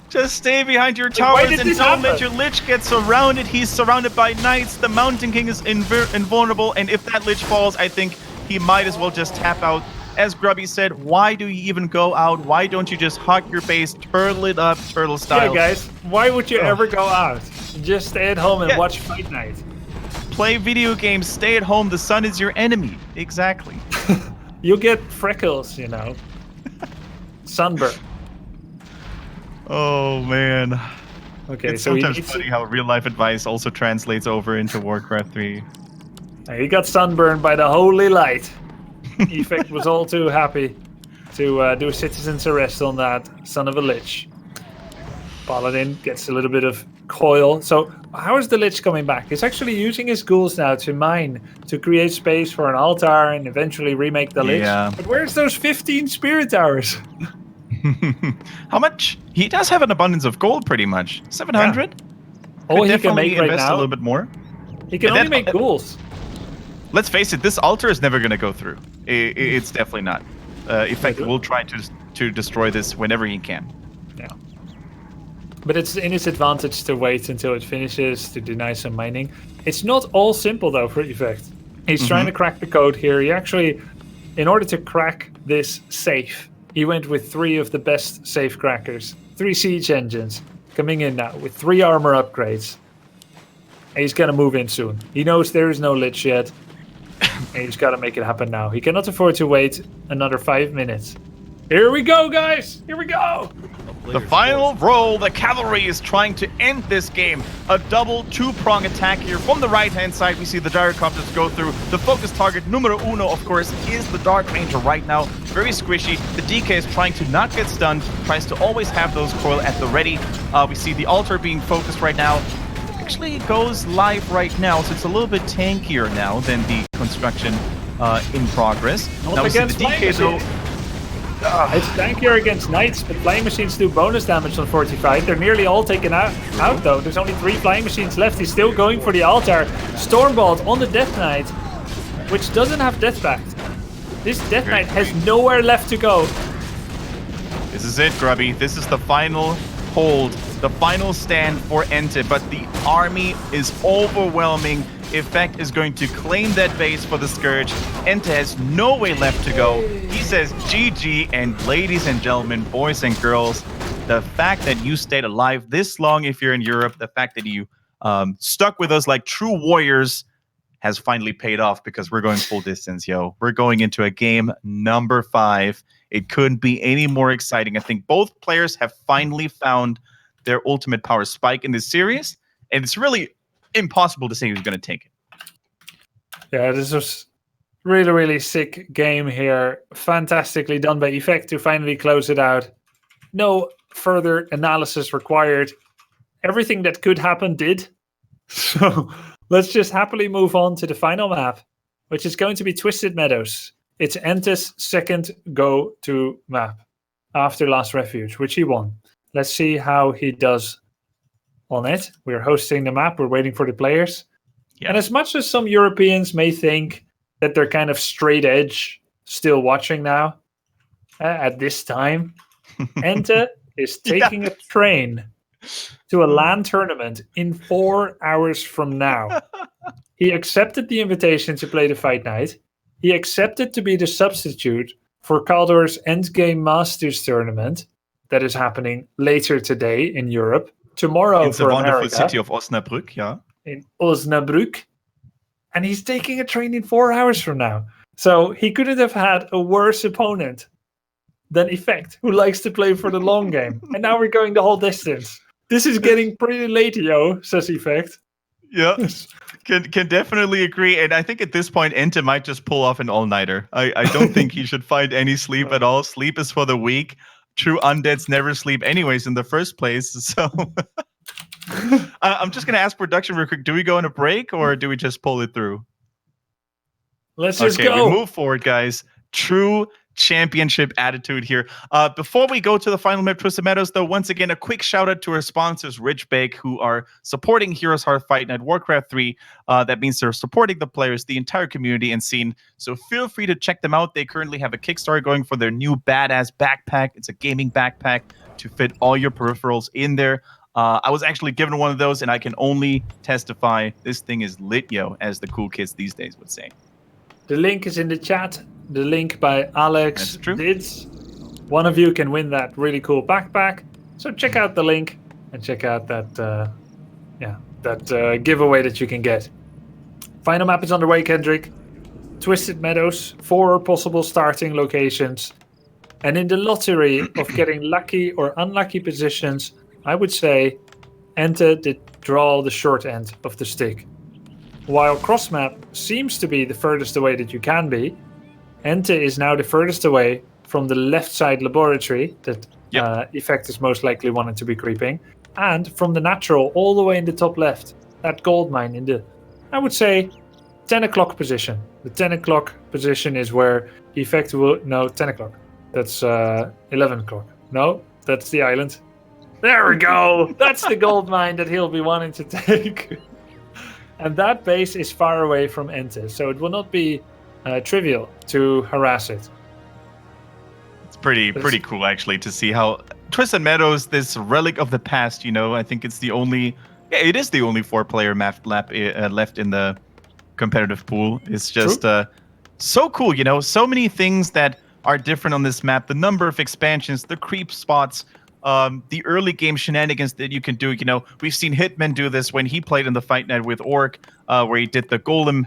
Just stay behind your towers and don't let your Lich get surrounded. He's surrounded by knights. The Mountain King is invulnerable, and if that Lich falls, I think he might as well just tap out. As Grubby said, why do you even go out? Why don't you just hug your base, turtle it up, turtle style? Yeah, guys, why would you ever go out? Just stay at home and watch Fight Night. Play video games, stay at home, the sun is your enemy. Exactly. You'll get freckles, you know. Sunburn. Oh, man. Okay, it's so sometimes funny how real-life advice also translates over into Warcraft 3. He got sunburned by the holy light. Effect was all too happy to do a citizen's arrest on that son of a Lich. Paladin gets a little bit of coil. So how is the Lich coming back? He's actually using his ghouls now to mine, to create space for an altar and eventually remake the Lich. Yeah. But where's those 15 spirit towers? How much? He does have an abundance of gold, pretty much. 700? Yeah. All he can make right invest now, a little bit more. He can only make ghouls. Let's face it, this altar is never going to go through. It's definitely not. Effect will try to destroy this whenever he can. Yeah. But it's in his advantage to wait until it finishes, to deny some mining. It's not all simple, though, for Effect. He's trying to crack the code here. He actually, in order to crack this safe, he went with 3 of the best safe crackers. 3 siege engines coming in now with 3 armor upgrades. And he's going to move in soon. He knows there is no Lich yet. And he's got to make it happen now. He cannot afford to wait another 5 minutes. Here we go, guys! Here we go! The final roll. The cavalry is trying to end this game. A double 2-prong attack here. From the right-hand side, we see the gyrocopters go through. The focus target, numero uno, of course, is the Dark Ranger right now. Very squishy. The DK is trying to not get stunned. Tries to always have those coil at the ready. We see the altar being focused right now. Actually goes live right now, so it's a little bit tankier now than the construction in progress. Now we see the DK though. It's tankier against knights, but flying machines do bonus damage on Fortified. They're nearly all taken out though. There's only 3 flying machines left. He's still going for the altar. Stormbolt on the Death Knight, which doesn't have Death Pact. This Death Knight has nowhere left to go. This is it, Grubby. This is the final hold, the final stand for EnTe, but the army is overwhelming. Effect is going to claim that base for the Scourge. EnTe has no way left to go. He says GG, and ladies and gentlemen, boys and girls, the fact that you stayed alive this long if you're in Europe, the fact that you stuck with us like true warriors has finally paid off, because we're going full distance, yo. We're going into a game number 5. It couldn't be any more exciting. I think both players have finally found their ultimate power spike in this series, and it's really impossible to say who's going to take it. Yeah, this was really, really sick game here. Fantastically done by Effect to finally close it out. No further analysis required. Everything that could happen did. So let's just happily move on to the final map, which is going to be Twisted Meadows. It's EnTe's second go-to map after last Refuge, which he won. Let's see how he does on it. We're hosting the map. We're waiting for the players. Yeah. And as much as some Europeans may think that they're kind of straight edge still watching now, at this time, EnTe is taking a train to a LAN tournament in 4 hours from now. He accepted the invitation to play the Fight Night. He accepted to be the substitute for Caldor's Endgame Masters tournament that is happening later today in Europe. Tomorrow in for the wonderful America, city of Osnabrück, yeah. In Osnabrück. And he's taking a train in 4 hours from now. So he couldn't have had a worse opponent than Effect, who likes to play for the long game. And now we're going the whole distance. This is getting pretty late, yo, says Effect. Yeah, can definitely agree. And I think at this point, EnTe might just pull off an all-nighter. I don't think he should find any sleep at all. Sleep is for the weak. True undeads never sleep anyways in the first place. So I'm just going to ask production real quick. Do we go on a break or do we just pull it through? Let's just go. We move forward, guys. True championship attitude here. Before we go to the final map, Twisted Meadows, though, once again, a quick shout out to our sponsors, Ridgebake, who are supporting HeroesHearth Fight Night Warcraft 3. That means they're supporting the players, the entire community and scene. So feel free to check them out. They currently have a Kickstarter going for their new badass backpack. It's a gaming backpack to fit all your peripherals in there. I was actually given one of those, and I can only testify this thing is lit, yo, as the cool kids these days would say. The link is in the chat. The link by Alex Dids. One of you can win that really cool backpack. So check out the link and check out that giveaway that you can get. Final map is underway, Kendric. Twisted Meadows, 4 possible starting locations. And in the lottery of getting lucky or unlucky positions, I would say EnTe did draw the short end of the stick. While cross map seems to be the furthest away that you can be, EnTe is now the furthest away from the left side laboratory that Effect is most likely wanting to be creeping. And from the natural, all the way in the top left, that gold mine in the, I would say, 10 o'clock position. The 10 o'clock position is where the effect will... No, 10 o'clock. That's 11 o'clock. No, that's the island. There we go! That's the gold mine that he'll be wanting to take. And that base is far away from EnTe, so it will not be trivial to harass it. It's pretty cool, actually, to see how Twisted Meadows, this relic of the past, you know, I think it's the only... Yeah, it is the only 4-player map left in the competitive pool. It's just so cool, you know, so many things that are different on this map. The number of expansions, the creep spots, the early game shenanigans that you can do. You know, we've seen Hitman do this when he played in the Fight Night with Orc, where he did the golem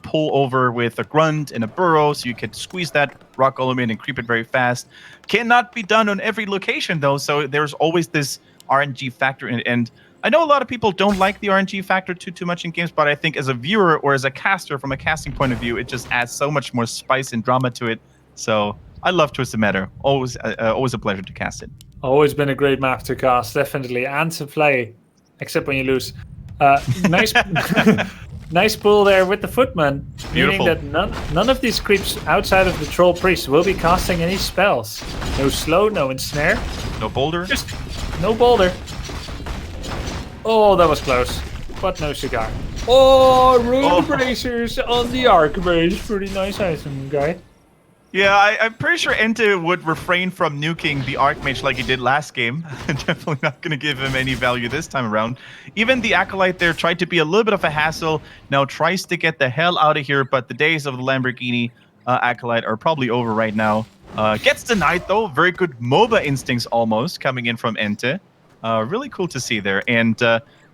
pull over with a grunt and a burrow, so you could squeeze that rock golem in and creep it very fast. Cannot be done on every location though, so there's always this RNG factor in it. And I know a lot of people don't like the RNG factor too much in games, but I think as a viewer or as a caster, from a casting point of view, it just adds so much more spice and drama to it. So I love Twisted Meadows. Always a pleasure to cast it. Always been a great map to cast, definitely, and to play, except when you lose. Nice, nice pull there with the footman, Beautiful. meaning that none of these creeps outside of the troll priest will be casting any spells. No slow, no ensnare, No boulder. just no boulder. Oh, that was close, but no cigar. Oh, rune bracers on the archmage, pretty nice item, guy. Yeah, I'm pretty sure EnTe would refrain from nuking the Archmage like he did last game. Definitely not going to give him any value this time around. Even the Acolyte there tried to be a little bit of a hassle. Now tries to get the hell out of here, but the days of the Lamborghini Acolyte are probably over right now. Gets denied though. Very good MOBA instincts almost coming in from EnTe. Really cool to see there. And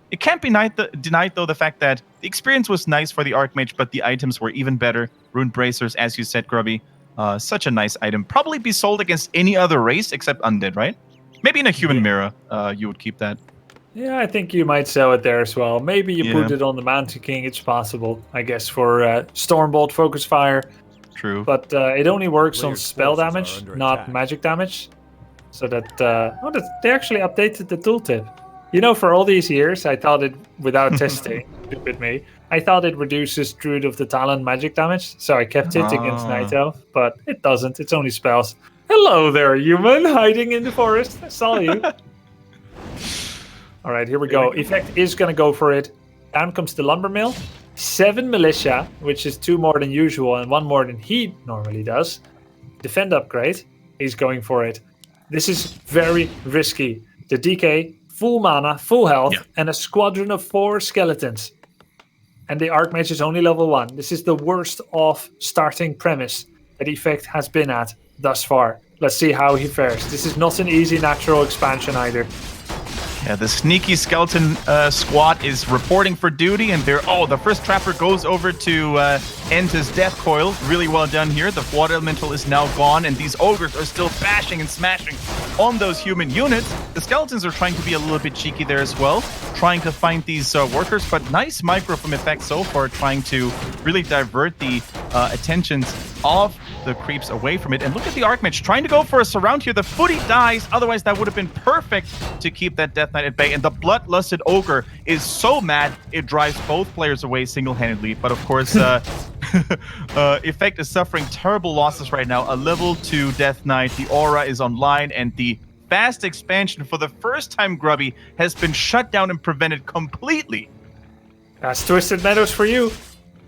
it can't be denied though the fact that the experience was nice for the Archmage, but the items were even better. Rune Bracers, as you said, Grubby. Such a nice item. Probably be sold against any other race except Undead, right? Maybe in a human mirror, you would keep that. Yeah, I think you might sell it there as well. Maybe you put it on the Mountain King. It's possible, I guess, for Stormbolt, Focus Fire. True. But it only works on spell damage, not magic damage. So that... they actually updated the tooltip. You know, for all these years, I thought it, without testing, stupid me, I thought it reduces Druid of the Talon magic damage, so I kept it against Night Elf, but it doesn't, it's only spells. Hello there, human, hiding in the forest, I saw you. Alright, here we go. Effect is gonna go for it. Down comes the Lumber Mill. 7 Militia, which is 2 more than usual and 1 more than he normally does. Defend upgrade, he's going for it. This is very risky. The DK, full mana, full health, and a squadron of 4 skeletons. And the Archmage is only level 1. This is the worst off starting premise that Effect has been at thus far. Let's see how he fares. This is not an easy natural expansion either. Yeah, the sneaky skeleton squad is reporting for duty, and the first trapper goes over to EnTe's Death Coil. Really well done here. The water elemental is now gone, and these ogres are still bashing and smashing on those human units. The skeletons are trying to be a little bit cheeky there as well, trying to find these workers, but nice micro from Effect so far, trying to really divert the attentions of the creeps away from it. And look at the Archmage trying to go for a surround here. The footy dies, otherwise that would have been perfect to keep that Death Knight at bay. And the Bloodlusted Ogre is so mad it drives both players away single-handedly. But of course, Effect is suffering terrible losses right now. A level 2 Death Knight, the aura is online, and the fast expansion for the first time, Grubby, has been shut down and prevented completely. That's Twisted Meadows for you.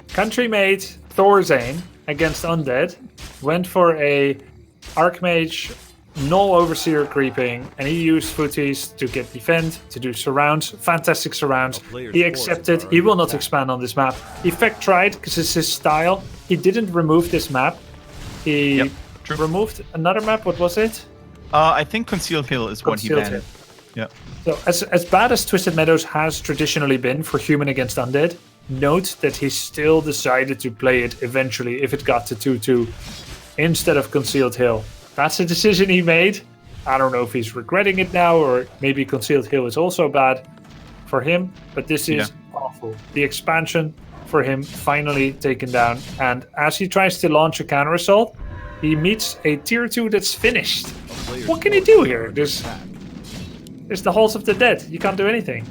Country made Thorzane against Undead went for a Archmage null Overseer creeping, and he used footies to get defend, to do surrounds, fantastic surrounds. He accepted, he will not expand on this map. Effect tried, because it's his style. He didn't remove this map. He removed another map, what was it? I think Concealed Hill is what he banned. Yeah. So as bad as Twisted Meadows has traditionally been for human against Undead, note that he still decided to play it eventually if it got to 2-2 instead of Concealed Hill. That's a decision he made. I don't know if he's regretting it now, or maybe Concealed Hill is also bad for him, but this is awful. The expansion for him finally taken down, and as he tries to launch a counter assault, he meets a tier 2 that's finished. What can he do here? There's the Halls of the Dead. You can't do anything.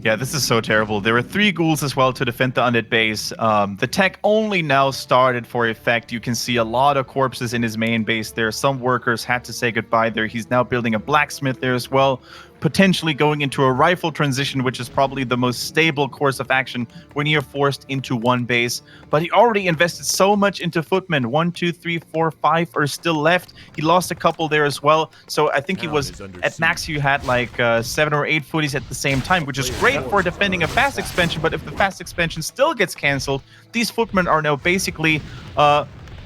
Yeah, this is so terrible. There were 3 ghouls as well to defend the undead base. The tech only now started for effect. You can see a lot of corpses in his main base there. Some workers had to say goodbye there. He's now building a blacksmith there as well, potentially going into a rifle transition, which is probably the most stable course of action when you're forced into one base. But he already invested so much into footmen. 1, 2, 3, 4, 5 are still left. He lost a couple there as well. So I think he was at max. You had like 7 or 8 footies at the same time, which is great for defending a fast expansion. But if the fast expansion still gets canceled, these footmen are now basically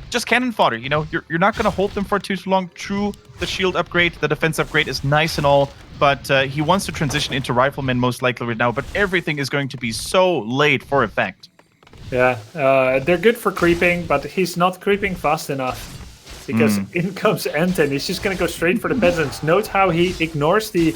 just cannon fodder. You know, you're not going to hold them for too long. True, the shield upgrade, the defense upgrade is nice and all, but he wants to transition into riflemen most likely right now, but everything is going to be so late for effect. Yeah, they're good for creeping, but he's not creeping fast enough. Because in comes EnTe, and he's just going to go straight for the peasants. Note how he ignores the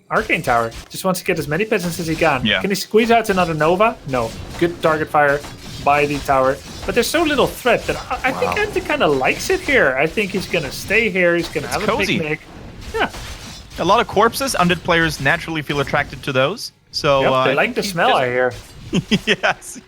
Arcane Tower. Just wants to get as many peasants as he can. Yeah. Can he squeeze out another Nova? No. Good target fire by the tower. But there's so little threat that I think EnTe kind of likes it here. I think he's going to stay here. He's going to have cozy. a picnic. Yeah. A lot of corpses. Undead players naturally feel attracted to those. So they like the smell, I hear. Yes,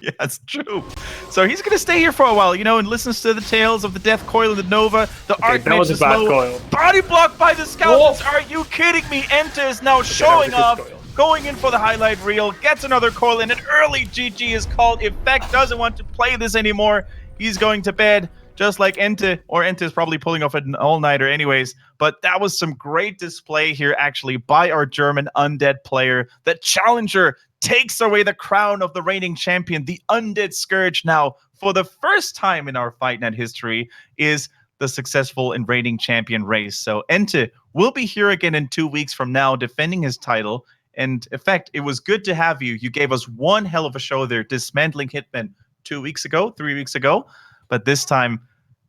true. So he's going to stay here for a while, you know, and listens to the tales of the Death Coil and the Nova. The Archmage is low. Coil. Body blocked by the Skeletons. Are you kidding me? EnTe is now showing off, going in for the highlight reel, gets another coil, and an early GG is called. Effect doesn't want to play this anymore. He's going to bed, just like EnTe, or EnTe is probably pulling off an all-nighter anyways. But that was some great display here, actually, by our German Undead player. The Challenger takes away the crown of the reigning champion. The Undead Scourge now, for the first time in our Fight Night history, is the successful and reigning champion race. So EnTe will be here again in 2 weeks from now, defending his title. And Effect, it was good to have you. You gave us one hell of a show there, dismantling Hitman 3 weeks ago. But this time,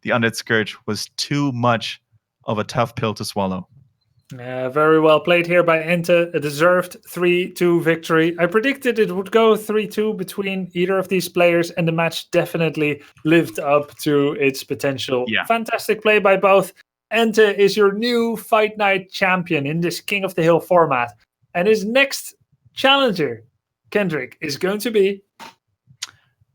the Undead Scourge was too much of a tough pill to swallow. Very well played here by EnTe. A deserved 3-2 victory. I predicted it would go 3-2 between either of these players, and the match definitely lived up to its potential. Yeah. Fantastic play by both. EnTe is your new Fight Night champion in this King of the Hill format. And his next challenger, Kendric, is going to be...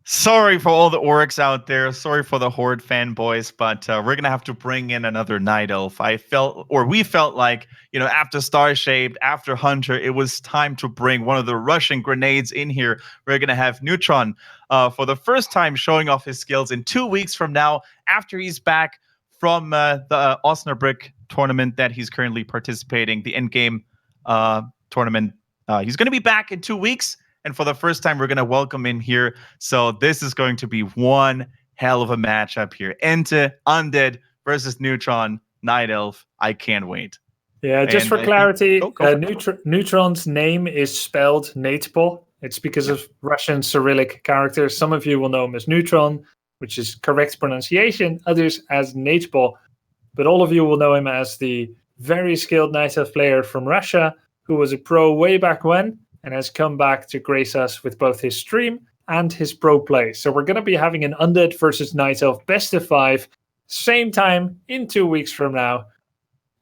Sorry for all the orcs out there. Sorry for the Horde fanboys, but we're going to have to bring in another Night Elf. We felt like, you know, after Star-Shaped, after Hunter, it was time to bring one of the Russian grenades in here. We're going to have Neutron for the first time showing off his skills in 2 weeks from now, after he's back from the Osnabrück tournament that he's currently participating, the endgame tournament. He's going to be back in 2 weeks. And for the first time, we're going to welcome in here. So this is going to be one hell of a matchup here. EnTe, Undead versus Neutron, Night Elf. I can't wait. Yeah, just for clarity, Neutron's name is spelled Natepo. It's because of Russian Cyrillic characters. Some of you will know him as Neutron, which is correct pronunciation. Others as Natepo. But all of you will know him as the very skilled Night Elf player from Russia, who was a pro way back when, and has come back to grace us with both his stream and his pro play. So we're going to be having an Undead versus Night Elf best of 5, same time in 2 weeks from now.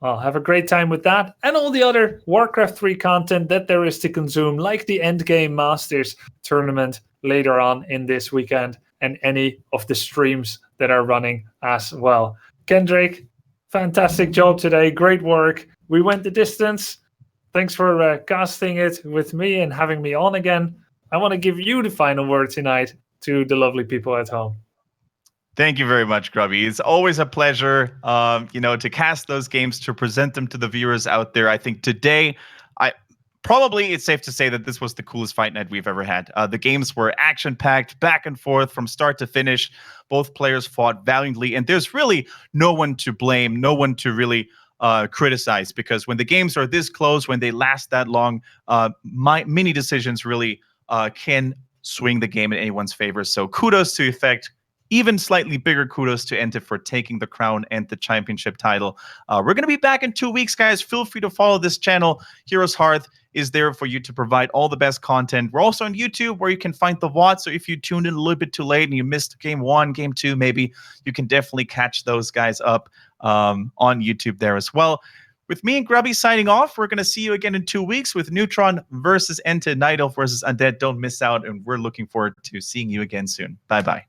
Well, have a great time with that and all the other Warcraft 3 content that there is to consume, like the Endgame Masters tournament later on in this weekend and any of the streams that are running as well. Kendric, fantastic job today. Great work. We went the distance. Thanks for casting it with me and having me on again. I want to give you the final word tonight to the lovely people at home. Thank you very much, Grubby. It's always a pleasure, to cast those games, to present them to the viewers out there. I think today, it's safe to say that this was the coolest Fight Night we've ever had. The games were action-packed, back and forth from start to finish. Both players fought valiantly, and there's really no one to blame, no one to really criticize, because when the games are this close, when they last that long, many decisions really can swing the game in anyone's favor. So kudos to Effect. Even slightly bigger kudos to EnTe for taking the crown and the championship title. We're going to be back in 2 weeks, guys. Feel free to follow this channel. HeroesHearth is there for you to provide all the best content. We're also on YouTube, where you can find the VOD. So if you tuned in a little bit too late and you missed game 1, game 2, maybe, you can definitely catch those guys up on YouTube there as well. With me and Grubby signing off, we're going to see you again in 2 weeks with Neutron versus EnTe, Night Elf versus Undead. Don't miss out, and we're looking forward to seeing you again soon. Bye-bye.